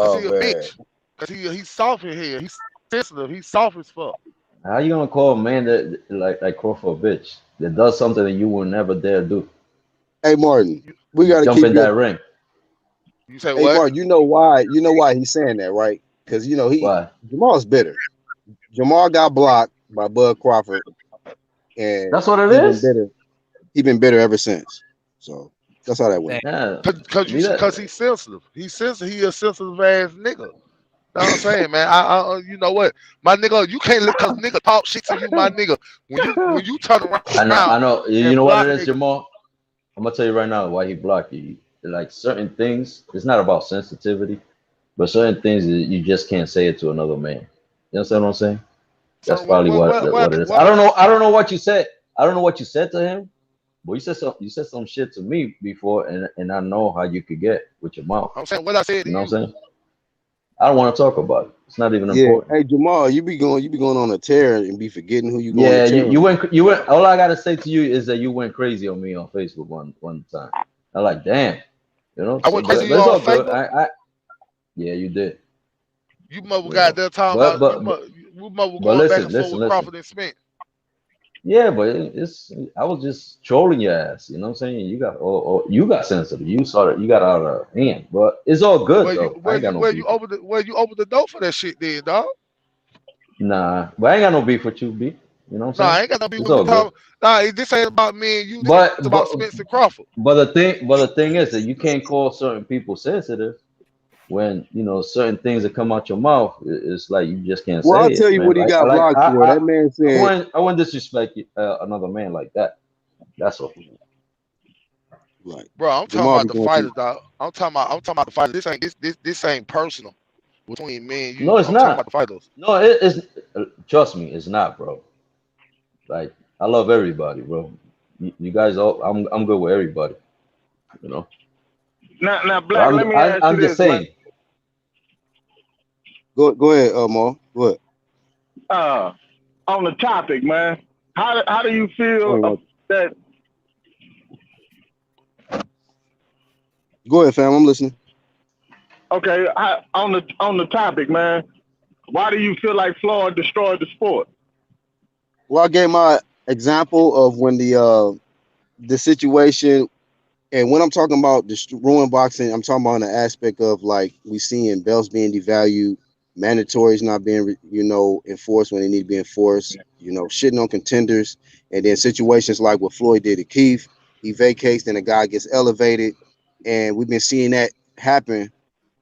Cause Oh he a man. bitch. Cause he's soft in here. He's sensitive. He's soft as fuck. How you gonna call a man that like Crawford a bitch that does something that you will never dare do? Hey Martin, You, we gotta Jump keep in your that ring. you say hey what? Martin, you know why he's saying that, right? Because Why? Jamal's bitter. Jamal got blocked by Bud Crawford and That's what it he been is? bitter. He been bitter ever since. So that's how that went. Yeah. Cause he's sensitive. He's sensitive. He a sensitive ass nigga. Know what I'm saying, man? You know what, my nigga, you can't look cause nigga talk shit to you, my nigga. When you turn I around know. You and know what it block is, nigga, Jamal? I'm gonna tell you right now why he blocked you. Like certain things, it's not about sensitivity, but certain things you just can't say it to another man. You understand what I'm saying? That's so probably what it is. I don't know. I don't know what you said. I don't know what you said to him, but you said some shit to me before, and I know how you could get with your mouth. I'm saying what I said to You know what you. I'm saying? I don't want to talk about it. It's not even Yeah. important. Hey Jamal, you be going on a tear and be forgetting who you going to Yeah, tear you on. went. All I gotta say to you is that you went crazy on me on Facebook one time. I'm like, damn, you know. I So, went crazy but you it's on all good. Facebook. Yeah, you did. You mother You got know, there talking but about but but, you mother but going back and forth listen, with listen. Crawford and Smith. Yeah, but it's I was just trolling your ass. You know what I'm saying? You got sensitive. You got out of hand. But it's all good Where you though. I where ain't got you no where you beef with over the where you over the door for that shit then, dog? you. Nah, but I ain't got no beef with you, B. You know what I'm Nah, saying? I ain't got no beef It's with me all good. talking. Nah, this ain't about me and you. This But about but Smith and Crawford. but the thing is that you can't call certain people sensitive when you know certain things that come out your mouth. It's like you just can't Well, say I'll tell it, you man. what he got blocked for. That man said, I wouldn't disrespect another man like that. That's all. like, Bro, I'm talking Jamal about be the going through. fighters, dog. I'm talking about the fighters. This ain't personal between me and No, you. it's I'm talking about not. the fighters. No, it's trust me, it's not, bro. Like I love everybody, bro. You guys all I'm good with everybody, you know. Now, But Black. Let me ask you I'm just this, man. saying. Go ahead, Mo. Go ahead. On the topic, man. How do you Oh, feel no. that? Go ahead, fam. I'm listening. Okay, on the topic, man. Why do you feel like Floyd destroyed the sport? Well, I gave my example of when the situation, and when I'm talking about ruin boxing, I'm talking about in the aspect of like we seeing belts being devalued, mandatories not being enforced when they need to be enforced, shitting on contenders, and then situations like what Floyd did to Keith, he vacates, then a guy gets elevated, and we've been seeing that happen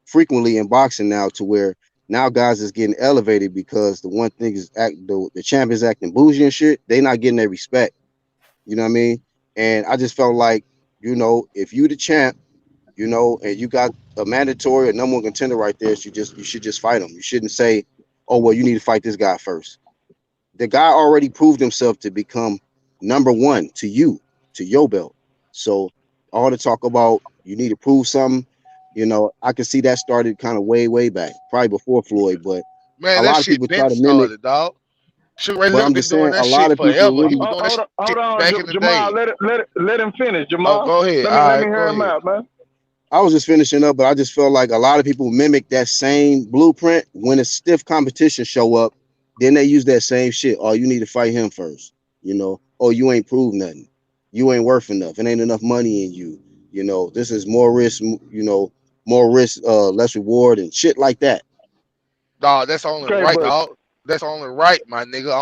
frequently in boxing now, to where now guys is getting elevated because the one thing is the champ is acting bougie and shit. They not getting their respect. You know what I mean? And I just felt like, if you the champ, and you got a mandatory, a number one contender right there, you should just fight him. You shouldn't say, oh well, you need to fight this guy first. The guy already proved himself to become number one to you, to your belt. So all the talk about you need to prove something, I can see that started kind of way back, probably before Floyd, but a Man, that lot of shit people been try to mimic. started, dog. Sugar Ray But Leonard I'm been just doing saying, that a lot shit of people forever. He really. was doing that Hold shit on, back in the Jamal. day. Let him finish, Oh, Jamal. go ahead. Let All me right, go hear him ahead. out, man. I was just finishing up, but I just felt like a lot of people mimic that same blueprint when a stiff competition show up. Then they use that same shit. Oh, you need to fight him first. Oh, you ain't proved nothing. You ain't worth enough. It ain't enough money in you. This is more risk. More risk, less reward, and shit like that. Dog, that's only Okay, right, but dog. That's only right, my nigga.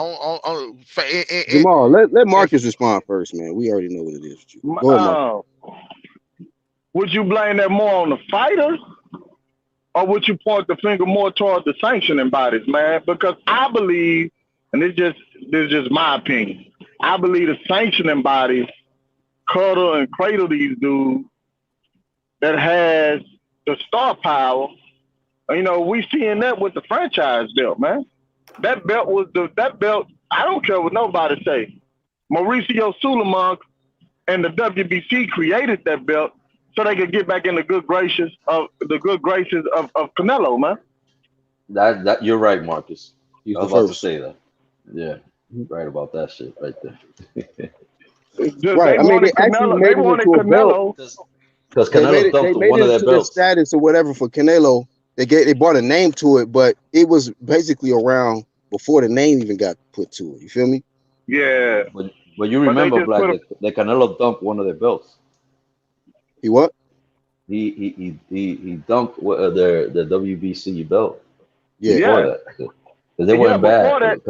Jamal, let If Marcus respond first, man. We already know what it is with you. Go ahead, Marcus. would you blame that more on the fighters, or would you point the finger more toward the sanctioning bodies, man? Because I believe, and this is just my opinion, I believe the sanctioning bodies cuddle and cradle these dudes that has the star power. You know, we seeing that with the franchise belt, man. That belt was that belt. I don't care what nobody say. Mauricio Suleiman and the WBC created that belt so they could get back in the good graces of Canelo, man. That you're right, Marcus. He's I the was about to first. say that. Yeah, right about that shit right there. Right. They I mean, they wanted actually Canelo. They made it wanted into a belt. Canelo. Because They made Canelo it. They dumped made one it of their into the belts. status or whatever for Canelo. They brought a name to it, but it was basically around before the name even got put to it. You feel me? Yeah, But you but they remember, just Black, put a that Canelo dumped one of their belts. He what? He dumped the WBC belt Yeah. before yeah that because they yeah. weren't bad. Before that,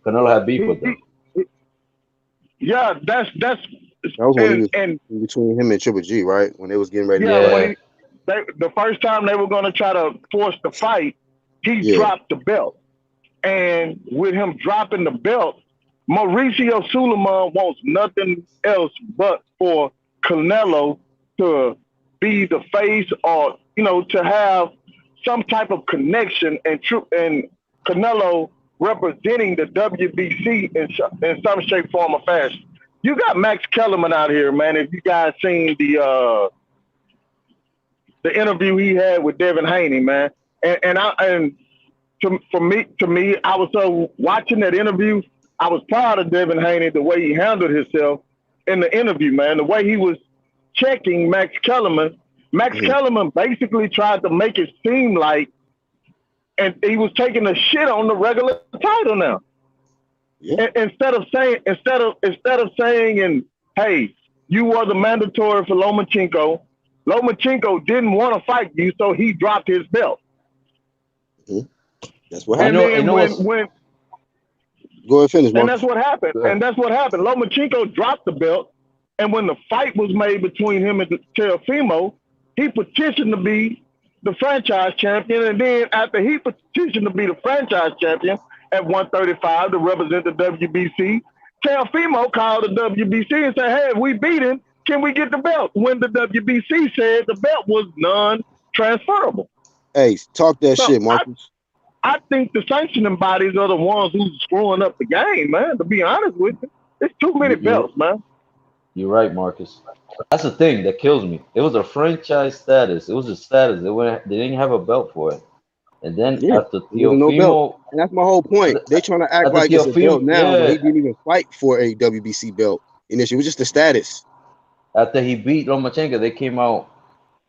Canelo had beef with he them. yeah. That's That was when he was and in between him and Triple G, right? When they was getting ready to yeah. fight. When Yeah, the first time they were going to try to force the fight, he Yeah. dropped the belt, and with him dropping the belt, Mauricio Suleiman wants nothing else but for Canelo to be the face, or to have some type of connection, and Canelo representing the WBC in some shape, form, or fashion. You got Max Kellerman out here, man. If you guys seen the interview he had with Devin Haney, man, and to me, I was so watching that interview. I was proud of Devin Haney, the way he handled himself in the interview, man. The way he was checking Max Kellerman. Max Kellerman basically tried to make it seem like, and he was taking a shit on the regular title now. Yeah. Instead of saying, and hey, you were the mandatory for Lomachenko. Lomachenko didn't want to fight you, so he dropped his belt. That's what And happened. then when Go ahead, finish, and Mark. that's what happened. And that's what happened. Lomachenko dropped the belt, and when the fight was made between him and Teofimo, he petitioned to be the franchise champion. And then after he petitioned to be the franchise champion at 135 to represent the WBC, Teofimo called the WBC and said, "Hey, if we beat him, can we get the belt?" When the WBC said the belt was non-transferable. Hey, talk that So shit, Marcus. I think the sanctioning bodies are the ones who's screwing up the game, man. To be honest with you, it's too many belts, man. You're right, Marcus. That's the thing that kills me. It was a franchise status. It was a status. They didn't have a belt for it. And then Yeah. after There was no belt. Teofimo, And that's my whole point. They trying to act after like it's a belt Teofimo, now when yeah, he didn't even fight for a WBC belt initially. It was just a status. after he beat Lomachenko, they came out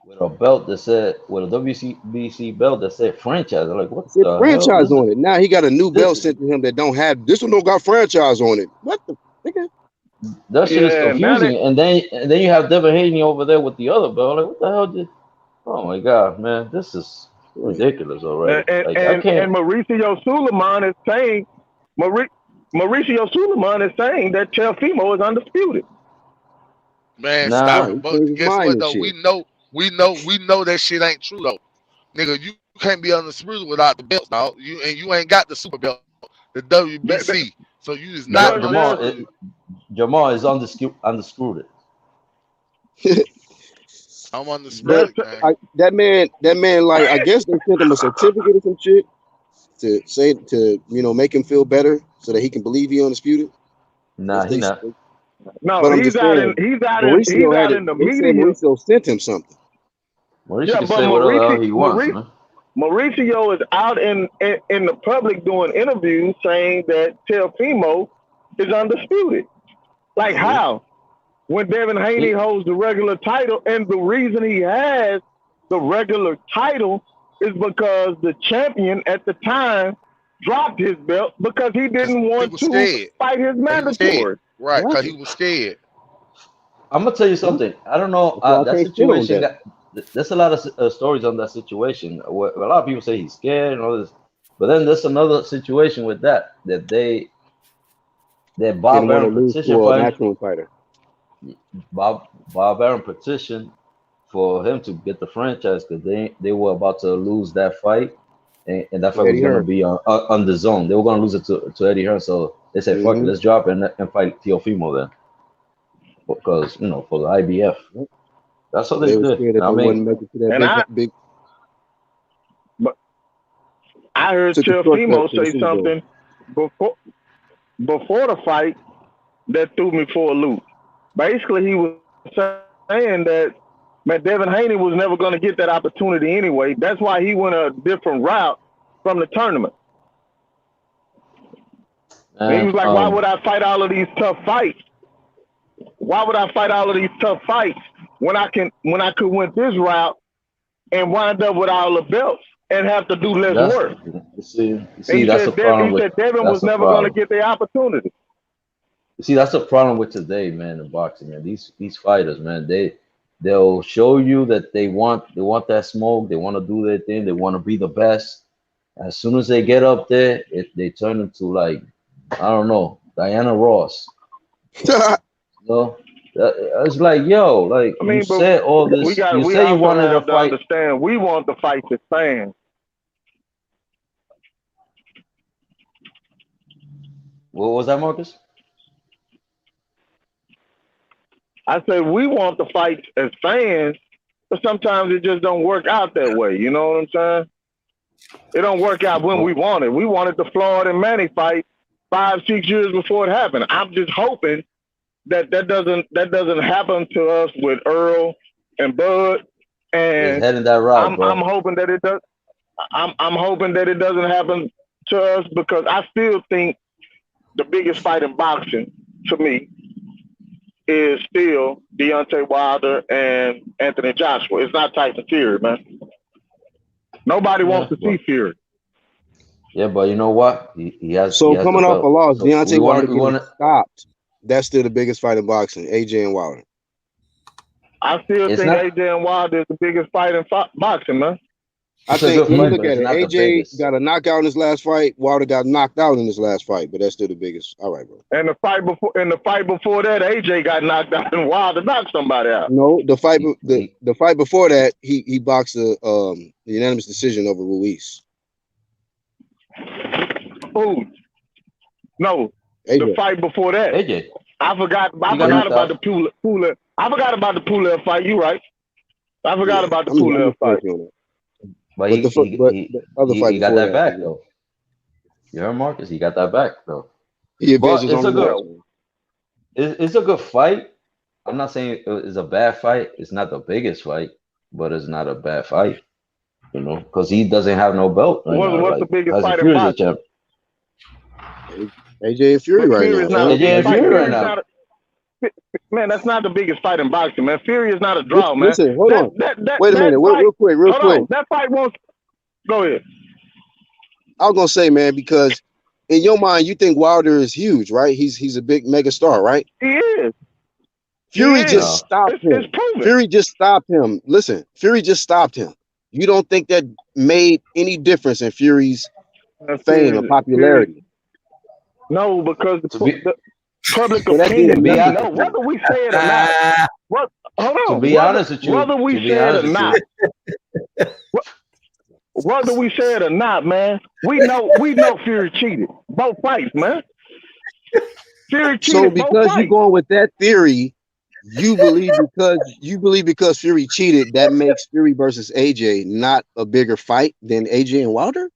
with a belt that said, with a WBC belt that said franchise. I'm like, what It said the hell? franchise on it. Now he got a new belt This sent to him that don't have this one. Don't got franchise on it. What the? Nigga? that shit is Yeah, now confusing. And then you have Devin Haney over there with the other belt. Like, what the hell did? Oh my god, man, this is ridiculous already. Like, I and can't. Mauricio Suleiman is saying Mauricio Suleiman is saying that Teofimo is undisputed. Man, Nah, stop Right. it. He But changed his guess mind what and though? shit. We know that shit ain't true though. Nigga, you can't be undisputed without the belts, dog. You ain't got the super belt, the WBC. So you is not undisputed. Jamal is undisputed. I'm But undisputed, man. that man, like I guess they sent him a certificate or some shit to say to make him feel better so that he can believe he undisputed. Nah, he not. No, But I'm he's just out in saying, Mauricio had it. the They said media. Mauricio sent him something. Mauricio Yeah, can but say whatever the hell he wants, man. Mauricio is out in the public doing interviews saying that Teofimo is undisputed. Like how? When Devin Haney holds the regular title, and the reason he has the regular title is because the champion at the time dropped his belt because he didn't He want was to scared. fight his He was scared. mandatory. Right, because Exactly. he was scared. I'm gonna tell you something. I don't know That's why I that can't shit on situation. that. There's a lot of stories on that situation. Where a lot of people say he's scared and all this, but then there's another situation with that Bob Didn't want to Arum lose petitioned to a for him. matchroom fighter. Bob Arum petitioned for him to get the franchise because they were about to lose that fight, and that fight was Eddie gonna Hearn. be on the zone. They were gonna lose it to Eddie Hearn. So They said, "Fuck it, let's drop it and fight Teofimo then," because for the IBF. That's what they They were did. scared that I they mean, wouldn't make it to that And big but I heard took a shortcut Teofimo to the say Super Bowl. something before the fight that threw me for a loop. Basically, he was saying that Devin Haney was never going to get that opportunity anyway. That's why he went a different route from the tournament. And he was like, "Why would I fight all of these tough fights? Why would I fight all of these tough fights when I could win this route and wind up with all the belts and have to do less work?" You see, that's the problem. He said Devin was never going to get the opportunity. You see, that's the problem with today, man. In boxing, man, these fighters, man, they'll show you that they want that smoke. They want to do their thing. They want to be the best. As soon as they get up there, they turn into like, I don't know, Diana Ross. It's like, yo, like, I mean, you said all this. You say you wanted to fight. Understand, we want the fight as fans. What was that, Marcus? I say we want the fights as fans, but sometimes it just don't work out that way. You know what I'm saying? It don't work out when we want it. We wanted the Floyd and Manny fight 5-6 years before it happened. I'm just hoping that doesn't happen to us with Earl and Bud. And heading that route, bro. I'm hoping that it does. I'm hoping that it doesn't happen to us, because I still think the biggest fight in boxing to me is still Deontay Wilder and Anthony Joshua. It's not Tyson Fury, man. Nobody wants to see Fury. Yeah, but you know what? He has. So he has coming off a loss, So Deontay Wilder we wanna, getting stopped. That's still the biggest fight in boxing. AJ and Wilder. I still think AJ and Wilder is the biggest fight in boxing, man. I think when you look at it, AJ got a knockout in his last fight. Wilder got knocked out in his last fight, but that's still the biggest. All right, bro. And the fight before that, AJ got knocked out and Wilder knocked somebody out. No, the fight before that, he boxed the unanimous decision over Ruiz. Oh no, AJ. The fight before that, AJ. I forgot about the Pulev. I forgot about the Pulev fight. You right? I forgot about the Pulev fight. But he got that back though. You heard Marcus? He got that back though. It's a good fight. I'm not saying it's a bad fight. It's not the biggest fight, but it's not a bad fight. Because he doesn't have no belt. What's the biggest fight in boxing? AJ and Fury right now. AJ and Fury right now. Man, that's not the biggest fight in boxing, man. Fury is not a draw, man. Listen, hold on. Wait a minute, real quick. That fight won't. Go ahead. I was gonna say, man, because in your mind, you think Wilder is huge, right? He's a big mega star, right? He is. Fury just stopped him. Fury just stopped him. Listen, Fury just stopped him. You don't think that made any difference in Fury's fame and popularity? No, because the public opinion. No, whether we say it or not. Hold on. To be honest with you, whether we say it or not. Whether we say it or not, man, we know Fury cheated both fights, man. Fury cheated. So because you're going with that theory, you believe because Fury cheated, that makes Fury versus AJ not a bigger fight than AJ and Wilder?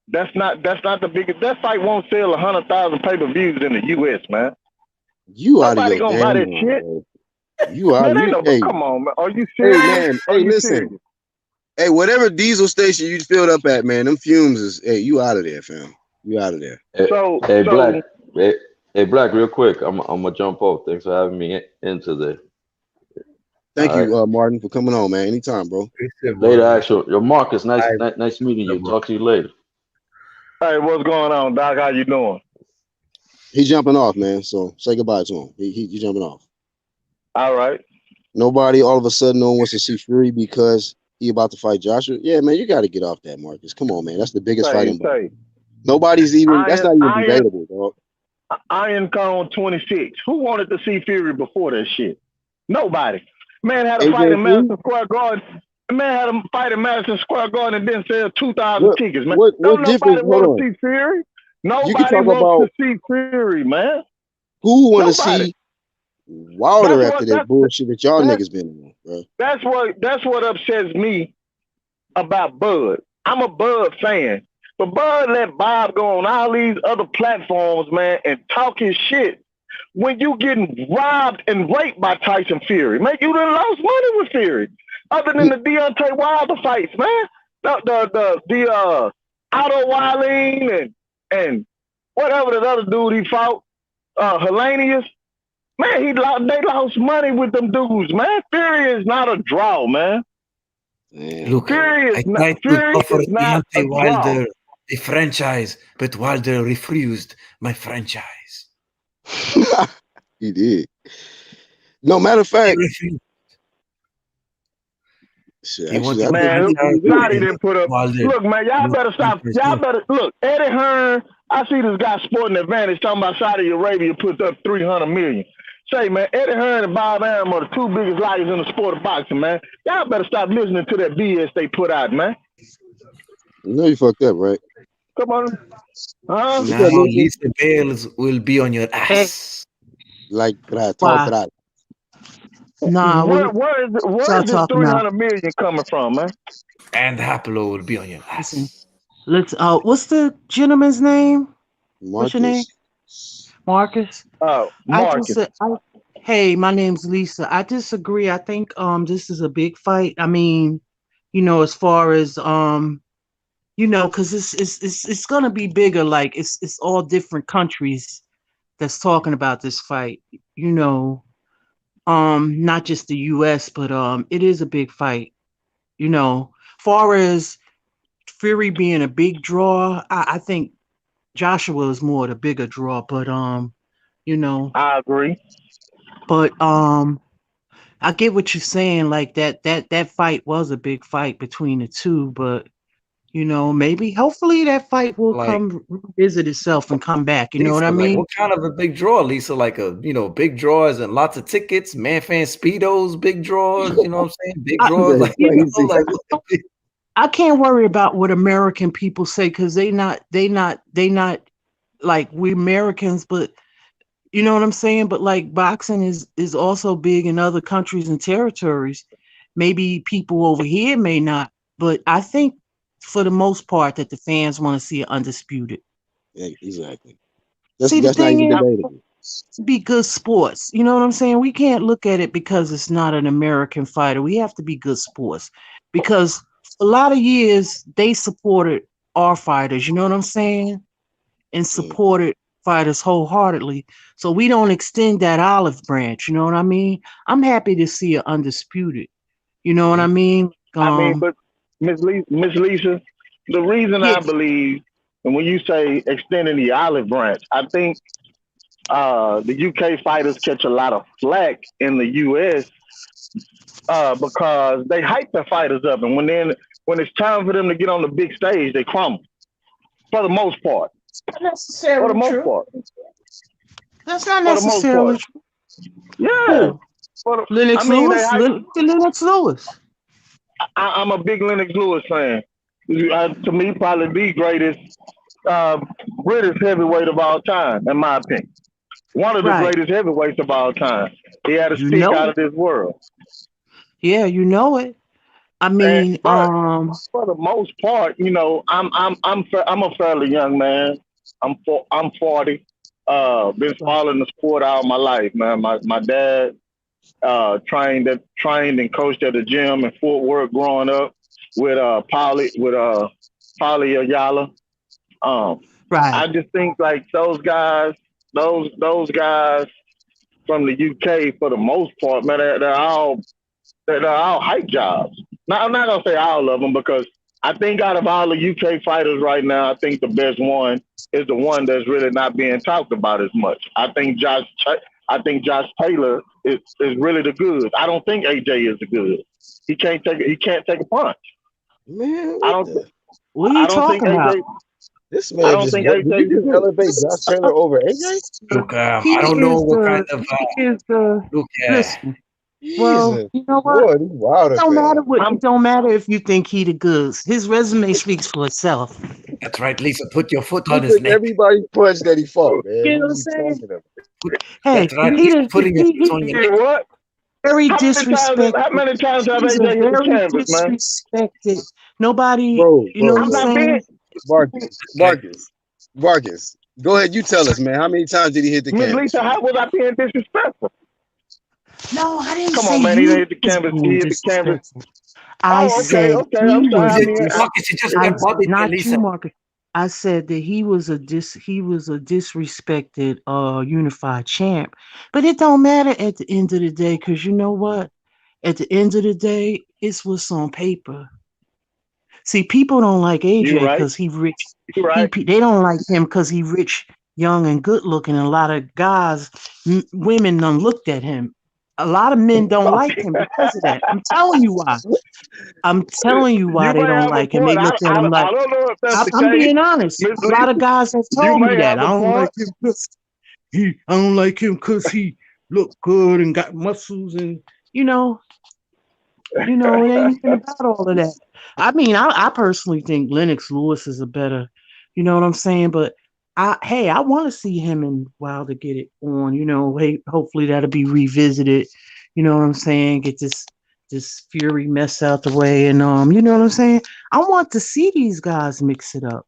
That's not the biggest. That fight won't sell 100,000 pay-per-views in the U.S., man. You out of your gonna buy that shit. You out. Hey, come on, man. Are you serious? Hey, man. Hey, listen. Serious? Hey, whatever diesel station you filled up at, man, them fumes is. Hey, you out of there, fam. You out of there. Black. Real quick, I'm gonna jump off. Thanks for having me in today. Thank you, Martin, for coming on, man. Anytime, bro. Later, actually. Yo, Marcus, nice meeting you. Talk to you later. Hey, what's going on, Doc? How you doing? He's jumping off, man. So say goodbye to him. He's jumping off. All right. Nobody all of a sudden no one wants to see Fury because he about to fight Joshua. Yeah, man, you got to get off that, Marcus. Come on, man. That's the biggest fight in boxing. Nobody's even. That's not even debatable, dog. Iron Cone 26. Who wanted to see Fury before that shit? Nobody. Man had a fight in Madison Square Garden. Man had a fight in Madison Square Garden and didn't sell 2,000 tickets, man. What difference? Want to see Fury. You can Nobody talk wants to about see Fury, man. who want to Nobody. see Wilder That's after what that bullshit that y'all that, niggas been on, bro. that's what upsets me about Bud. I'm a Bud fan. But Bud let Bob go on all these other platforms, man, and talk his shit when you getting robbed and raped by Tyson Fury. Man, you done lost money with Fury. Other than the Deontay Wilder fights, man. The Otto Wallin and whatever that other dude he fought, Hellenius. Man, they lost money with them dudes, man. Fury is not a draw, man. Look, Fury I tried to offer is not a Deontay draw. Wilder a franchise, but Wilder refused my franchise. He did. No, matter of fact, shit, He actually, wanted I to think Man, he retire did. Gotti didn't put up. Wilder. Look, man, y'all better stop. Y'all No. better look. Eddie Hearn. I see this guy Sporting Advantage talking about Saudi Arabia puts up $300 million. Say, man, Eddie Hearn and Bob Arum are the two biggest liars in the sport of boxing, man. Y'all better stop listening to that BS they put out, man. You know you fucked up, right? Come on, huh? Now Lisa Bales will be on your ass. Like that, Why? that. Nah, Where what is y'all this talking about? $300 million coming from, man? And Haplo will be on your ass. Listen, let's. What's the gentleman's name? What's your name? Marcus. Marcus. Oh, I Marcus. just. Hey, my name's Lisa. I disagree. I think this is a big fight. I mean, as far as because it's gonna be bigger. Like it's all different countries that's talking about this fight. You know, not just the U.S., but it is a big fight. Far as Fury being a big draw, I think Joshua is more the bigger draw. But I agree. but I get what you're saying. Like that fight was a big fight between the two, but maybe hopefully that fight will Like, come revisit itself and come back. You know what I Lisa, like, mean? what kind of a big draw, Lisa? Like big draws and lots of tickets, man fan speedos, big draws. You know what I'm saying? Big draws, like, I can't worry about what American people say because they not like we Americans, but you know what I'm saying? But like boxing is also big in other countries and territories. Maybe people over here may not, but I think for the most part that the fans want to see it undisputed. Yeah, exactly. See, the That's not thing even is, debatable. be good sports. You know what I'm saying? We can't look at it because it's not an American fighter. We have to be good sports because a lot of years they supported our fighters. You know what I'm saying? And supported fighters wholeheartedly. So we don't extend that olive branch. You know what I mean? I'm happy to see it undisputed. You know what I mean? But Miss Lisa, the reason I believe, and when you say extending the olive branch, I think the UK fighters catch a lot of flack in the US because they hype their fighters up, and when it's time for them to get on the big stage, they crumble. For the most part. Not necessarily for the most true. part. That's not For the most necessarily part. true. Yeah. Who? Lennox Lewis? Lennox Lewis. I'm a big Lennox Lewis fan. To me, probably the greatest British heavyweight of all time, in my opinion. One of the greatest heavyweights of all time. He had a stick out of this world. Yeah, you know it. I mean, for the most part, I'm a fairly young man. I'm 40. Been following the sport all my life, man. My dad trained and coached at the gym in Fort Worth growing up with Paulie Ayala. I just think like those guys from the UK for the most part, man, they're all hype jobs. Now, I'm not gonna say all of them because I think out of all the UK fighters right now, I think the best one is the one that's really not being talked about as much. I think Josh Taylor is really the good. I don't think AJ is the good. He can't take a punch. Man, what are you talking about? This man just elevate Josh Taylor over AJ. Look, I don't know what kind of listen. Well, Jesus, you know what? boy, these Wilder Don't matter fans. what. It don't matter if you think he the goods. His resume speaks for itself. That's right, Lisa. Put your foot He on his took neck. everybody's punch that he fought, man. You know What what are I'm you saying? talking about? Hey, That's right, he Lisa. did. Putting your foot on He your Did neck. what? very How disrespected. many times have He's a AJ hit the very canvas, man? disrespected. Nobody, Bro, you know what I'm I'm not being saying? Marcus. Go ahead, you tell us, man. How many times did he hit the Miss canvas? Lisa. How was I being disrespectful? No, I didn't Come say on, man. He didn't you hit the was canvas. He being hit the canvas. disrespectful. I Oh, okay, said okay. I'm he sorry. was I a mean, dis. Marcus, you just I got bodied there, not Lisa. you, Marcus. I said that he was a disrespected unified champ. But it don't matter at the end of the day, because you know what? At the end of the day, it's what's on paper. See, people don't like you AJ right. because he rich. You right. They don't like him because he rich, young, and good looking. And a lot of guys, women done looked at him. A lot of men don't like him because of that. I'm telling you why. I'm telling you why You they may don't have a like him. They point. look at him like I don't know if that's the I'm case, being honest. Miss A lot of Lisa. guys have You told me may that. have I a don't point. like him because I don't like him because he look good and got muscles and you know, it ain't even about all of that. I mean, I personally think Lennox Lewis is a better, you know what I'm saying? But I want to see him and Wilder get it on. Hey, hopefully that'll be revisited. You know what I'm saying? Get this Fury mess out the way, and you know what I'm saying? I want to see these guys mix it up.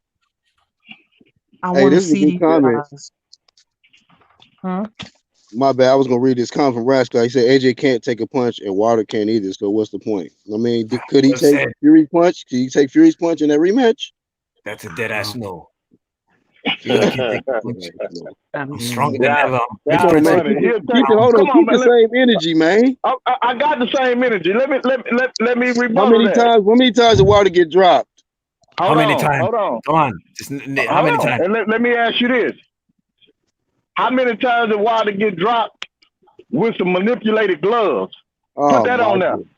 I Hey, want to this is a see good these comment. guys. Huh? My bad. I was gonna read this comment from Rascal. He said AJ can't take a punch and Wilder can't either. So what's the point? I mean, could he Well take said. Fury's punch? Could he take Fury's punch in that rematch? That's a dead ass no. Yeah, I can't take a punch. I I'm mean, stronger than Yeah, ever. I'm come yeah, on, Prince man. funny. of He'll take. Hold on. Come on, Keep the man. same energy, man. I got the same energy. Let me How rebuttal many that. times? How many times did Wilder get dropped? How many times? Hold on, Come on. Just how hold many on. times? And let me ask you this: how many times did Wilder get dropped with some manipulated gloves? Put Oh that my on there. goodness.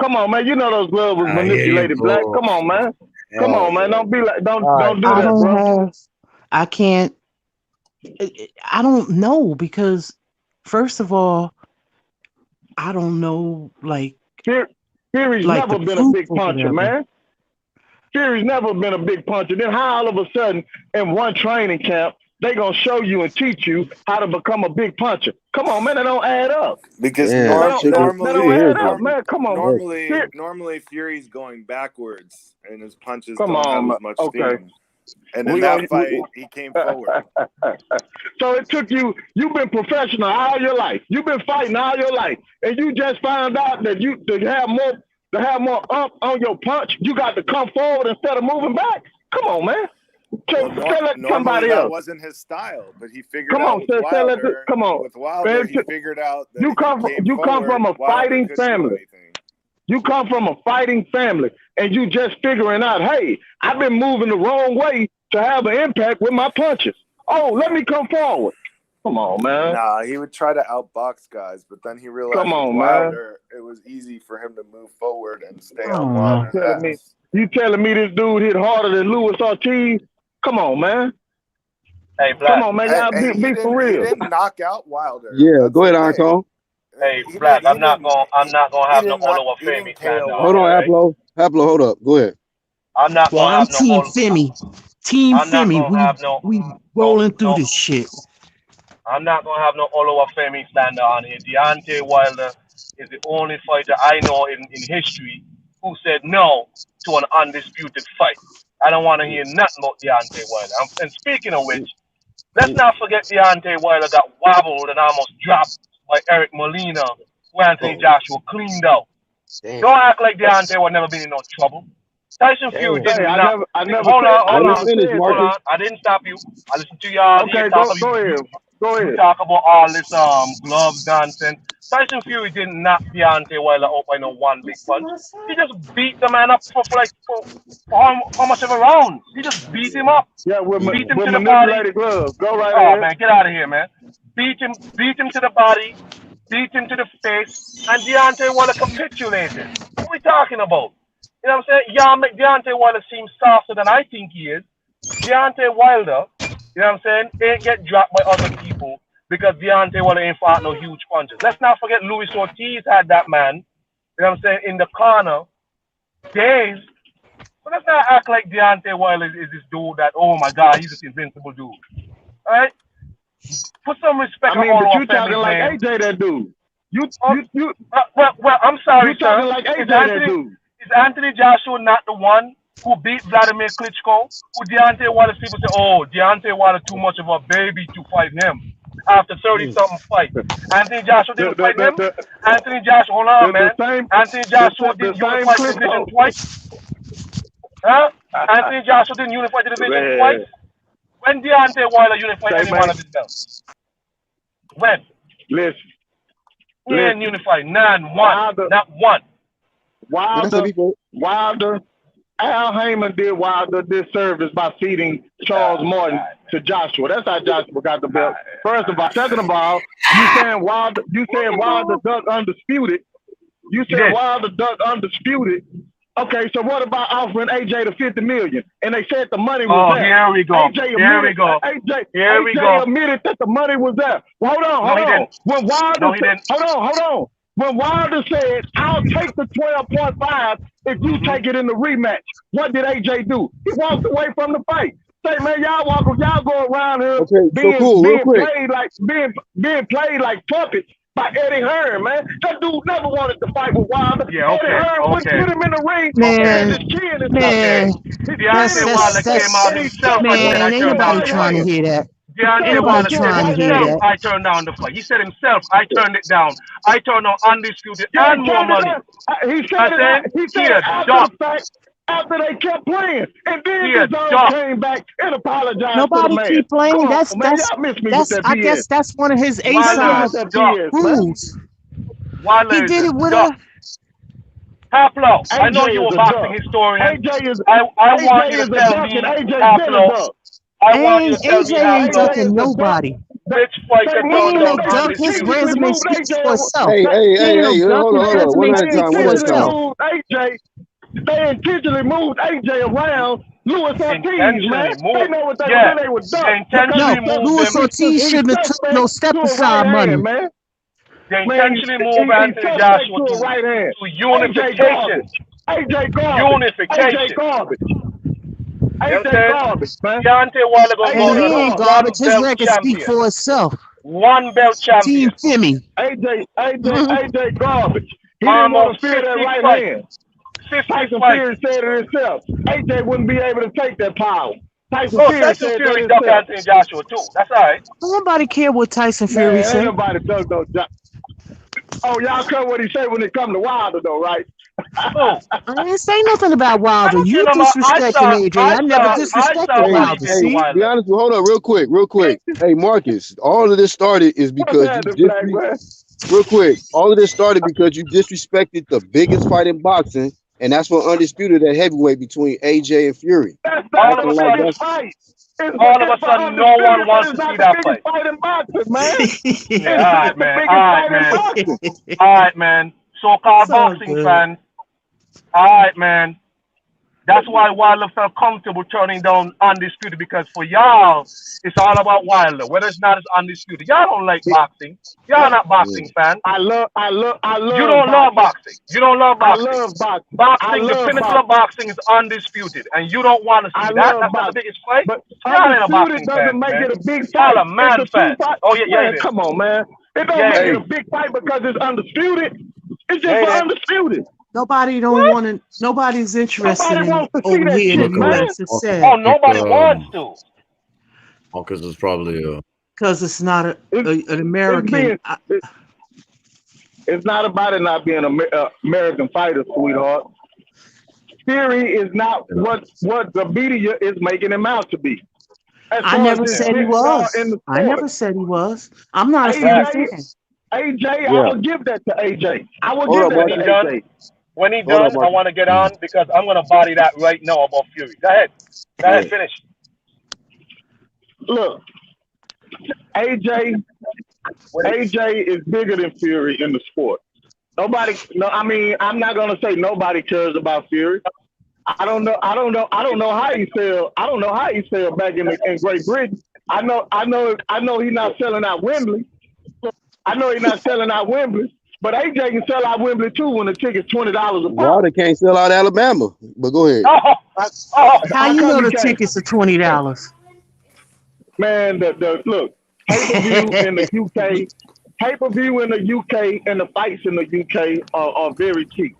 Come on, man. You know those gloves was Here you manipulated, Black. go. Come on, man. Come Oh on, man. man. Don't be like, All right, don't do I that, man. don't bro. have. I can't. I don't know because first of all, I don't know Fury's like the never been a proof big or puncher, whatever. man. Fury's never been a big puncher. Then how all of a sudden in one training camp they gonna show you and teach you how to become a big puncher? Come on, man. That don't add up. Because Damn, That that don't chicken, that, that don't chicken normally, here's add up, getting man. Come on, man. normally Fury's going backwards, and his punches Come don't have on, man. as much Okay. steam. And in We that gonna. fight, he came forward. So it took you. You've been professional all your life. You've been fighting all your life, and you just found out that you to have more up on your punch. You got to come forward instead of moving back. Come on, man. Well, Tell it normally somebody that else. wasn't his style, but he figured Come out on, with tell it. Wilder. Come on, With Wilder, man. he figured out that You if he came you come forward, from a Wilder fighting couldn't do family. anything. You come from a fighting family, and you just figuring out, hey, I've been moving the wrong way to have an impact with my punches. Oh, let me come forward. Come on, man. Nah, he would try to outbox guys, but then he realized Come with on, man. Wilder, it was easy for him to move forward and stay I on don't know. Wilder's ass. You telling me this dude hit harder than Louis Ortiz? Come on, man. Hey, Come Black. on, man. Hey, Y'all he be for didn't. He real. didn't knock out Wilder. Yeah, That's go the ahead, thing. Anton. Hey, He Black. didn't. I'm not gonna He have no didn't Hall knock. of He Fame didn't slander KO on Hold here, on, Wilder. right? Aplo. Aplo, hold up. Go ahead. I'm not Well, gonna I'm have no Team Hall. Femi. Team I'm not Femi. gonna have We no rolling through no. this shit. I'm not gonna have no Hall of Fame slander on here. Deontay Wilder is the only fighter I know in history who said no to an undisputed fight. I don't want to hear nothing about Deontay Wilder. And speaking of which, let's not forget Deontay Wilder got wobbled and almost dropped by Eric Molina, who Anthony Oh, Joshua cleaned out. damn. Don't act like Deontay was never been in no trouble. Tyson Fury Damn. did Hey, not. I never Hold said, on, I Let hold him never on, finish, said hold that. Marcus. on. I didn't stop you. I listened to y'all here Okay, talk. go ahead. Go You ahead. talk about all this gloves nonsense. Tyson Fury didn't knock Deontay Wilder out by no one big punch. He just beat the man up for how much of a round? He just beat him up, Yeah, beat him with to the body. manipulated gloves. Go right Oh ahead. man, get out of here, man. Beat him to the body, beat him to the face, and Deontay Wilder capitulated. What are we talking about? You know what I'm saying? Yeah, make Deontay Wilder seem softer than I think he is. Deontay Wilder, you know what I'm saying, ain't get dropped by other people because Deontay Wilder ain't fought no huge punches. Let's not forget Luis Ortiz had that man, you know what I'm saying, in the corner days. But let's not act like Deontay Wilder is this dude that, oh my God, he's this invincible dude. All right? Put some respect I on mean, but all you our talking families, like man. AJ that dude. Well, I'm sorry, You talking sir. like AJ Is that dude. Anthony Joshua not the one who beat Vladimir Klitschko? Who Deontay Wilder people say, oh, Deontay Wilder too much of a baby to fight him after 30-something fights. Anthony Joshua didn't fight him. Anthony Joshua, hold on, man. Anthony Joshua didn't unify the division twice. Huh? Anthony Joshua didn't unify the division twice. When Deontay Wilder unified any one of his belts? When? Listen. He ain't unified. Not one. Wilder, Al Heyman did Wilder disservice by feeding Charles Martin to Joshua. That's how Joshua got the belt. First of all. Second of all, you saying Wilder duck undisputed. You said Wilder duck undisputed. Okay, so what about offering AJ the $50 million? And they said the money was there. Here we go. AJ admitted that the money was there. Well, hold on. When Wilder said, hold on. When Wilder said, I'll take the 12.5 if you take it in the rematch, what did AJ do? He walked away from the fight. Say, man, y'all go around here being played like puppets by Eddie Hearn, man. That dude never wanted to fight with Wilder. Yeah, okay, Eddie Hearn wouldn't put him in the ring. Man, ain't nobody trying to hear that. Ain't nobody trying to hear that. I turned down the fight. He said himself, I turned it down. I turned on undisputed and more money. He said it after the fact, after they kept playing. And then DAZN came back and apologized Nobody to the man. keep playing. I guess that's one of his A-side rules. He did it with a... Pablo, I know you're a boxing historian. I want you to tell me, Pablo. AJ ain't ducking nobody. Which fight He ain't no duck. His resume speaks for itself. Hey, hold on. One at a time. AJ, they intentionally moved AJ around Luis Ortiz, man. They know what they were ducking. No, Luis Ortiz shouldn't have took no step aside money. Man. They intentionally moved Anthony Joshua to unification. AJ garbage. AJ garbage. Man. Deontay Wilder gonna go. He ain't garbage. His record speaks for itself. One belt champion. Team Femi. AJ garbage. He didn't want to feel that right hand. Tyson Fury said it himself. AJ wouldn't be able to take that power. Tyson Fury ducked Anthony Joshua too. That's all right. Nobody care what Tyson Fury said. Ain't nobody duck no Joshua. Oh, y'all care what he say when it come to Wilder though, right? I didn't say nothing about Wilder. You disrespecting AJ. I never disrespected Wilder. See? Be honest, hold on, real quick. Hey, Marcus, all of this started is because real quick. All of this started because you disrespected the biggest fight in boxing, and that's what undisputed at heavyweight between AJ and Fury. All of a sudden, no one wants to see that fight. All right, man. So-called boxing fans. All right, man. That's why Wilder felt comfortable turning down undisputed, because for y'all, it's all about Wilder. Whether it's not, it's undisputed. Y'all don't like boxing. Y'all not boxing fans. I love. You don't love boxing. You don't love boxing. I love boxing. Boxing, the pinnacle of boxing is undisputed, and you don't want to see that. That's not the biggest fight. But y'all ain't a boxing doesn't fan, make man. it a big fight. Y'all a man fan. Oh yeah. Come on, man. It don't make it a big fight because it's undisputed. It's just undisputed. Nobody don't want to. Nobody's interested in over here in the U.S. It's sad. Oh, nobody wants to. Because it's probably because it's not an American. It's not about it not being an American fighter, sweetheart. Fury is not what the media is making him out to be. I never said he was. I never said he was. I'm not a fan. AJ, I will give that to AJ. I will give that to AJ. When he does, I want to get on because I'm going to body that right now about Fury. Go ahead, finish. Look, AJ is bigger than Fury in the sport. I'm not going to say nobody cares about Fury. I don't know how he fell. I don't know how he fell back in Great Britain. he's not selling out Wembley. I know he's not selling out Wembley, but AJ can sell out Wembley too when the ticket's $20 a pop. Wilder can't sell out Alabama, but go ahead. How you know the tickets are $20? Man, the look, pay-per-view in the UK, pay-per-view in the UK and the fights in the UK are very cheap.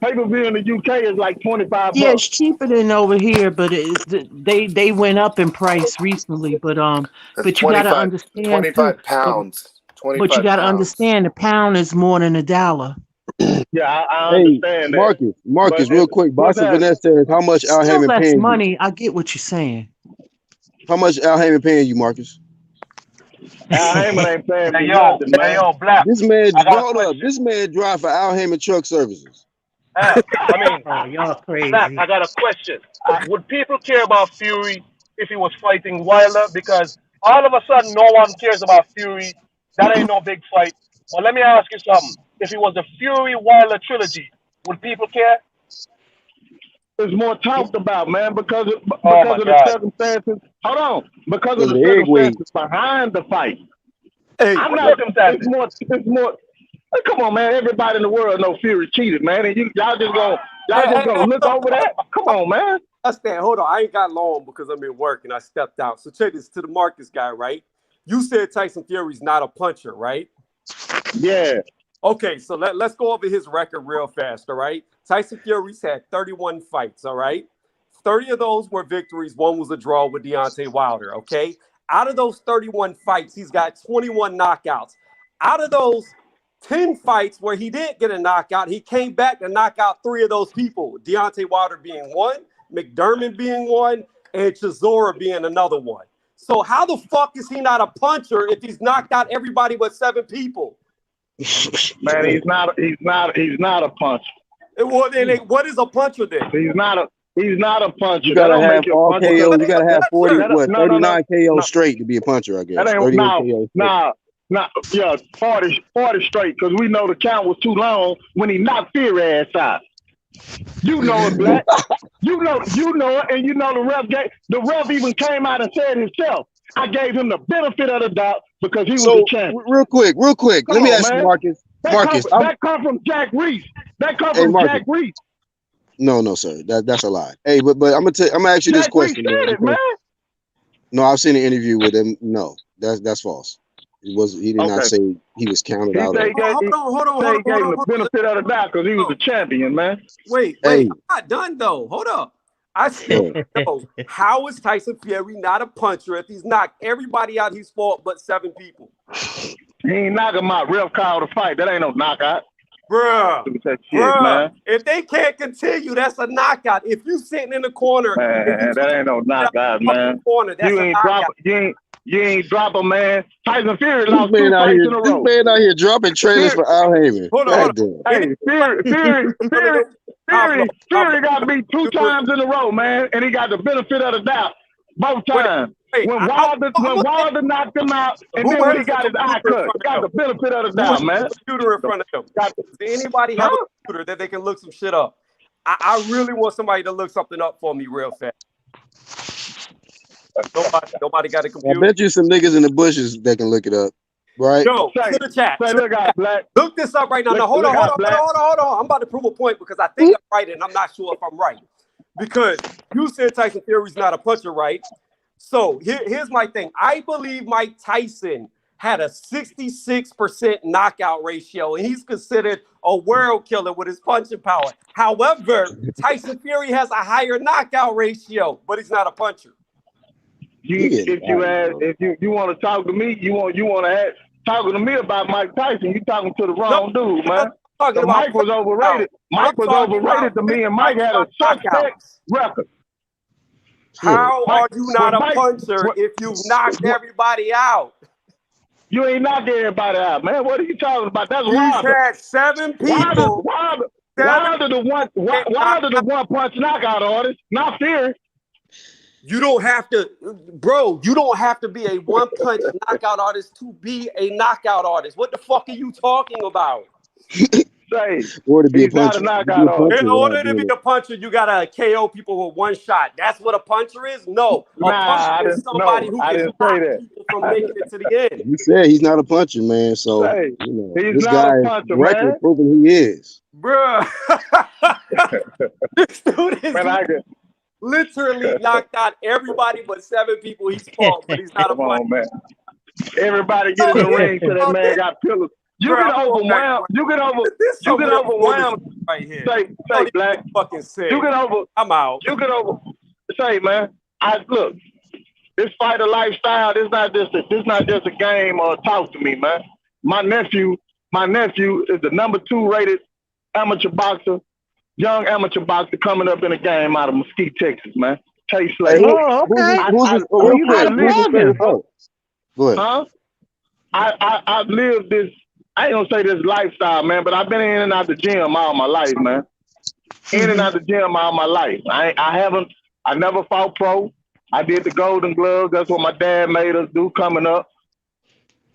Pay-per-view in the UK is like $25. Yeah, it's cheaper than over here, but they went up in price recently. But That's you got to 25, understand too. 25 pounds. But you got to understand the pound is more than $1. Yeah, I understand that. Marcus, real quick. Boston Vanessa says how much Al Still Heyman less paying money. you? I get what you're saying. How much Al Heyman paying you, Marcus? Al Heyman ain't paying me yo, nothing, man. hey, yo, Black. This man, I got a hold up. question. This man drive for Al Heyman Truck Services. I mean, Oh, y'all crazy. Black, I got a question. Would people care about Fury if he was fighting Wilder? Because all of a sudden, no one cares about Fury. That ain't no big fight. But let me ask you something. If it was the Fury Wilder trilogy, would people care? It's more talked about, man, because of Oh the circumstances. Hold on, because of the circumstances behind the fight. Hey, I'm not. It's more. Hey, come on, man. Everybody in the world know Fury cheated, man, and y'all just gonna look over that. Come on, man. Understand? Hold on. I ain't got long because I'm at work and I stepped out. So check this to the Marcus guy, right? You said Tyson Fury's not a puncher, right? Yeah. Okay, so let's go over his record real fast, all right? Tyson Fury's had 31 fights, all right? 30 of those were victories. One was a draw with Deontay Wilder, okay? Out of those 31 fights, he's got 21 knockouts. Out of those 10 fights where he did get a knockout, he came back to knock out 3 of those people, Deontay Wilder being one, McDermott being one, and Chisora being another one. So how the fuck is he not a puncher if he's knocked out everybody but 7 people? Man, he's not a puncher. Well, then what is a puncher then? He's not a puncher. You gotta have all KO. You gotta have 39 KO straight to be a puncher, I guess. That ain't 40 straight, because we know the count was too long when he knocked Fury ass out. You know it, Black. you know it, and you know the ref even came out and said himself, I gave him the benefit of the doubt because he was the champion. Real quick. Let me ask you, Marcus. That come from Jack Reese. That come from Jack Reese. No, sir. That's a lie. Hey, but I'm gonna ask you this question. Reese said it, man. No, I've seen an interview with him. No, that's false. He did not say he was counted out. Hold on. He gave him the benefit of the doubt because he was the champion, man. Wait, I'm not done though. Hold up. I still know, how is Tyson Fury not a puncher if he's knocked everybody out he's fought but 7 people? He ain't knock him out. Ref called a fight. That ain't no knockout. Bruh, man. If they can't continue, that's a knockout. If you sitting in the corner, man, that ain't no knockout, man. You ain't drop a man. Tyson Fury lost 2 fights in a row. This man out here dropping trailers for Al Heyman. Hold on. Hey, Fury got beat 2 times in a row, man, and he got the benefit of the doubt both times. When Wilder knocked him out, and then when he got his eye cut, he got the benefit of the doubt, man. Computer in front of him. Does anybody have a computer that they can look some shit up? I really want somebody to look something up for me real fast. Nobody got a computer. I bet you some niggas in the bushes that can look it up, right? Yo, to the chat. Look this up right now. Now hold on. I'm about to prove a point because I think I'm right and I'm not sure if I'm right. Because you said Tyson Fury's not a puncher, right? So here's my thing. I believe Mike Tyson had a 66% knockout ratio, and he's considered a world killer with his punching power. However, Tyson Fury has a higher knockout ratio, but he's not a puncher. If you want to talk to me, you want to talking to me about Mike Tyson, you talking to the wrong dude, man. Mike was overrated. Mike was overrated to me, and Mike had a suspect record. How are you not a puncher if you've knocked everybody out? You ain't knocked everybody out, man. What are you talking about? That's He's Wilder. had 7 people. Wilder the one punch knockout artist, not Fury. You don't have to, bro. You don't have to be a one-punch knockout artist to be a knockout artist. What the fuck are you talking about? Say, Or to be a he's not a puncher. To be knockout a puncher artist. In without order to being be a puncher, you gotta KO people with one shot. That's what a puncher is. No, a Nah, puncher is somebody who I can didn't say stop that. people from making it to the end. You said he's not a puncher, man. So, Say, you know, he's this not a guy's puncher, record man. proving he is. Bruh. This dude is Man, I could. literally knocked out everybody but 7 people he's fought, but he's not a Come on, puncher. man. Everybody get in the ring till that man got pillars. You Bruh, get I'm going back overwhelmed. to You get over. this You some get real overwhelmed. bullshit right here. Say, Black. Fucking sick. You get over. I'm out. You get over. Say, man. Look. This fighter lifestyle. This not just a game or talk to me, man. My nephew is the number 2 rated amateur boxer, young amateur boxer coming up in a game out of Mesquite, Texas, man. Tay Slade. Oh, okay. Who's his favorite fight? Go ahead. Huh? I've lived this. I ain't gonna say this lifestyle, man, but I've been in and out the gym all my life, man. In and out the gym all my life. I never fought pro. I did the Golden Gloves. That's what my dad made us do coming up.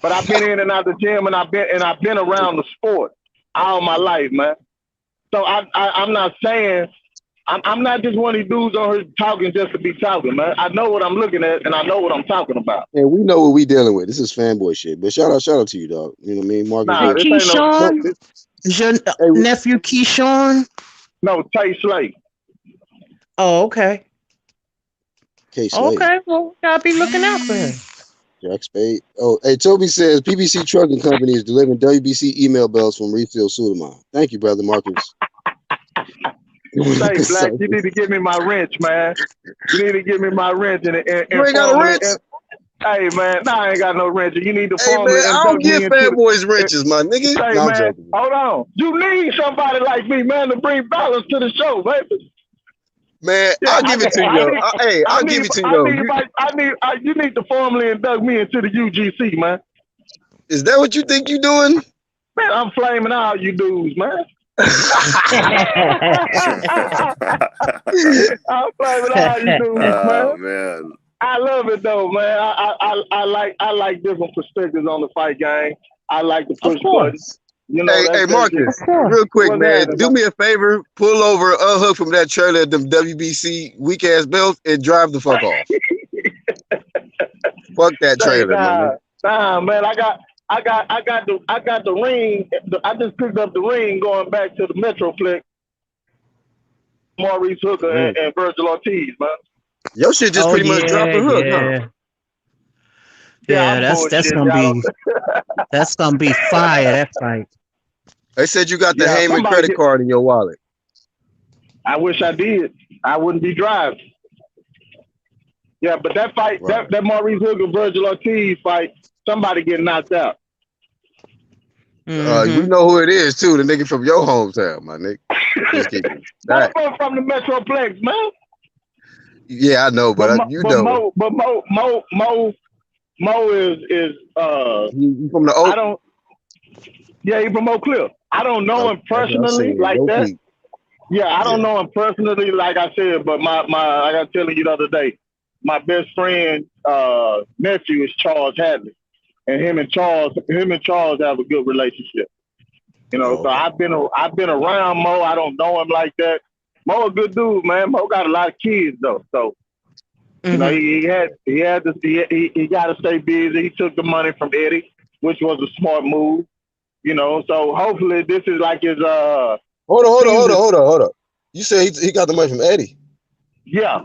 But I've been in and out the gym, and I've been around the sport all my life, man. So I'm not saying I'm not just one of these dudes on here talking just to be talking, man. I know what I'm looking at, and I know what I'm talking about. And we know what we dealing with. This is fanboy shit. But shout out to you, dog. You know what I mean, Marcus? Nah, this ain't Keyshawn? Is your nephew Keyshawn? No, Tay Slade. Oh, okay. K-Slade. Okay, well, gotta be looking out for him. Jack Spade. Oh, hey, Toby says PBC Trucking Company is delivering WBC email bells from Refill Suleiman. Thank you, brother Marcus. Say, Black, you need to give me my wrench, man. You need to give me my wrench and you ain't got a wrench? Hey, man, nah, I ain't got no wrench. You need to Hey, man, I don't give fanboys wrenches, my nigga. Hey, no, man, hold on. You need somebody like me, man, to bring balance to the show, baby. Man, I'll give it to you. I'll give it to you. You need to formally induct me into the UGC, man. Is that what you think you doing? Man, I'm flaming all you dudes, man. I'm flaming all you dudes, man. Man. I love it though, man. I like different perspectives on the fight game. I like to push buttons. You know, hey, Marcus, real quick, man. Do me a favor, pull over, unhook from that trailer at them WBC weak ass belts and drive the fuck off. Fuck that trailer, man. Nah, man. I got the ring. I just picked up the ring going back to the Metroplex. Maurice Hooker and Virgil Ortiz, man. Your shit just pretty much dropped the hook, huh? Yeah, that's gonna be fire. That fight. They said you got the Heyman credit card in your wallet. I wish I did. I wouldn't be driving. Yeah, but that fight, that Maurice Hooker Virgil Ortiz fight, somebody getting knocked out. We know who it is too. The nigga from your hometown, my nigga. Just kidding. I'm from the Metroplex, man. Yeah, I know, but you know. Mo is he from the Oak? Yeah, he from Oak Cliff. I don't know him personally like that. Yeah, I don't know him personally, like I said, but my I got telling you the other day, my best friend nephew is Charles Hadley, and him and Charles have a good relationship. You know, so I've been around Mo. I don't know him like that. Mo a good dude, man. Mo got a lot of kids though, so you know he got to stay busy. He took the money from Eddie, which was a smart move. You know, so hopefully this is like his Hold on. You say he got the money from Eddie? Yeah.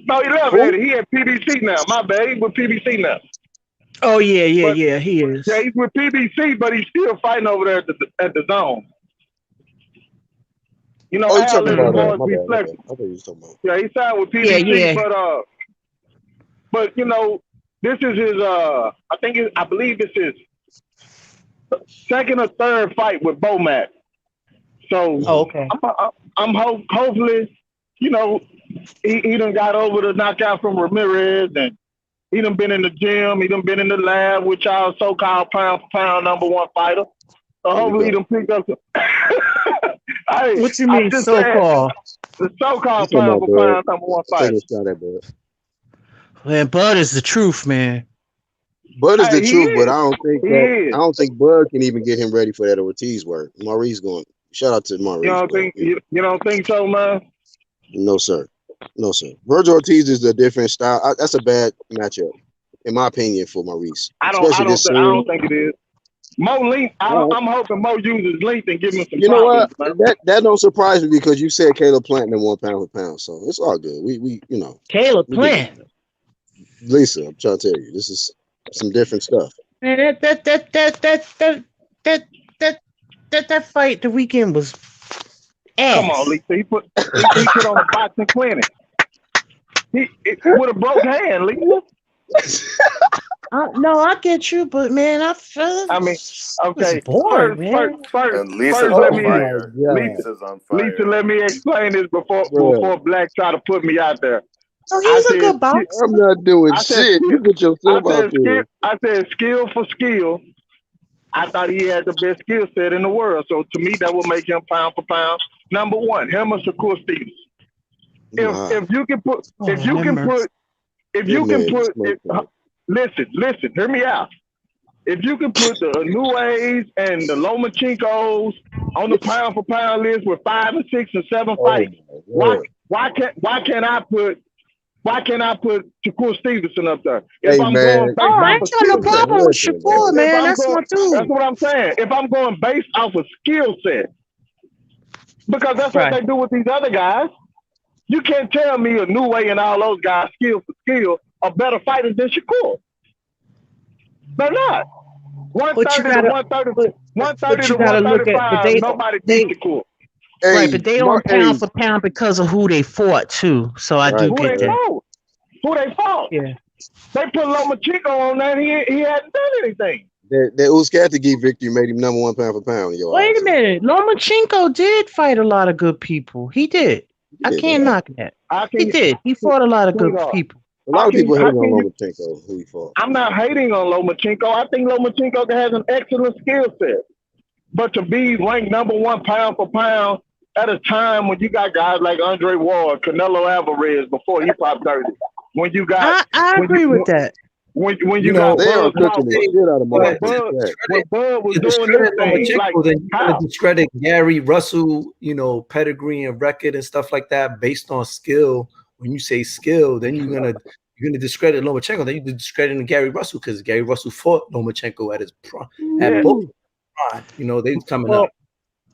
No, he left Eddie. He at PBC now. My bad. He's with PBC now. Oh yeah, he is. Yeah, he's with PBC, but he's still fighting over there at the zone. You know, Al is always be flexible. Yeah, he signed with PBC, but you know, this is his I believe this is second or third fight with Bomac. So I'm hopefully, you know, he done got over the knockout from Ramirez, and he done been in the gym, he done been in the lab with y'all so-called pound for pound #1 fighter. So hopefully he done picked up some what you mean so-called? The so-called pound for pound #1 fighter. Man, Bud is the truth, man. Bud is the Hey, he truth, but is. He is. I don't think Bud can even get him ready for that Ortiz work. Maurice going. Shout out to You Maurice, don't but think you don't think so, man? no sir, no sir. Virgil Ortiz is a different style. That's a bad matchup, in my opinion, for Maurice, especially this I soon. don't think it is. Mo length. All right. I'm hoping Mo uses length and give him some You know what? problems, man. That don't surprise me because you said Caleb Plant in 1 pound for pound, so it's all good. We Caleb we get Plant. it. Lisa, I'm trying to tell you, this is some different stuff. Man, that fight the weekend was Come on, ass. Lisa. He put on a boxing clinic. With a broke hand, Lisa. No, I get you, but man, I feel I mean, okay. it's bored, man. And Lisa's First, on let me fire. God. Lisa's on fire. Lisa, let me explain this before Bro, Black try to put me out there. Oh, I he's a said, good boxer. I'm not doing I said, shit. You put yourself out there. I said, skill for skill. I thought he had the best skill set in the world. So to me, that would make him pound for pound number one. Him or Shakur Stevens. If you can put, listen, hear me out. If you can put the Anues and the Lomachinkos on the pound for pound list with 5 and 6 and 7 fights, why can't I put Shakur Stevenson up there? If I'm going based I off ain't of got no skill set, problem with Shakur, man. That's my dude. that's what I'm saying. If I'm going based off of skill set, because that's what they do with these other guys. You can't tell me Inoue and all those guys, skill for skill, are better fighters than Shakur. They're not. 130 to 135, nobody beats Shakur. Right, but they don't pound for pound because of who they fought too. So I do get that. Who they fought? Yeah. They put Lomachenko on that. He hadn't done anything. That Uzcategui victory made him number 1 pound for pound. Wait a minute. Lomachenko did fight a lot of good people. He did. I can't knock that. He did. He fought a lot of good people. A lot of people hate on Lomachenko, who he fought. I'm not hating on Lomachenko. I think Lomachenko has an excellent skill set. But to be ranked number 1 pound for pound at a time when you got guys like Andre Ward, Canelo Alvarez before he popped 30. When you got I agree with that. When you got they are cooking the shit out of when Bud was doing his thing, like then you're gonna discredit Gary Russell, pedigree and record and stuff like that based on skill. When you say skill, then you're gonna discredit Lomachenko. Then you're discrediting Gary Russell because Gary Russell fought Lomachenko at his prime. At both prime, they coming up.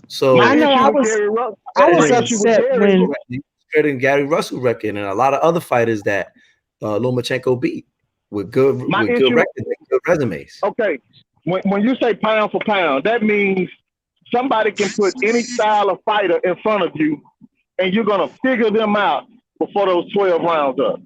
So I know I was upset when discrediting Gary Russell record and a lot of other fighters that Lomachenko beat with good records and good resumes. Okay, when you say pound for pound, that means somebody can put any style of fighter in front of you, and you're gonna figure them out before those 12 rounds up.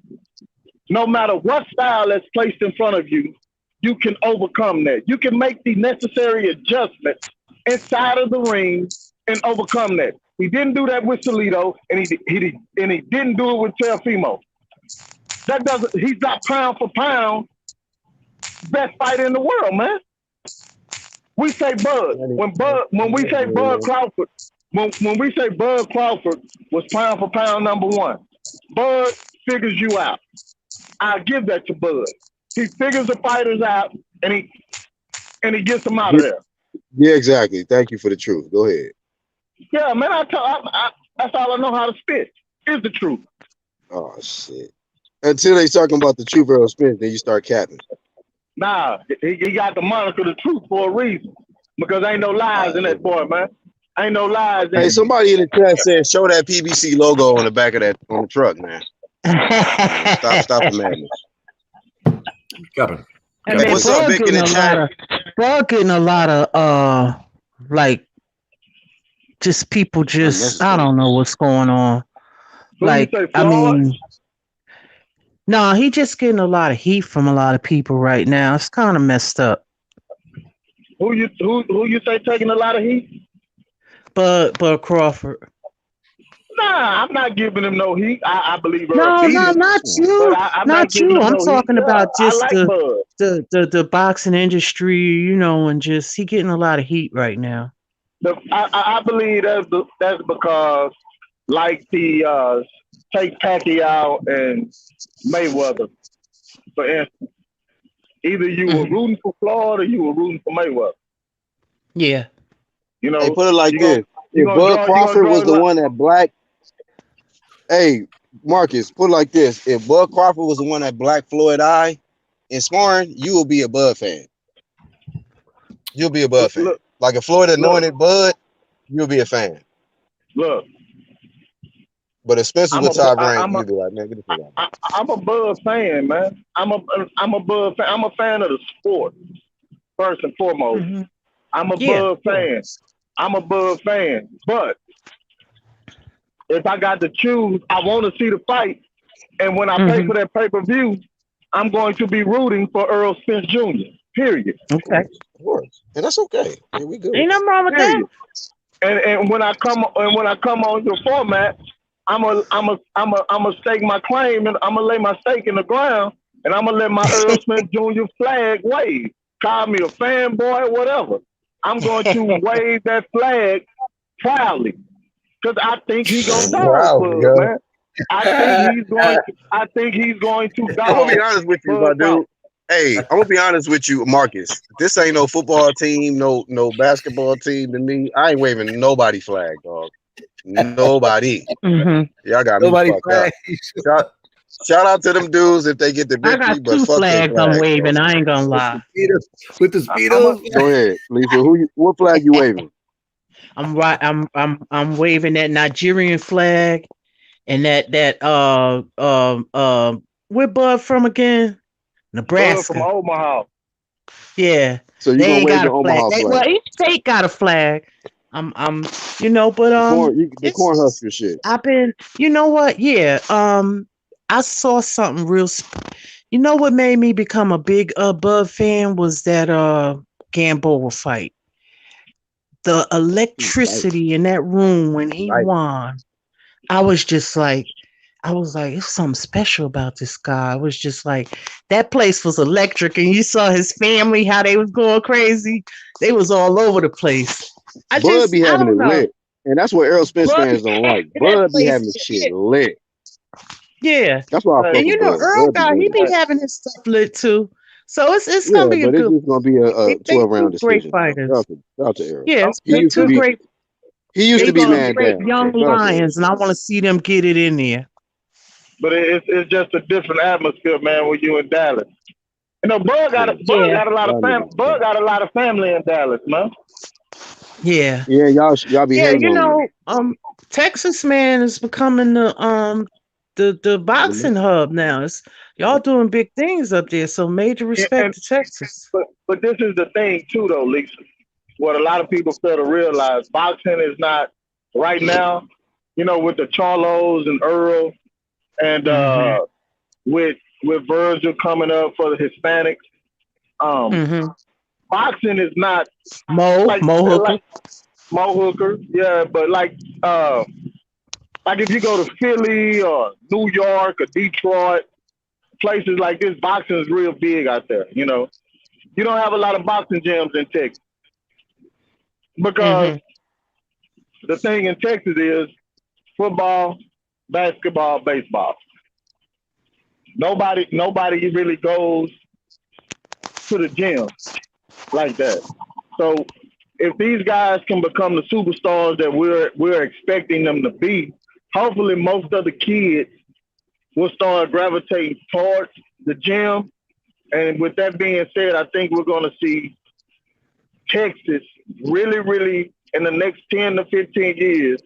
No matter what style that's placed in front of you, you can overcome that. You can make the necessary adjustments inside of the ring and overcome that. He didn't do that with Salido, and he didn't do it with Teofimo. He's not pound for pound best fighter in the world, man. We say Bud. When we say Bud Crawford was pound for pound number 1. Bud figures you out. I'll give that to Bud. He figures the fighters out and he gets them out of there. Yeah, exactly. Thank you for the truth. Go ahead. Yeah, man, that's all I know how to spit. Is the truth. Oh shit. Until they talking about the truth, Earl Smith, then you start capping. Nah, he got the moniker the truth for a reason. Because ain't no lies in that boy, man. Ain't no lies. Hey, somebody in the chat said, show that PBC logo on the back of that on the truck, man. Stop the madness. Coming. Hey, what's up, Vic, in the chat? Bud getting a lot of like just people I don't know what's going on. Like, I mean, no, he just getting a lot of heat from a lot of people right now. It's kind of messed up. Who you say taking a lot of heat? Bud Crawford. Nah, I'm not giving him no heat. I believe no, not you. Not you. I'm talking about just the boxing industry, and just he getting a lot of heat right now. I believe that's because like the take Pacquiao and Mayweather, for instance. Either you were rooting for Floyd or you were rooting for Mayweather. Yeah. You Hey, know, put it like you this: if gonna Bud draw Crawford was the the line. one that black, hey Marcus, put it like this: if Bud Crawford was the one that black Floyd eye in sparring, you will be a Bud fan. You'll be a Bud fan. Look, Like if Floyd look, anointed Bud, you'll be a fan. look. But if Spencer I'm with a, top I, rank, I'm a, you'll be like, man, get the fuck out. I'm a Bud fan, man. I'm a Bud fan. I'm a fan of the sport first and foremost. Mm-hmm. I'm a Yeah. Bud fan. I'm a Bud fan. But if I got to choose, I want to see the fight. And when I pay for that pay-per-view, I'm going to be rooting for Earl Spence Jr. Period. Okay. Of course. And that's okay. Here we go. Ain't nothing wrong with that. Period. And when I come on your format, I'm a stake my claim and I'm gonna lay my stake in the ground and I'm gonna let my Earl Smith Jr. flag wave. Call me a fanboy, whatever. I'm going to wave that flag proudly because I think he's gonna dog Proudly, Bud, yo. man. I think he's going to I'm gonna be dog honest with you, my Bud dude. Crawford. Hey, I'm gonna be honest with you, Marcus. This ain't no football team, no basketball team to me. I ain't waving nobody flag, dog. Nobody. Y'all got me Nobody fucked up. Shout out to them dudes if they get the I victory, got but 2 fuck their flags I'm flag, waving. bro. I ain't gonna lie. With the speedos. Go ahead, Lisa. What flag you waving? I'm waving that Nigerian flag and that where Bud from again? Bud Nebraska. from Omaha. Yeah. So you They gonna ain't wave got the a flag. Omaha flag? Well, each state got a flag. But the Cornhusker shit. I've been, you know what? Yeah. I saw something real. You know what made me become a big Bud fan was that Gamboa fight. The electricity in that room when he won. I was like, it's something special about this guy. I was just like, that place was electric, and you saw his family how they was going crazy. They was all over the place. Bud be I having don't it know. lit, and that's what Errol Spence Bud fans don't like. that Bud be place having the is shit lit. lit. Yeah. That's why I fuck And with Bud. Earl Bud be guy, he lit. be having his stuff lit too. So it's gonna Yeah, be a but it's good. just gonna be a They 12-round two great decision. fighters. Shout out to Errol. Yeah, He they used to two be. great. He used They to be two man great down. young So shout out to Errol. lions, and I want to see them get it in there. But it's just a different atmosphere, man, when you in Dallas. Bud got a lot of family. Bud got a lot of family in Dallas, man. Yeah. Yeah, y'all be hating on him. Texas man is becoming the boxing hub now. Y'all doing big things up there, so major respect to Texas. But this is the thing too, though, Lisa. What a lot of people fail to realize: boxing is not right now. With the Charlos and Earl, and with Virgil coming up for the Hispanics. Boxing is not Mo Hooker. Mo Hooker, yeah, but like if you go to Philly or New York or Detroit, places like this, boxing is real big out there. You don't have a lot of boxing gyms in Texas because the thing in Texas is football, basketball, baseball. Nobody really goes to the gym like that. So if these guys can become the superstars that we're expecting them to be, hopefully most of the kids will start gravitating towards the gym. And with that being said, I think we're going to see Texas really, really in the next 10 to 15 years.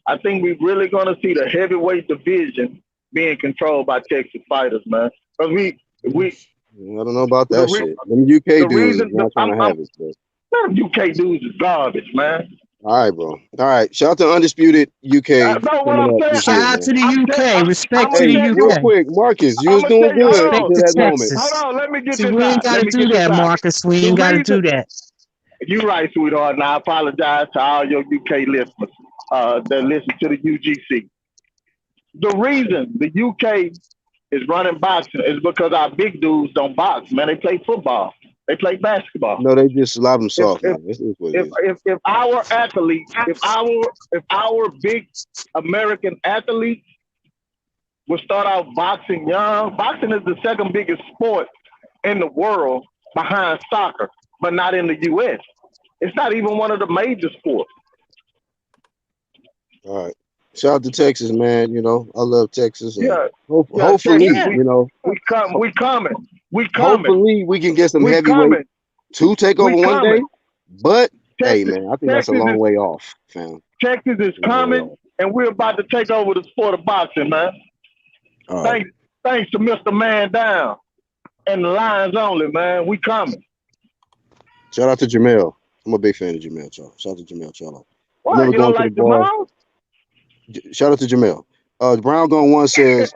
I think we're really going to see the heavyweight division being controlled by Texas fighters, man. Because I don't know about that shit. Them UK dudes is not trying to have it. But them UK dudes is garbage, man. all right, bro. All right. Shout out to Undisputed UK. Shout out to the UK. Respect to the UK. Real quick, Marcus, you was doing good Respect until to that Texas. moment. Hold on, let me get See, this we ain't out. got to do that, Marcus. We ain't got to do that. You're right, sweetheart. And I apologize to all your UK listeners that listen to the UGC. The reason the UK is running boxing is because our big dudes don't box, man. They play football. They play basketball. No, they just slap them soft, man. If our athletes, if our big American athletes would start out boxing young, boxing is the second biggest sport in the world behind soccer, but not in the U.S. It's not even one of the major sports. All right. Shout out to Texas, man. You know, I love Texas, and Yeah, yeah, hopefully, Texas, Yeah. you know, we coming, we coming, hopefully we can get some we heavyweight coming, to take we over one day. coming. But hey, Texas, man, I think that's a Texas long is way off, fam. Texas is A long way coming, off. and we're about to take over the sport of boxing, man. All right. Thanks to Mr. Man Down and the Lions only, man. We coming. Shout out to Jamel. I'm a big fan of Jamel Charlo. Shout out to Jamel Charlo. I What? remember You don't going to the like bar. Jamal? Shout out to Jamel. Brown Gone One says,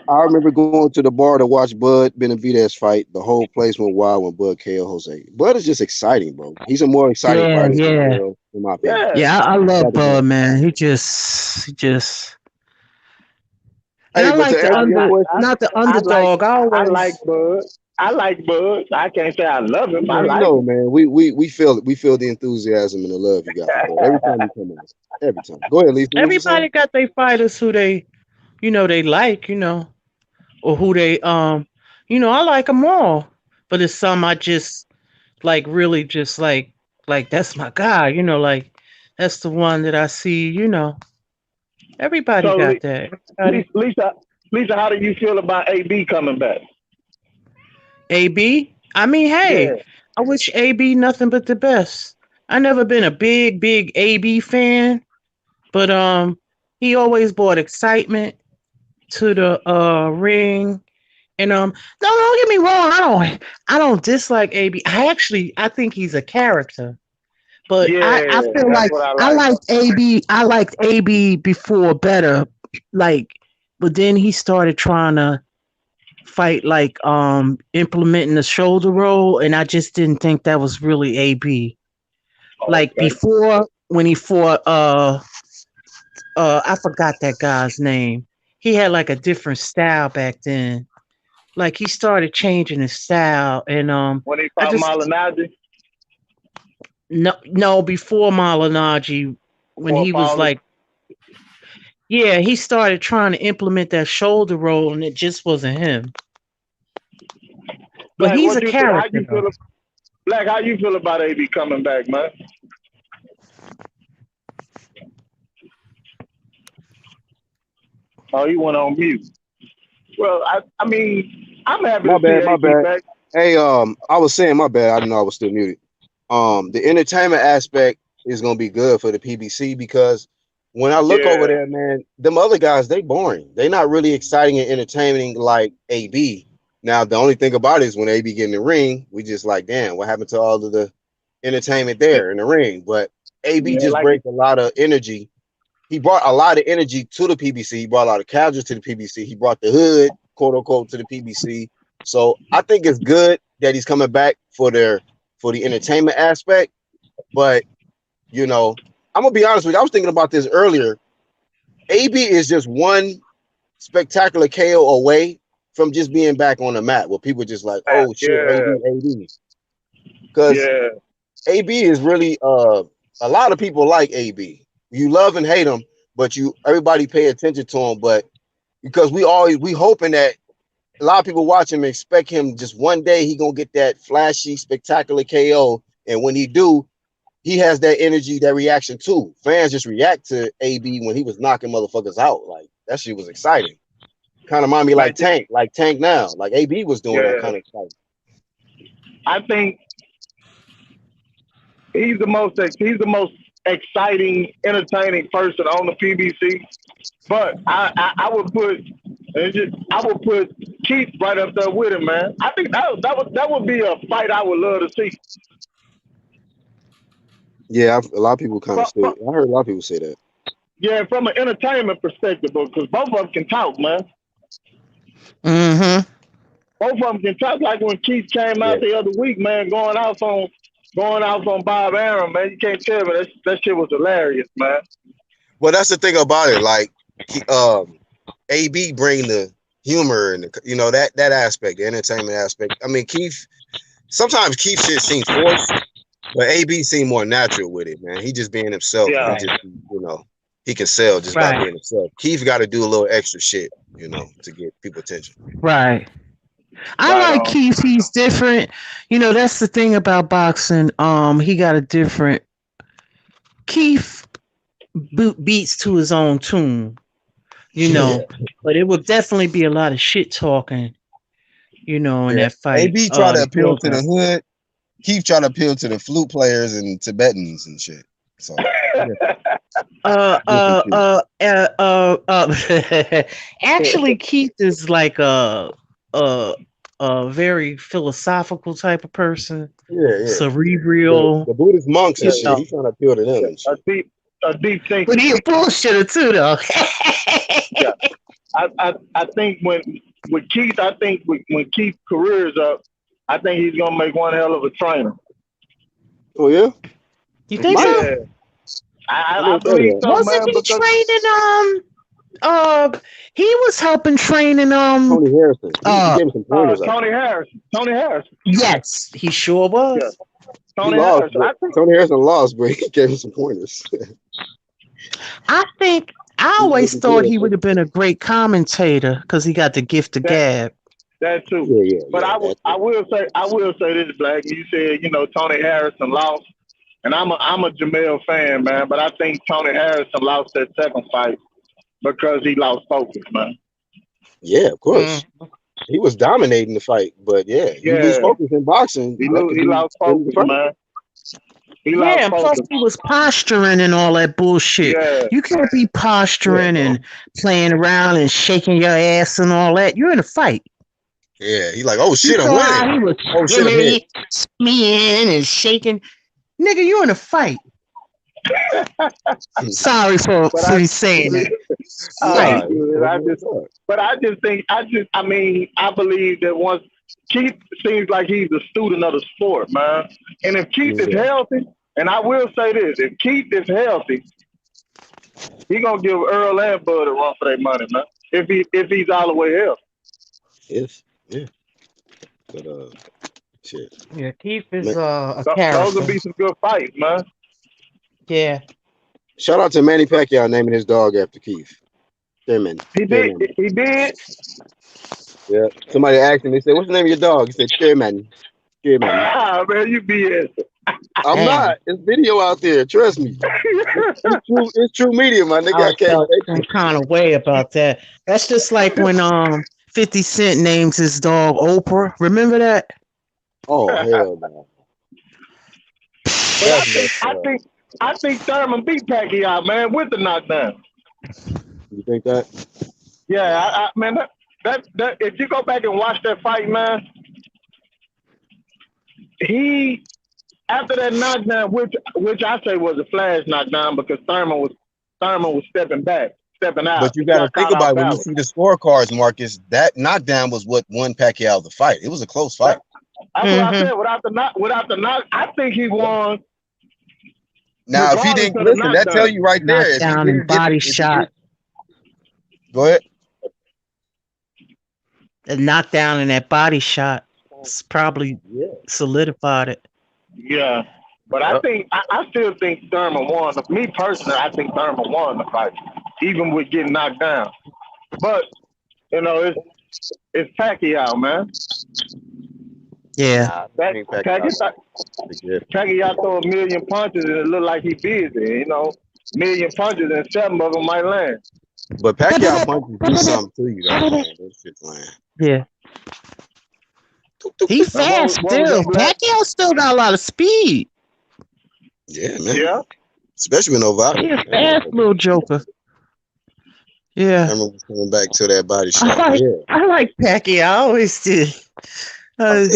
I remember going to the bar to watch Bud Benavidez fight. The whole place went wild when Bud KO Jose. Bud is just exciting, bro. He's a more exciting Yeah, fighter than yeah. Jamel, in my opinion. Yeah. Yeah, I Shout love out to Bud, Bud. man. He just and Hey, I but to like the answer your question, not the I like underdog. I I like always Bud. I like Bud. I can't say I love him. I man, you like know, him. man, we feel the enthusiasm and the love you got for Bud every time you come on. Every time. Go ahead, Lisa. What you saying? everybody got their fighters who they they like, or who they I like them all. But it's some I just like really just like that's my guy, like that's the one that I see. Everybody So got that. Everybody. Lisa, how do you feel about AB coming back? AB. I mean, Yeah. hey, I wish AB nothing but the best. I never been a big AB fan, but he always brought excitement to the ring. And no, don't get me wrong, I don't dislike AB. I think he's a character. But I Yeah, feel that's like what I I like. liked AB. I liked AB before better. Like, but then he started trying to fight like implementing the shoulder roll, and I just didn't think that was really AB. Like Okay. before when he fought I forgot that guy's name. He had like a different style back then. Like he started changing his style, and When he I fought just Malignaggi no before Malinaji when before he was Paulie. like, yeah, he started trying to implement that shoulder roll, and it just wasn't him. But Black, he's what a you think? How character you though. feel? Black, how you feel about AB coming back, man? Oh, he went on mute. Well, I mean, I'm happy My to see bad, my AB bad. back. Hey, I was saying my bad. I didn't know I was still muted. The entertainment aspect is gonna be good for the PBC because when I look over Yeah, there, man, them other guys, they boring. They not really exciting and entertaining like AB. Now, the only thing about it is when AB get in the ring, we just like, damn, what happened to all of the entertainment there in the ring? But AB yeah, just like breaks a lot of energy. He brought a lot of energy to the PBC. He brought a lot of casuals to the PBC. He brought the hood, quote unquote, to the PBC. So I think it's good that he's coming back for the entertainment aspect. But I'm gonna be honest with you. I was thinking about this earlier. AB is just one spectacular KO away from just being back on the map where people just like, oh shit, yeah, AB. Because yeah. AB is really a lot of people like AB. You love and hate him, but everybody pay attention to him. But because we hoping that a lot of people watch him and expect him just one day he gonna get that flashy, spectacular KO. And when he do, he has that energy, that reaction too. Fans just react to AB when he was knocking motherfuckers out. Like that shit was exciting. Kind of remind me Man, like Tank now. Like AB was doing that yeah. kind of exciting. I think he's the most exciting, entertaining person on the PBC. But I would put Keith right up there with him, man. I think that would be a fight I would love to see. Yeah, a lot of people kind of But, say. I heard a lot of people say that. yeah, from an entertainment perspective, because both of them can talk, man. Mm-hmm. Both of them can talk. Like when Keith came out the other week, man, going off on Bob Arum, man. You can't tell me that shit was hilarious, man. Well, that's the thing about it. Like, AB bring the humor and that aspect, the entertainment aspect. I mean, sometimes Keith shit seems forced, but AB seemed more natural with it, man. He just being himself. Yeah. And he can sell just by Right. being himself. Keith got to do a little extra shit, to get people attention. Right. I Right like on. Keith. He's different. You know, that's the thing about boxing. He got a different Keith beats to his own tune. You Yeah. know, but it will definitely be a lot of shit talking. You know, in Yeah. that fight. AB try to The appeal girls to the got. hood. Keith try to appeal to the flute players and Tibetans and shit. So different shit. Actually, Keith is like a a very philosophical type of person, Yeah, yeah. cerebral. The Buddhist monks and You shit. know, He's trying to appeal to them and A shit. deep but thinker. he a bullshitter too, though. Yeah. I think with Keith, I think when Keith's career is up, I think he's gonna make one hell of a trainer. Oh yeah. You think Mike, so? Yeah. I I didn't say believe that. so, Wasn't man, he because training? He was helping training. Tony Harrison. He gave him some pointers. I Tony think Harrison. Tony Harrison. Yes, he sure Yeah. was. he Tony lost, Harrison. but I think Tony Harrison lost, but he gave him some pointers. I He always really did. thought he would have been a great commentator because he got the gift of that gab. that too. But I will say this, Black. You said, Tony Harrison lost. And I'm a Jamel fan, man, but I think Tony Harrison lost that second fight because he lost focus, man. Yeah, of course. He was dominating the fight, but yeah, you lose Yeah. focus in boxing. He That could be lost the end of the focus, fight. man. He Yeah, lost and plus focus. he was posturing and all that bullshit. Yeah. You can't be posturing and playing around and shaking your ass and all that. You're in a fight. Yeah, he like, oh You shit, I'm saw how he winning. was Oh shit, I'm hit. spinning and shaking. Nigga, you in a fight. Sorry for me saying that. Fight. I believe that once Keith seems like he's a student of the sport, man. And if Keith is healthy, and I will say this, if Keith is healthy, he gonna give Earl and Bud a run for their money, man. If he's all the way healthy. Yes, yeah. But shit. Yeah, Keith is Man. a Those character. will be some good fights, man. Yeah. Shout out to Manny Pacquiao naming his dog after Keith. Chairman. He did. Yeah. Somebody asked him, they said, what's the name of your dog? He said, Chairman. Chairman. Ah, man, you BS. I'm not. It's video out there. Trust me. It's true media, my nigga. I I can't felt fake some it. kind of way about that. That's just like when 50 Cent names his dog Oprah. Remember that? Oh hell no. But I think Thurman beat Pacquiao, man, with the knockdown. You think that? Yeah, man, that if you go back and watch that fight, man, he after that knockdown, which I say was a flash knockdown because Thurman was stepping out. But you got to think about it, when you see the scorecards, Marcus, that knockdown was what won Pacquiao the fight. It was a close fight. That's what I said. Without the knock, I think he won. Now, if he didn't listen, that tell you right there. If he Knockdown didn't and body if he shot. go ahead. The knockdown and that body shot probably solidified it. Yeah, but I still think Thurman won. Me personally, I think Thurman won the fight, even with getting knocked down. But it's Pacquiao, man. Yeah. Pacquiao throw a million punches and it look like he busy. Million punches and 7 of them might land. But Pacquiao punches do something to you, though, man. That shit's land. Yeah. He fast still. Pacquiao still got a lot of speed. Yeah, man. Yeah. Especially when Novak. He a fast little joker. Yeah. I remember coming back to that body shot. I like Pacquiao. I always did. While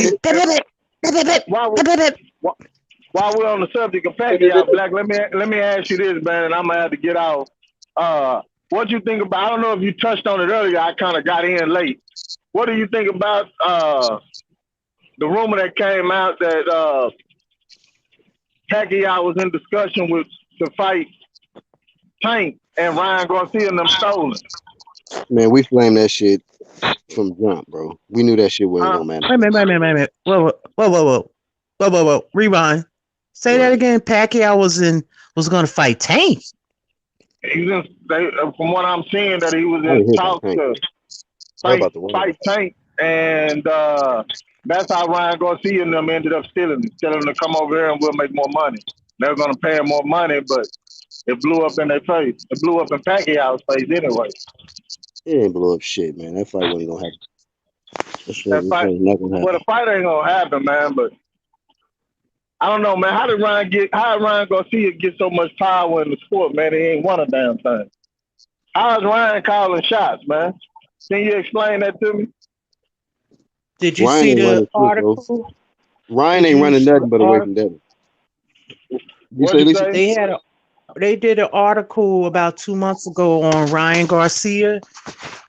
we're on the subject of Pacquiao, Black, let me ask you this, man, and I'm gonna have to get out. What you think about? I don't know if you touched on it earlier. I kind of got in late. What do you think about the rumor that came out that Pacquiao was in discussion to fight Tank and Ryan Garcia and them stolen? Man, we flamed that shit from jump, bro. We knew that shit wasn't gonna matter. Wait a minute. Whoa. Rewind. Say that again. Pacquiao was going to fight Tank. From what I'm seeing, that he was in talks to fight Tank and that's how Ryan Garcia and them ended up stealing it, telling them to come over here and we'll make more money. They were gonna pay him more money, but it blew up in their face. It blew up in Pacquiao's face anyway. It ain't blow up shit, man. That fight wasn't gonna happen. That shit That fight, ain't not gonna well, happen. the fight ain't gonna happen, man. But I don't know, man. How did Ryan Garcia get so much power in the sport, man? He ain't won a damn thing. How's Ryan calling shots, man? Can you explain that to me? Did you Ryan see ain't running the shit, bro. article? Ryan Did ain't you running see the nothing but away from article? Devin. You What'd say, you Lisa? say? They did an article about 2 months ago on Ryan Garcia.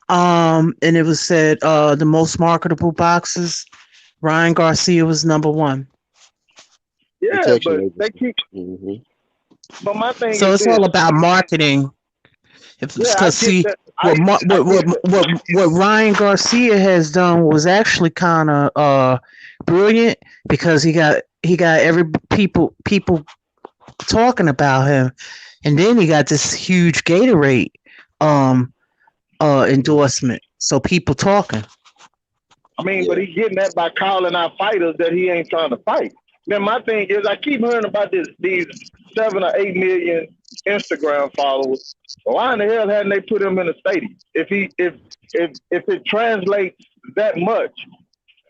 And it was said the most marketable boxers, Ryan Garcia was number one. Yeah, Protection but they agency. keep. Mm-hmm. But my thing So is it's this. all about marketing. Yeah, I Because get see, that. what get that. Ryan Garcia has done was actually kind of brilliant because he got every people talking about him, and then he got this huge Gatorade um endorsement. So people talking. I mean, but Yeah. he getting that by calling out fighters that he ain't trying to fight. Then my thing is, I keep hearing about these 7 or 8 million Instagram followers. Why in the hell hadn't they put him in a stadium? If it translates that much,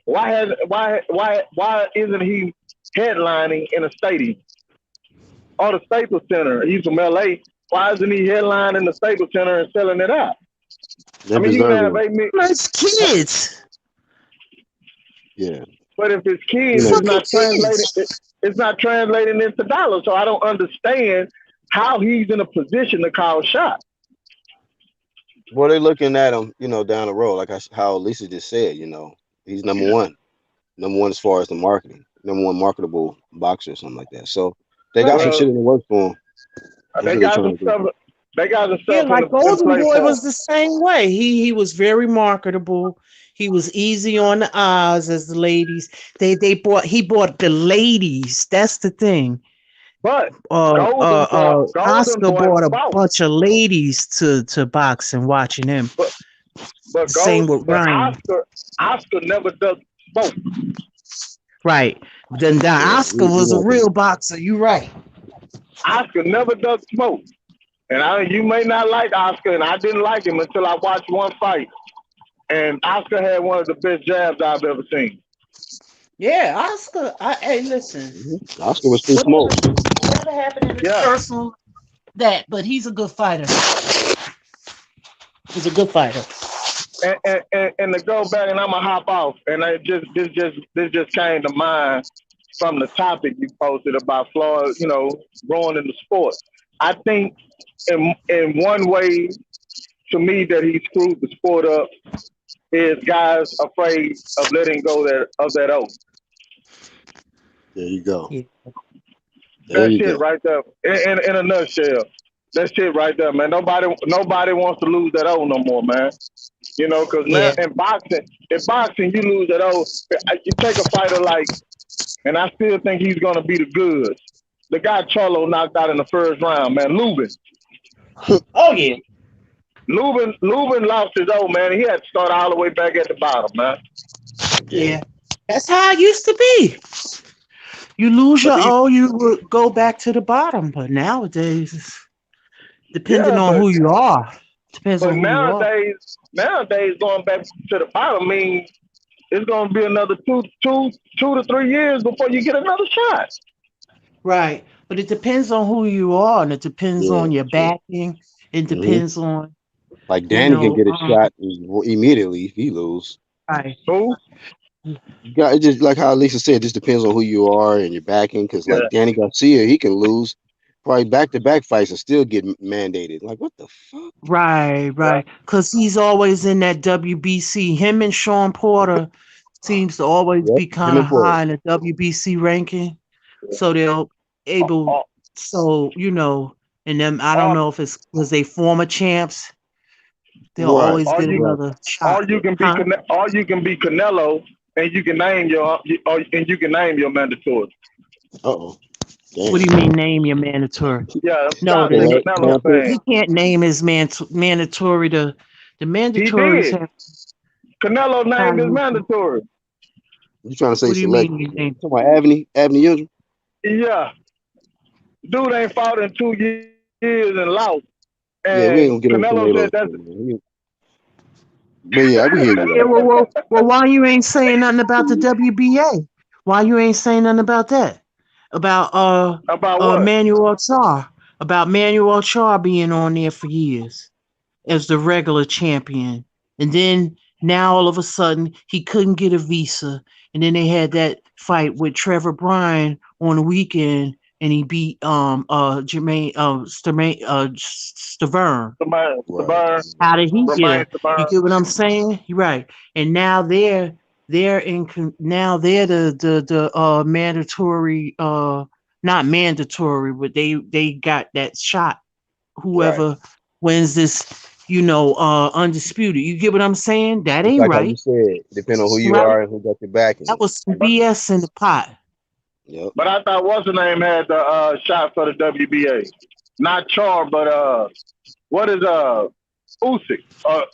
why isn't he headlining in a stadium or the Staples Center? He's from LA. Why isn't he headlining the Staples Center and selling it out? I They're mean, you can have preserving. 8 million. It's kids. Yeah. But if it's You kids, know, Fucking kids. It's not translating into dollars. So I don't understand how he's in a position to call shots. well, they're looking at him, down the road, like how Lisa just said. He's number one as far as the marketing, number one marketable boxer or something like that. So they got some Right. Well, shit in the works for him. That's they what they're got trying some to do. stuff. They got some Yeah, stuff like in Golden play Boy for him. was the same way. He was very marketable. He was easy on the eyes as the ladies. He bought the ladies. That's the thing. But Golden Oscar Boy bought a fought. bunch of ladies to box and watching him. But but Same with Ryan. Oscar never does smoke. Right. Then the Yeah, Oscar we was a have to. real boxer. You right. Oscar never does smoke. And you may not like Oscar, and I didn't like him until I watched one fight. And Oscar had one of the best jabs I've ever seen. Yeah, Oscar. Hey, listen. Mm-hmm. Oscar was through smoke. Whatever happened in his Yeah. personal but he's a good fighter. He's a good fighter. And to go back, and I'm gonna hop off. And this just came to mind from the topic you posted about Floyd, growing in the sport. I think in one way, to me, that he screwed the sport up is guys afraid of letting go of that oath. There you go. Yeah. There That you shit go. right there, in a nutshell. That shit right there, man. Nobody wants to lose that oath no more, man. Because now Yeah. in boxing, you lose that oath. You take a fighter like, and I still think he's gonna be the goods. The guy Charlo knocked out in the first round, man. Lubin Oh yeah. lost his oath, man. He had to start all the way back at the bottom, man. Yeah. That's how it used to be. You lose But your you would go back to the bottom. But nowadays, depending on who you are. Depends but on who you are. nowadays going back to the bottom means it's gonna be another 2 to 3 years before you get another shot. Right. But it depends on who you are, and it depends Yeah, on your true. backing. It Mm-hmm. depends on Like Danny can get a shot immediately if he lose. right. Who? You got it, just like how Lisa said, it just depends on who you are and your backing. Because Yeah. like Danny Garcia, he can lose probably back-to-back fights and still get mandated. Like what the fuck? Right. Because he's always in that WBC. Him and Sean Porter seems to always Yep, be him kind of and Porter. high in the WBC ranking. So they're able. So and them. I don't know if it's because they former champs. They'll Right. always get another shot. Or you can be Canelo, and you can name your mandatory. Uh-oh. Damn. What do you mean name your mandatory? Yeah, No, stop the Canelo thing. he can't name his mandatory. The He mandatories did. have. Canelo How named is you? mandatory. You trying to say What do you select? mean you ain't? Talking about Avenue Yundrum? Yeah, dude ain't fought in 2 years and lost. Yeah, we ain't And gonna get on Canelo said Canelo that's shit, man. But yeah, we hear you Yeah, out. well, why you ain't saying nothing about the WBA? Why you ain't saying nothing about that? About about what? Manuel Char, about Manuel Char being on there for years as the regular champion, and then now all of a sudden he couldn't get a visa, and then they had that fight with Trevor Bryan on the weekend, and he beat Jermaine Stavern. The Right. burn, How did he get remains a? the You burn. get what I'm saying? You're right. And now now they're the mandatory not mandatory, but they got that shot. Right. Whoever wins this, undisputed. You get what I'm saying? That Just ain't like how you right, said, depending on who you right? are and who got your backing. That was some But BS in the pot. Yep. but I thought what's the name had the shot for the WBA. Not Char, but what is Usyk?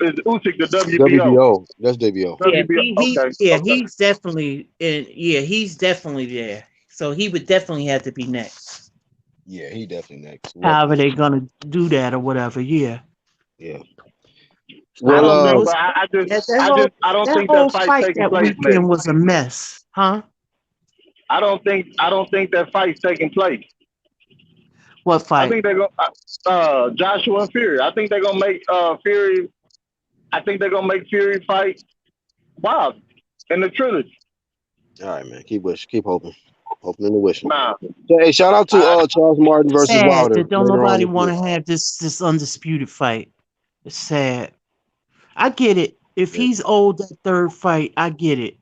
Is Usyk the WBO? WBO. That's WBO. Yeah, WBO. Okay, okay. he's definitely he's definitely there. So he would definitely have to be next. Yeah, he definitely next. Whoever. However they gonna do that or whatever. Yeah. Yeah. I Well, don't know. But I don't That think that whole fight's fight taking that place weekend next. was a mess, huh? I don't think that fight's taking place. What I fight? think they're gonna Joshua and Fury. I think they're gonna make Fury. I think they're gonna make Fury fight Wild in the trilogy. all right, man. Keep wishing. Keep hoping. Hoping and wishing. Nah, So, hey, shout out to I Charles Martin It's versus sad Wilder that don't later on nobody this want year. to have this undisputed fight. It's sad. I get it. If Yeah. he's owed that third fight, I get it.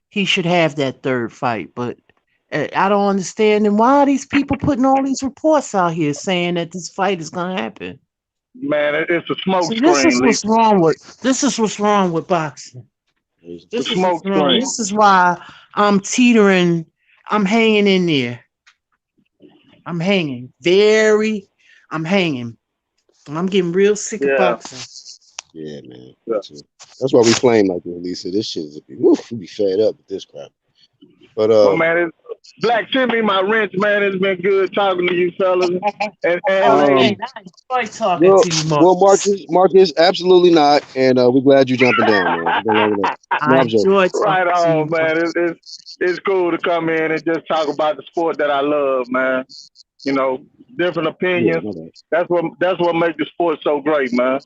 He should have that third fight, but I don't understand. And why are these people putting all these reports out here saying that this fight is gonna happen? man, it's a smoke See, this is screen, Lee. what's wrong with boxing. He's- It's a This is what's smoke wrong. screen. This is why I'm teetering. I'm hanging in there. I'm hanging. I'm hanging. I'm getting real sick of Yeah, boxing. Yeah, man. yeah. That's why we flame like this, Lisa. This shit is we be fed up with this crap. But Well, man, Black Timmy, my wrench, man, it's been good talking to you fellas. And hey, Okay, I enjoy talking well, to you, well, Marcus. Marcus, absolutely not. And we're glad you're jumping down, man. It's been long enough. No, I I'm joking. enjoy right talking to you, on, man. Marcus. It's cool to come in and just talk about the sport that I love, man. You know, different Yeah, opinions. my bad. That's what makes the sport so great, man.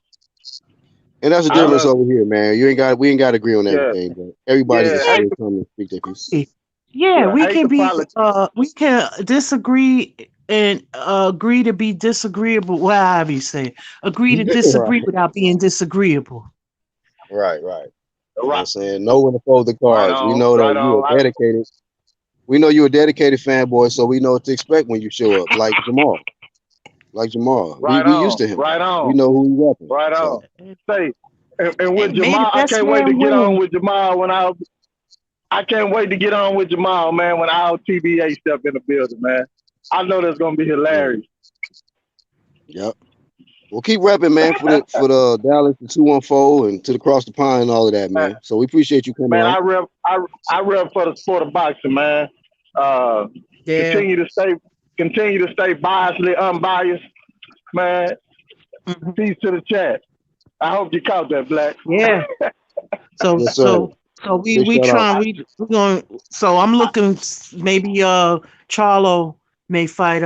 And that's the I difference love over here, man. We ain't got to agree on yeah, everything, but everybody can yeah. Yeah, still come and speak their piece. agree. Yeah, Yeah, we hate can the be politics. we can disagree and agree to be disagreeable. Whatever you say, agree to Right, disagree without being disagreeable. right. You know what I'm Right, saying? Know when to fold the cards. We know that right you on. are dedicated. We know you're a dedicated fanboy, so we know what to expect when you show up. Like Jamal. Right We used on, to him. right We on, know who he repping. right on. So Say, and Hey, with may the Jamal, I best can't wait to man get on win. with Jamal I can't wait to get on with Jamal, man, when our TBA step in the building, man. I know that's gonna be yeah. hilarious. Yep. Well, keep repping, man, for the Dallas, the 214, and to the cross the pond and all of that, Man, man. So we appreciate you coming man, on. I rep for the sport of boxing, man. Uh, Yeah. continue to stay biasly unbiased, man. Mhm. Peace to the chat. I hope you caught that, Black. Yeah. So Yes, sir. so so we Big we shout out. trying we going. So I'm looking maybe Charlo may fight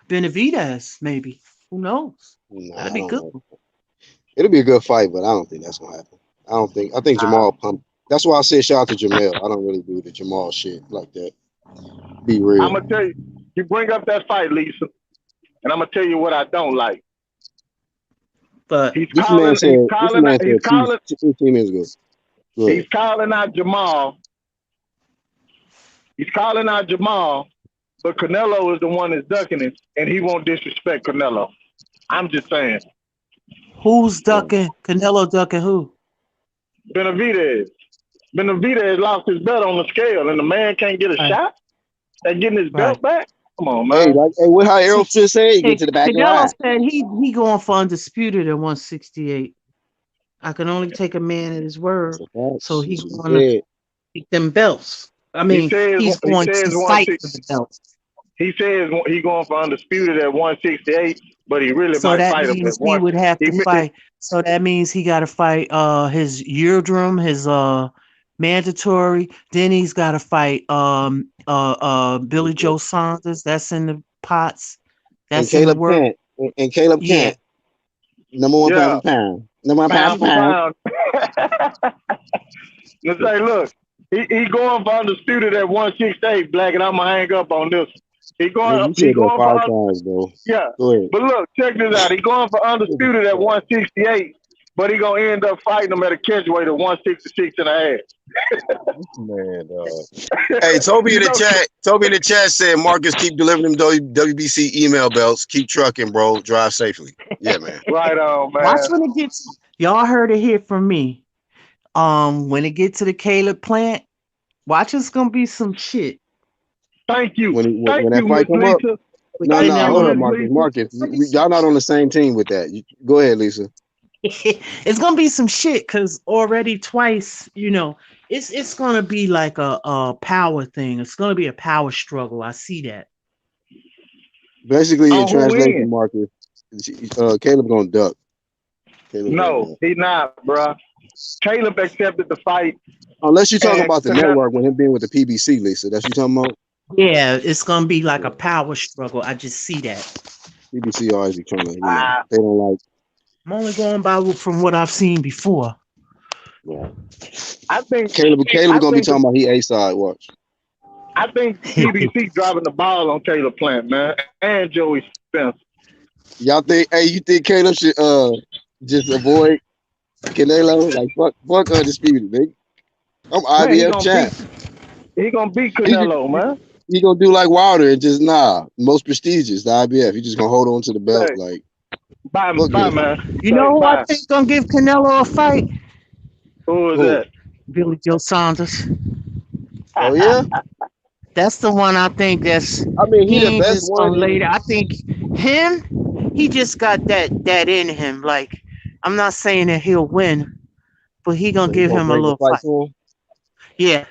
Benavidez maybe. Who knows? Nah, That'd I be don't good. know. It'll be a good fight, but I don't think that's gonna happen. I think Jamal pumped. That's why I said shout out to Jamel. I don't really do the Jamal shit like that. Be I'm real. gonna tell you. You bring up that fight, Lisa, and I'm gonna tell you what I don't like. But He's This man calling. said. He's This calling. man He's said calling. 15 minutes ago. Go He's ahead. calling out Jamal. He's calling out Jamal, but Canelo is the one that's ducking him, and he won't disrespect Canelo. I'm just saying. who's Right. ducking? Canelo ducking who? Benavidez. Benavidez lost his belt on the scale, and the man can't get a Right. shot at getting his Right. belt back. Come on, Hey, man. what how Errol See, Spence said, get to the back of the Canelo line. said he going for undisputed at 168. I can only take a man at his word. So That's he's what he going to said. take them belts. I He mean, says he's he going says to one fight six. for the belts. He says he going for undisputed at 168, but he really So might that fight him means at he one. would have He to fight. So that means he got to fight his Eardrum, his mandatory. Then he's got to fight Billy Joe Saunders. That's in the pots. And That's in the Caleb work. can't. And Caleb Yeah. can't. Number one pound Yeah, for pound. Number one pound pound for for pound. pound. Let's say, look, he going for undisputed at 168, Black, and I'm gonna hang up on this. He Nigga, going you he said that going for 5 times, bro. yeah. Go ahead. But look, check this out. He going for undisputed at 168, but he gonna end up fighting him at a catchweight at 166 and a half. Man, Hey, Toby You in the know, chat. Toby in the chat said, Marcus, keep delivering them WBC email belts. Keep trucking, bro. Drive safely. Yeah, man. right on, Watch man. when it gets. Y'all heard it here from me. When it get to the Caleb plant, watch it's gonna be some shit. Thank you. When Thank that you, fight Miss come up, Lisa. With no, Thank you, hold Canelo, up, Miss Marcus. Lisa. Marcus, it's gonna be some y'all not on the same team with that. Go ahead, Lisa. it's gonna be some shit because already twice, it's gonna be like a power thing. It's gonna be a power struggle. I see that. Basically, in On who translation, wins? Marcus, Caleb gonna duck. Caleb gonna No, duck. he not, bruh. Caleb accepted the fight, Unless you're talking and about the network when him being with the PBC, Lisa. That's what you're talking about? Yeah, it's gonna be like a power struggle. I just see that. PBC always be trying to, they don't like. I'm only going by from what I've seen before. Yeah. I think Caleb gonna be the talking about he A-side, watch. I think PBC driving the ball on Caleb Plant, man, and Joey Spence. Y'all think, you think Caleb should just avoid Canelo? Like fuck undisputed, nigga. I'm Man, IBF champ. he gonna beat Canelo, man. He gonna do like Wilder and just most prestigious, the IBF. He just gonna hold on to the belt Hey, like bye, man. You know who I Bye. think gonna give Canelo a fight? Who is Who? that? Billy Joe Saunders. Oh yeah? That's the one I think that's I mean, he he the ain't best just one. gonna lay there. I think he just got that in him. Like, I'm not saying that he'll win, but he gonna So he give gonna him a bring the little fight fight. to him. Yeah.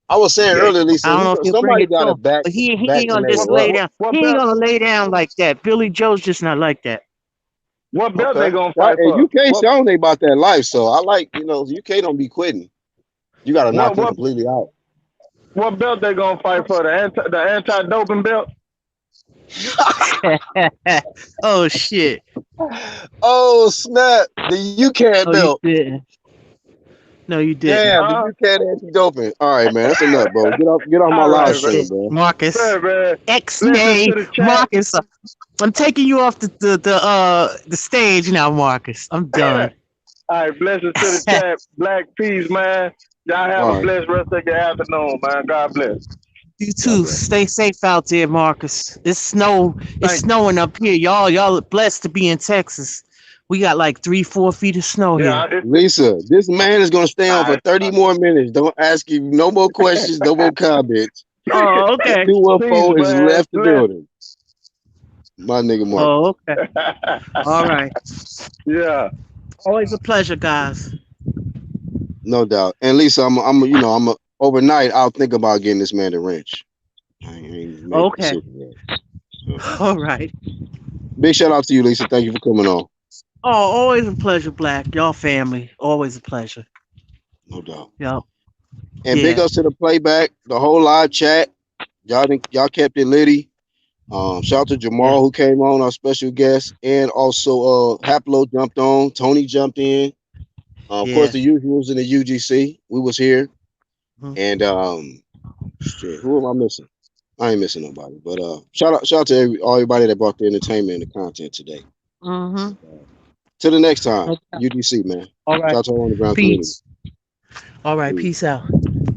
I was saying earlier, Lisa, I don't know if he'll bring somebody it to gotta him, back but he ain't gonna just Canelo lay up. down. What He ain't belt? gonna lay down like that. Billy Joe's just not like that. What belt Okay. they gonna fight And for? UK shown they about that life, so I like, UK don't be quitting. You gotta knock him completely out. What belt they gonna fight for? The anti-doping belt? Oh shit. Oh snap! The UK Oh, you belt. didn't. No, you didn't. Damn, the UK anti-doping. All right, man, that's enough, bro. Get off my All live right, man. stream, bro. Marcus. Hey, man. X-Nay. Blessings to the chat. Marcus. I'm taking you off the stage now, Marcus. I'm done. All right, blessings to the chat. Black peace, man. Y'all have a blessed rest of your afternoon, man. God bless. You too. Stay safe out there, Marcus. It's snowing up here. Y'all are blessed to be in Texas. We got like 3-4 feet of snow here. Lisa, this man is gonna stay on for 30 more minutes. Don't ask him no more questions, no more comments. Oh, okay. 214 is man. left the building. My nigga Mark. Oh, okay. All right. Yeah. Always a pleasure, guys. No doubt. And Lisa, I'm overnight. I'll think about getting this man a wrench. I ain't made a Okay. decision yet. So, All right. big shout out to you, Lisa. Thank you for coming on. Oh, always a pleasure, Black. Y'all family. Always a pleasure. No doubt. Yep. And big ups to the playback, the whole live chat. Y'all kept it litty. Shout out to Jamal who came on, our special guest, and also Haplo jumped on, Tony jumped in. Of course, the usuals in the UGC. We was here. And shit, who am I missing? I ain't missing nobody. But shout out to everybody that brought the entertainment and the content today. Till the next time, UGC, man. All right. Shout out to all on the ground Peace. community. All right, peace out.